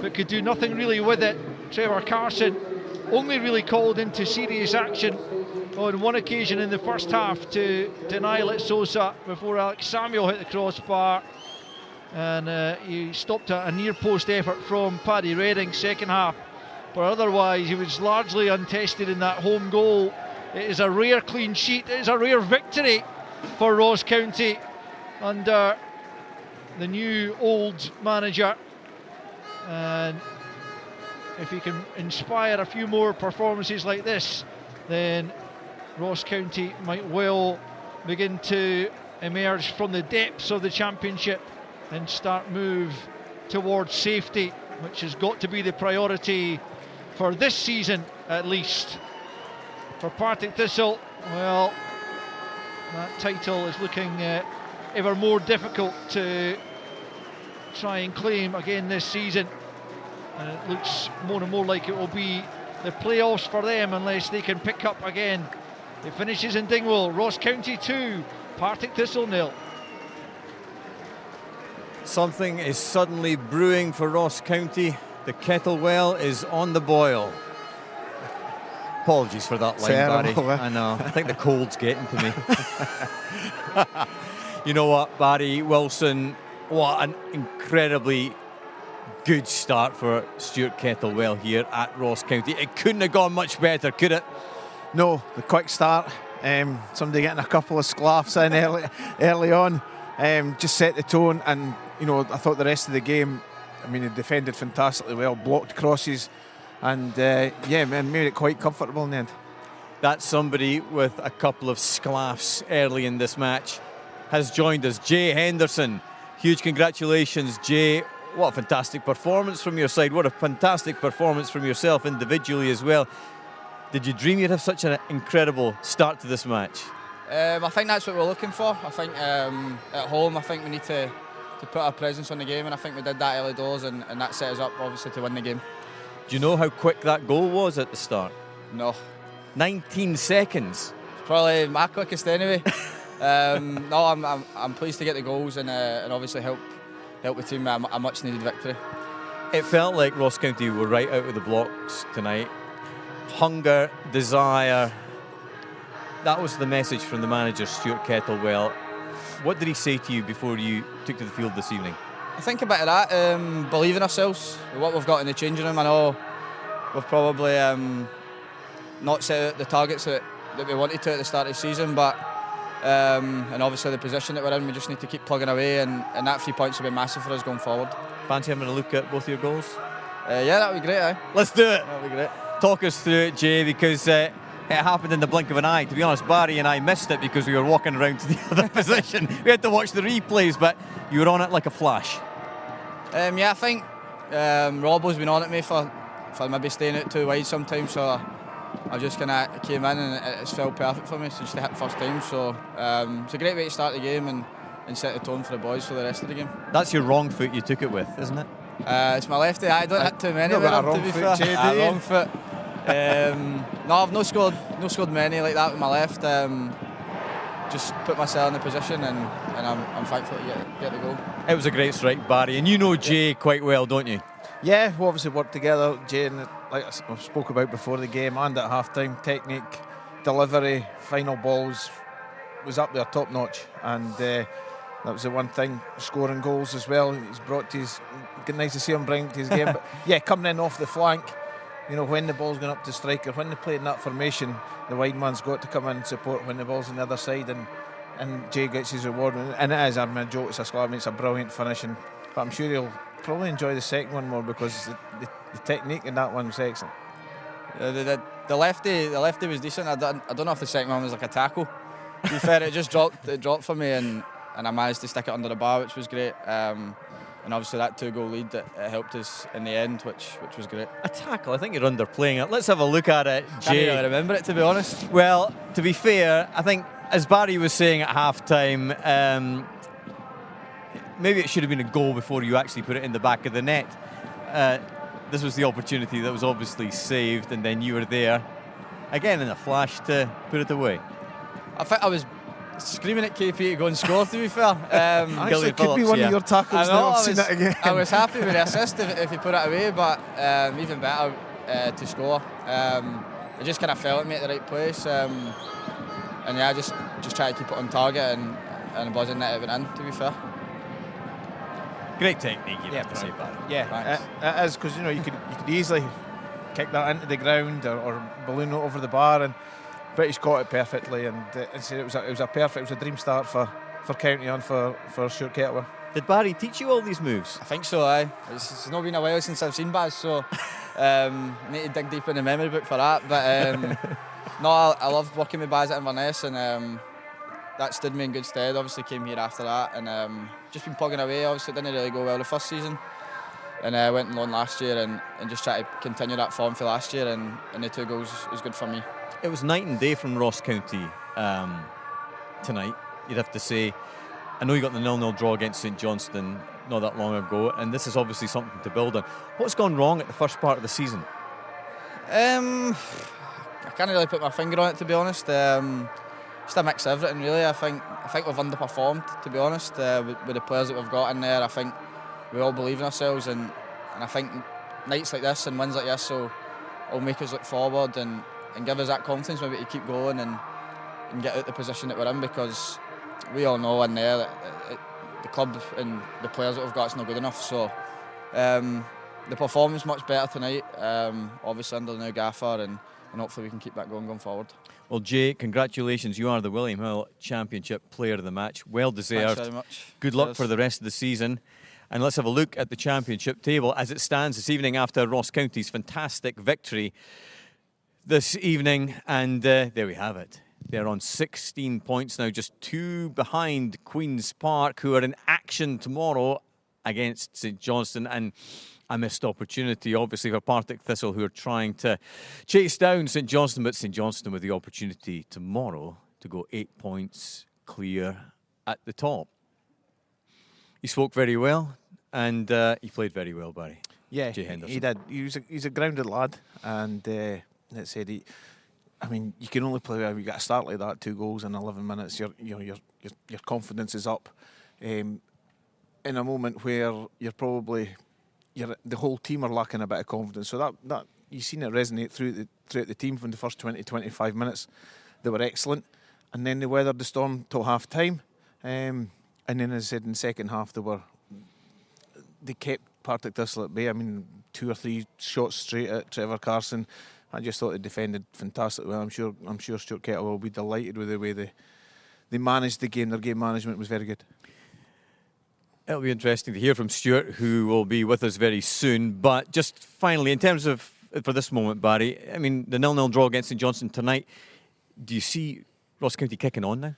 but could do nothing really with it. Trevor Carson only really called into serious action on one occasion in the first half to deny Lit Sosa before Alex Samuel hit the crossbar, and he stopped a near post effort from Paddy Redding second half, but otherwise he was largely untested in that home goal. It is a rare clean sheet, it is a rare victory for Ross County under the new old manager, and if he can inspire a few more performances like this, then Ross County might well begin to emerge from the depths of the championship and start move towards safety, which has got to be the priority for this season at least. For Partick Thistle, well, that title is looking ever more difficult to try and claim again this season, and it looks more and more like it will be the playoffs for them unless they can pick up again. It finishes in Dingwall. Ross County 2, Partick Thistle 0. Something is suddenly brewing for Ross County. The kettlewell is on the boil. Apologies for that line, Terrible, Barry. I know. I think the cold's getting to me. You know what, Barry Wilson, what an incredibly good start for Stuart Kettlewell here at Ross County. It couldn't have gone much better, could it? No, the quick start. Somebody getting a couple of sclaffs in early on, just set the tone. And I thought the rest of the game, he defended fantastically well, blocked crosses, and made it quite comfortable in the end. That's somebody with a couple of sclaffs early in this match has joined us, Jay Henderson. Huge congratulations, Jay. What a fantastic performance from your side. What a fantastic performance from yourself individually as well. Did you dream you'd have such an incredible start to this match? I think that's what we're looking for. I think at home, I think we need to put our presence on the game, and I think we did that early doors, and that set us up obviously to win the game. Do you know how quick that goal was at the start? No. 19 seconds. It's probably my quickest anyway. No, I'm pleased to get the goals and obviously help the team a much needed victory. It felt like Ross County were right out of the blocks tonight. Hunger, desire. That was the message from the manager, Stuart Kettlewell. What did he say to you before you took to the field this evening? I think a bit of that, believe in ourselves, what we've got in the changing room. I know we've probably not set out the targets that we wanted to at the start of the season, but and obviously the position that we're in, we just need to keep plugging away, and that 3 points will be massive for us going forward. Fancy having a look at both your goals? Yeah, that would be great. Let's do it. That would be great. Talk us through it, Jay, because it happened in the blink of an eye. To be honest, Barry and I missed it because we were walking around to the other position. We had to watch the replays, but you were on it like a flash. Yeah, I think Robbo's been on at me for maybe staying out too wide sometimes, so I just kind of came in and it's felt perfect for me, so just to hit the first time. So it's a great way to start the game and set the tone for the boys for the rest of the game. That's your wrong foot you took it with, isn't it? It's my lefty. I don't hit too many. You've got a wrong foot, Jay, do you? Wrong foot. No, I've not scored many like that with my left. Just put myself in the position, and I'm thankful to get the goal. It was a great strike, Barry, and you know Jay quite well, don't you? Yeah, we obviously worked together, Jay, and like I spoke about before the game and at half-time, technique, delivery, final balls was up there, top notch, and that was the one thing. Scoring goals as well, he's brought to his. Nice to see him bring to his game, but yeah, coming in off the flank. When the ball's going up to striker, when they play in that formation, the wide man's got to come in and support when the ball's on the other side, and Jay gets his reward. And it is, a joke, it's a slam, it's a brilliant finishing. But I'm sure he'll probably enjoy the second one more because the technique in that one was excellent. The lefty was decent. I don't know if the second one was like a tackle. To be fair, it dropped for me, and I managed to stick it under the bar, which was great. And obviously that 2-goal lead that helped us in the end, which was great. A tackle, I think you're underplaying it. Let's have a look at it, Jay. Can't really remember it, to be honest. Well, to be fair, I think, as Barry was saying at half-time, maybe it should have been a goal before you actually put it in the back of the net. This was the opportunity that was obviously saved, and then you were there, again in a flash, to put it away. I think I was screaming at KP to go and score, to be fair. Actually, it could be one of your tackles now. I've seen it again. I was happy with the assist if he put it away, but even better to score. It just kind of fell at me at the right place. And yeah, just try to keep it on target, and it wasn't that it went in, to be fair. Great technique, you have to say, Barry. Yeah, it is, because you could easily kick that into the ground or balloon it over the bar, but he's caught it perfectly, and it was a dream start for County and for Stuart Kettlewell. Did Barry teach you all these moves? I think so, aye. It's not been a while since I've seen Baz, so need to dig deep in the memory book for that. But no, I loved working with Baz at Inverness, and that stood me in good stead. Obviously came here after that, and just been plugging away. Obviously it didn't really go well the first season, and I went on loan last year and just try to continue that form for last year, and the 2 goals is good for me. It was night and day from Ross County tonight, you'd have to say. I know you got the 0-0 draw against St Johnstone not that long ago, and this is obviously something to build on. What's gone wrong at the first part of the season? I can't really put my finger on it, to be honest. Just a mix of everything, really. I think we've underperformed, to be honest, with the players that we've got in there. I think we all believe in ourselves, and I think nights like this and wins like this will make us look forward and give us that confidence maybe to keep going and get out the position that we're in, because we all know in there that the club and the players that we've got is not good enough. So the performance much better tonight. Obviously under the new gaffer, and hopefully we can keep that going forward. Well, Jay, congratulations. You are the William Hill Championship Player of the Match. Well deserved. Thanks very much. Good luck Cheers. for the rest of the season. And let's have a look at the championship table as it stands this evening after Ross County's fantastic victory this evening. And there we have it. They're on 16 points now, just 2 behind Queen's Park, who are in action tomorrow against St Johnstone. And a missed opportunity, obviously, for Partick Thistle, who are trying to chase down St Johnstone, but St Johnstone with the opportunity tomorrow to go 8 points clear at the top. He spoke very well, and he played very well, Barry. Yeah, Jay Henderson. he did. He's a grounded lad, and let's say you can only play well. You got to start like that, 2 goals in 11 minutes. Your confidence is up. In a moment where the whole team are lacking a bit of confidence. So that you've seen it resonate throughout the team from the first 20-25 minutes. They were excellent, and then they weathered the storm till half time. And then, as I said, in the second half, they kept Partick Thistle at bay. I mean, 2 or 3 shots straight at Trevor Carson. I just thought they defended fantastically well. I'm sure Stuart Kettle will be delighted with the way they managed the game. Their game management was very good. It'll be interesting to hear from Stuart, who will be with us very soon. But just finally, in terms of, for this moment, Barry, I mean, the 0-0 draw against St Johnstone tonight, do you see Ross County kicking on now?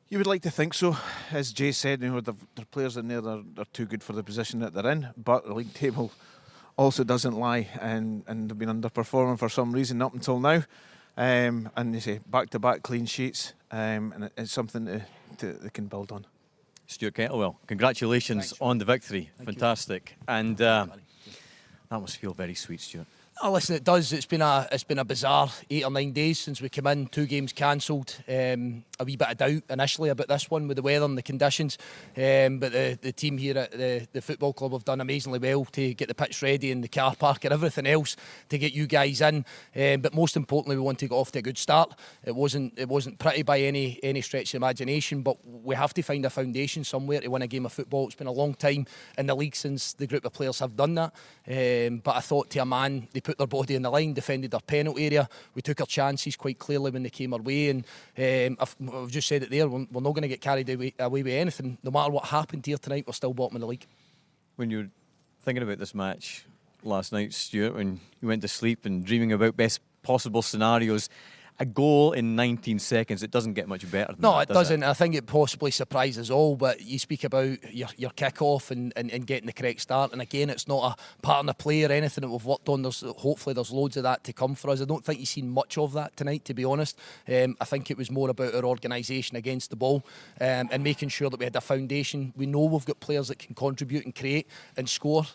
You would like to think so. As Jay said, their players in there, they're too good for the position that they're in. But the league table also doesn't lie, and they've been underperforming for some reason up until now. And they say back-to-back clean sheets, and it's something they can build on. Stuart Kettlewell, congratulations on the victory. Fantastic. And that must feel very sweet, Stuart. Oh, listen, it does. It's been a bizarre 8 or 9 days since we came in. 2 games cancelled. A wee bit of doubt initially about this one with the weather and the conditions. But the team here at the football club have done amazingly well to get the pitch ready and the car park and everything else to get you guys in. But most importantly, we want to get off to a good start. It wasn't pretty by any stretch of imagination, but we have to find a foundation somewhere to win a game of football. It's been a long time in the league since the group of players have done that. But I thought, to a man, they put their body in the line, defended their penalty area. We took our chances quite clearly when they came our way, and I've just said it there, we're not going to get carried away with anything. No matter what happened here tonight, we're still bottom of the league. When you were thinking about this match last night, Stuart, when you went to sleep and dreaming about best possible scenarios, a goal in 19 seconds, it doesn't get much better than that. No, it doesn't. I think it possibly surprises all, but you speak about your kick-off and getting the correct start, and again, it's not a part of the play or anything that we've worked on. Hopefully there's loads of that to come for us. I don't think you've seen much of that tonight, to be honest. I think it was more about our organisation against the ball, and making sure that we had a foundation. We know we've got players that can contribute and create and score.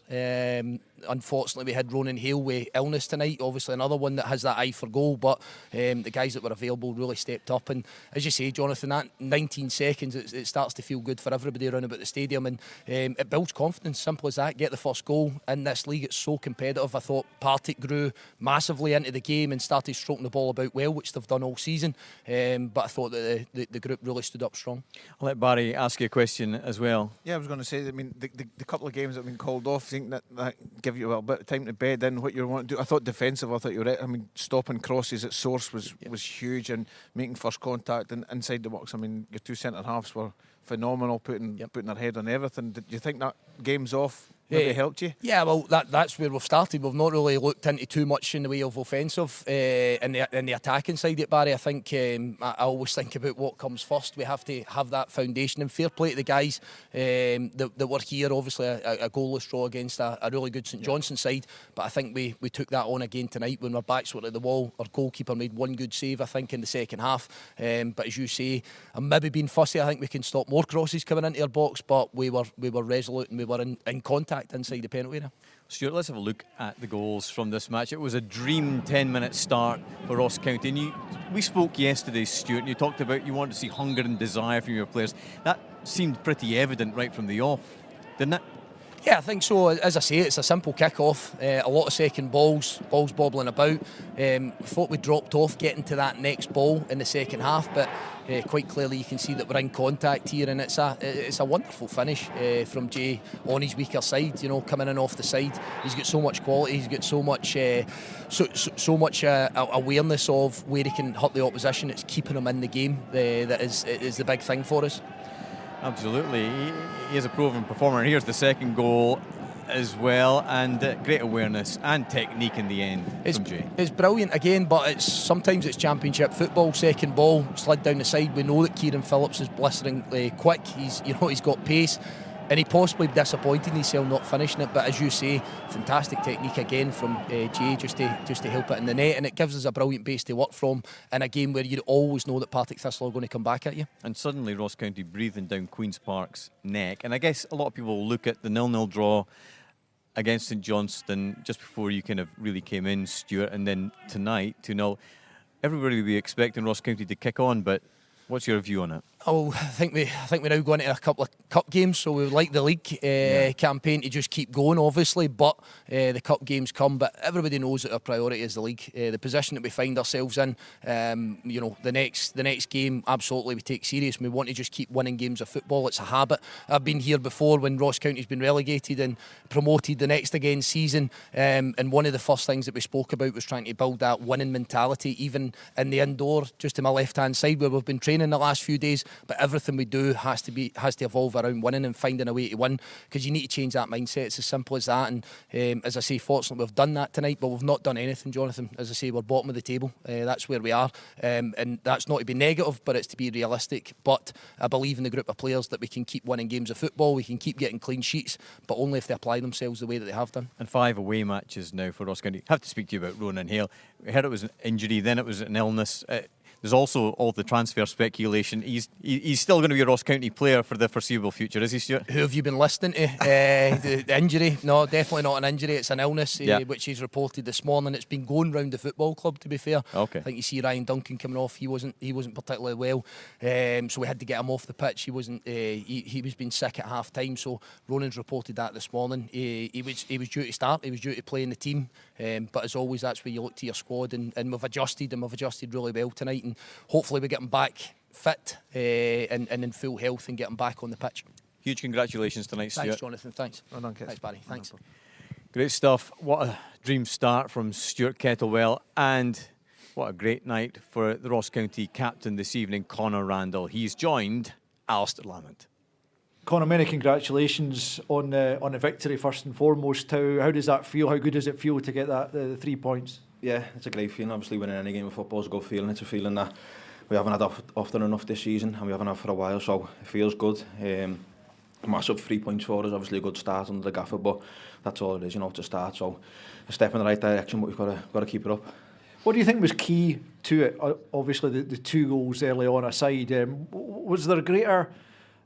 Unfortunately, we had Ronan Hale with illness tonight, obviously another one that has that eye for goal, but the guys that were available really stepped up, and as you say, Jonathan, that 19 seconds, it starts to feel good for everybody around about the stadium, and it builds confidence, simple as that. Get the first goal in this league, it's so competitive. I thought Partick grew massively into the game and started stroking the ball about well, which they've done all season, but I thought that the group really stood up strong. I'll let Barry ask you a question as well. Yeah, I was going to say, I mean, the couple of games that have been called off, I think that give you a bit of time to bed in what you want to do. I thought defensive, I thought you were right. I mean, stopping crosses at source was huge, and making first contact and inside the box. I mean, your 2 centre halves were phenomenal, putting their head on everything. Did you think that game's off maybe helped you? Yeah, well, that's where we've started. We've not really looked into too much in the way of offensive in the attacking side of Barry. I think I always think about what comes first. We have to have that foundation, and fair play to the guys that were here. Obviously a goalless draw against a really good St Johnstone side, but I think we took that on again tonight when our backs were at the wall. Our goalkeeper made one good save, I think, in the second half, but as you say, I'm maybe being fussy. I think we can stop more crosses coming into our box, but we were resolute, and we were in contact inside the penalty area. Stuart, let's have a look at the goals from this match. It was a dream 10-minute start for Ross County. And we spoke yesterday, Stuart, and you talked about you wanted to see hunger and desire from your players. That seemed pretty evident right from the off, didn't it? Yeah, I think so. As I say, it's a simple kick-off. A lot of second balls bobbling about. Thought we dropped off getting to that next ball in the second half, but quite clearly you can see that we're in contact here, and it's a wonderful finish from Jay on his weaker side. You know, coming in off the side, he's got so much quality. He's got so much awareness of where he can hurt the opposition. It's keeping him in the game that is the big thing for us. Absolutely, he is a proven performer. And here's the second goal as well, and great awareness and technique in the end from Jay. It's brilliant again, but sometimes it's championship football. Second ball slid down the side. We know that Kieran Phillips is blisteringly quick. He's got pace, and he possibly disappointed himself not finishing it. But as you say, fantastic technique again from Jay just to help it in the net, and it gives us a brilliant base to work from in a game where you always know that Partick Thistle are going to come back at you. And suddenly Ross County breathing down Queen's Park's neck. And I guess a lot of people will look at the 0-0 draw against St Johnstone just before you kind of really came in, Stuart, and then tonight 2-0. Everybody will be expecting Ross County to kick on, but what's your view on it? Oh, I think we now go into a couple of cup games, so we would like the league campaign to just keep going, obviously, but the cup games come. But everybody knows that our priority is the league. The position that we find ourselves in, the next game, absolutely we take serious. We want to just keep winning games of football. It's a habit. I've been here before when Ross County's been relegated and promoted the next again season, and one of the first things that we spoke about was trying to build that winning mentality, even in the indoor, just to my left-hand side where we've been training the last few days. But everything we do has to evolve around winning and finding a way to win, because you need to change that mindset. It's as simple as that. And as I say, fortunately we've done that tonight, but we've not done anything, Jonathan. As I say, we're bottom of the table. That's where we are, and that's not to be negative, but it's to be realistic. But I believe in the group of players that we can keep winning games of football. We can keep getting clean sheets, but only if they apply themselves the way that they have done. And 5 away matches now for Ross County. I have to speak to you about Ronan Hale. We heard it was an injury, then it was an illness. There's also all the transfer speculation. He's still going to be a Ross County player for the foreseeable future, is he, Stuart? Who have you been listening to? The injury? No, definitely not an injury. It's an illness, which he's reported this morning. It's been going round the football club, to be fair. Okay. I think you see Ryan Duncan coming off. He wasn't particularly well, so we had to get him off the pitch. He wasn't. He was being sick at half time. So Ronan's reported that this morning. He was due to start. He was due to play in the team. But as always, that's where you look to your squad, and we've adjusted really well tonight, and hopefully we get him back fit and in full health and get him back on the pitch. Huge congratulations tonight, Stuart. Thanks, Jonathan. Thanks. Well done, kids. Thanks, Barry. Thanks. Great stuff. What a dream start from Stuart Kettlewell, and what a great night for the Ross County captain this evening, Connor Randall. He's joined Alistair Lamont. Connor, many congratulations on the victory first and foremost. How does that feel? How good does it feel to get that the 3 points? Yeah, it's a great feeling. Obviously, winning any game of football is a good feeling. It's a feeling that we haven't had often enough this season, and we haven't had for a while, so it feels good. Massive 3 points for us, obviously a good start under the gaffer, but that's all it is, to start. So a step in the right direction, but we've got to keep it up. What do you think was key to it? Obviously, the 2 goals early on aside, was there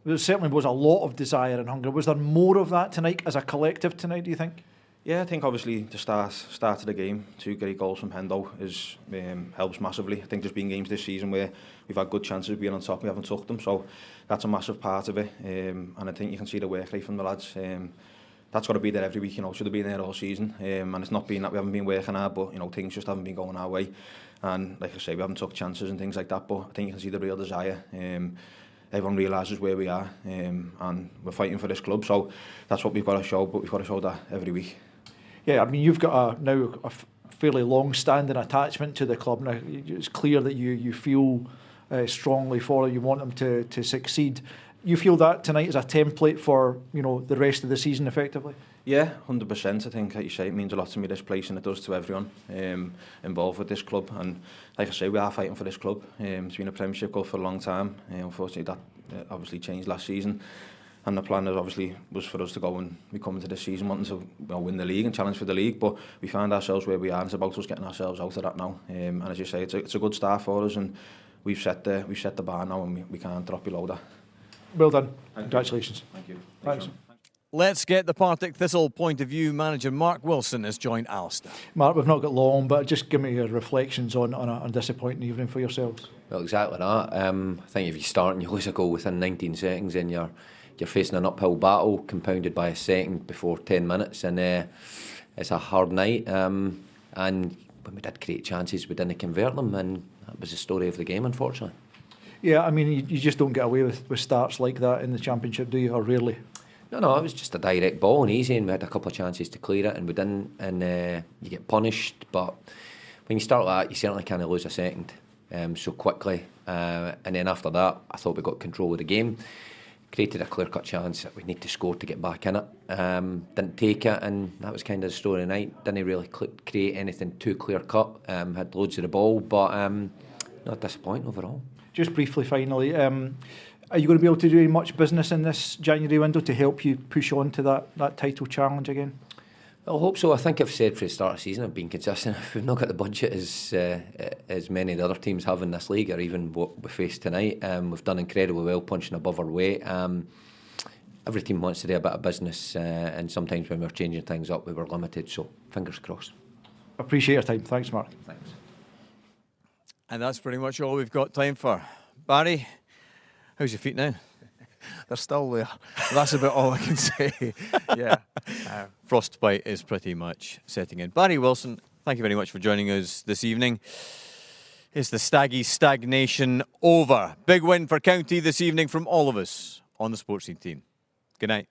there certainly was a lot of desire and hunger. Was there more of that tonight as a collective tonight, do you think? Yeah, I think obviously the start of the game, 2 great goals from Hendo helps massively. I think there's been games this season where we've had good chances of being on top, we haven't took them, so that's a massive part of it. And I think you can see the work rate from the lads. That's got to be there every week, should have been there all season. And it's not been that we haven't been working hard, but things just haven't been going our way. And like I say, we haven't took chances and things like that, but I think you can see the real desire. Everyone realises where we are, and we're fighting for this club, so that's what we've got to show, but we've got to show that every week. Yeah, I mean, you've got now a fairly long-standing attachment to the club. Now, it's clear that you feel strongly for it, you want them to succeed. You feel that tonight is a template for the rest of the season, effectively? Yeah, 100%. I think, like you say, it means a lot to me, this place, and it does to everyone involved with this club. And like I say, we are fighting for this club. It's been a Premiership club for a long time. Unfortunately, that obviously changed last season. And the plan was for us to go and we come into this season wanting to win the league and challenge for the league. But we find ourselves where we are, and it's about us getting ourselves out of that now. And as you say, it's a good start for us, and we've set the bar now, and we can't drop below that. Well done. Congratulations. Thank you. Thanks. Let's get the Partick Thistle point of view. Manager Mark Wilson has joined Alistair. Mark, we've not got long, but just give me your reflections on a disappointing evening for yourselves. Well, exactly that. I think if you start and you lose a goal within 19 seconds, then you're you're facing an uphill battle compounded by a second before 10 minutes, and it's a hard night. And when we did create chances, we didn't convert them, and that was the story of the game, unfortunately. Yeah, I mean, you just don't get away with starts like that in the Championship, do you, or rarely? No, it was just a direct ball and easy, and we had a couple of chances to clear it, and we didn't, and you get punished. But when you start like that, you certainly can't lose a second so quickly. And then after that, I thought we got control of the game, created a clear-cut chance that we need to score to get back in it. Didn't take it, and that was kind of the story of the night. Didn't really create anything too clear-cut. Had loads of the ball, but not disappointing overall. Just briefly, finally, are you going to be able to do much business in this January window to help you push on to that title challenge again? I hope so. I think I've said for the start of the season I've been consistent. If we've not got the budget as many of the other teams have in this league, or even what we face tonight, we've done incredibly well punching above our weight. Every team wants to do a bit of business, and sometimes when we're changing things up we were limited, so fingers crossed. Appreciate your time. Thanks, Mark. Thanks. And that's pretty much all we've got time for. Barry, how's your feet now? They're still there. That's about all I can say. Yeah. Frostbite is pretty much setting in. Barry Wilson, thank you very much for joining us this evening. Is the Staggies stagnation over? Big win for County this evening from all of us on the Sportscene team. Good night.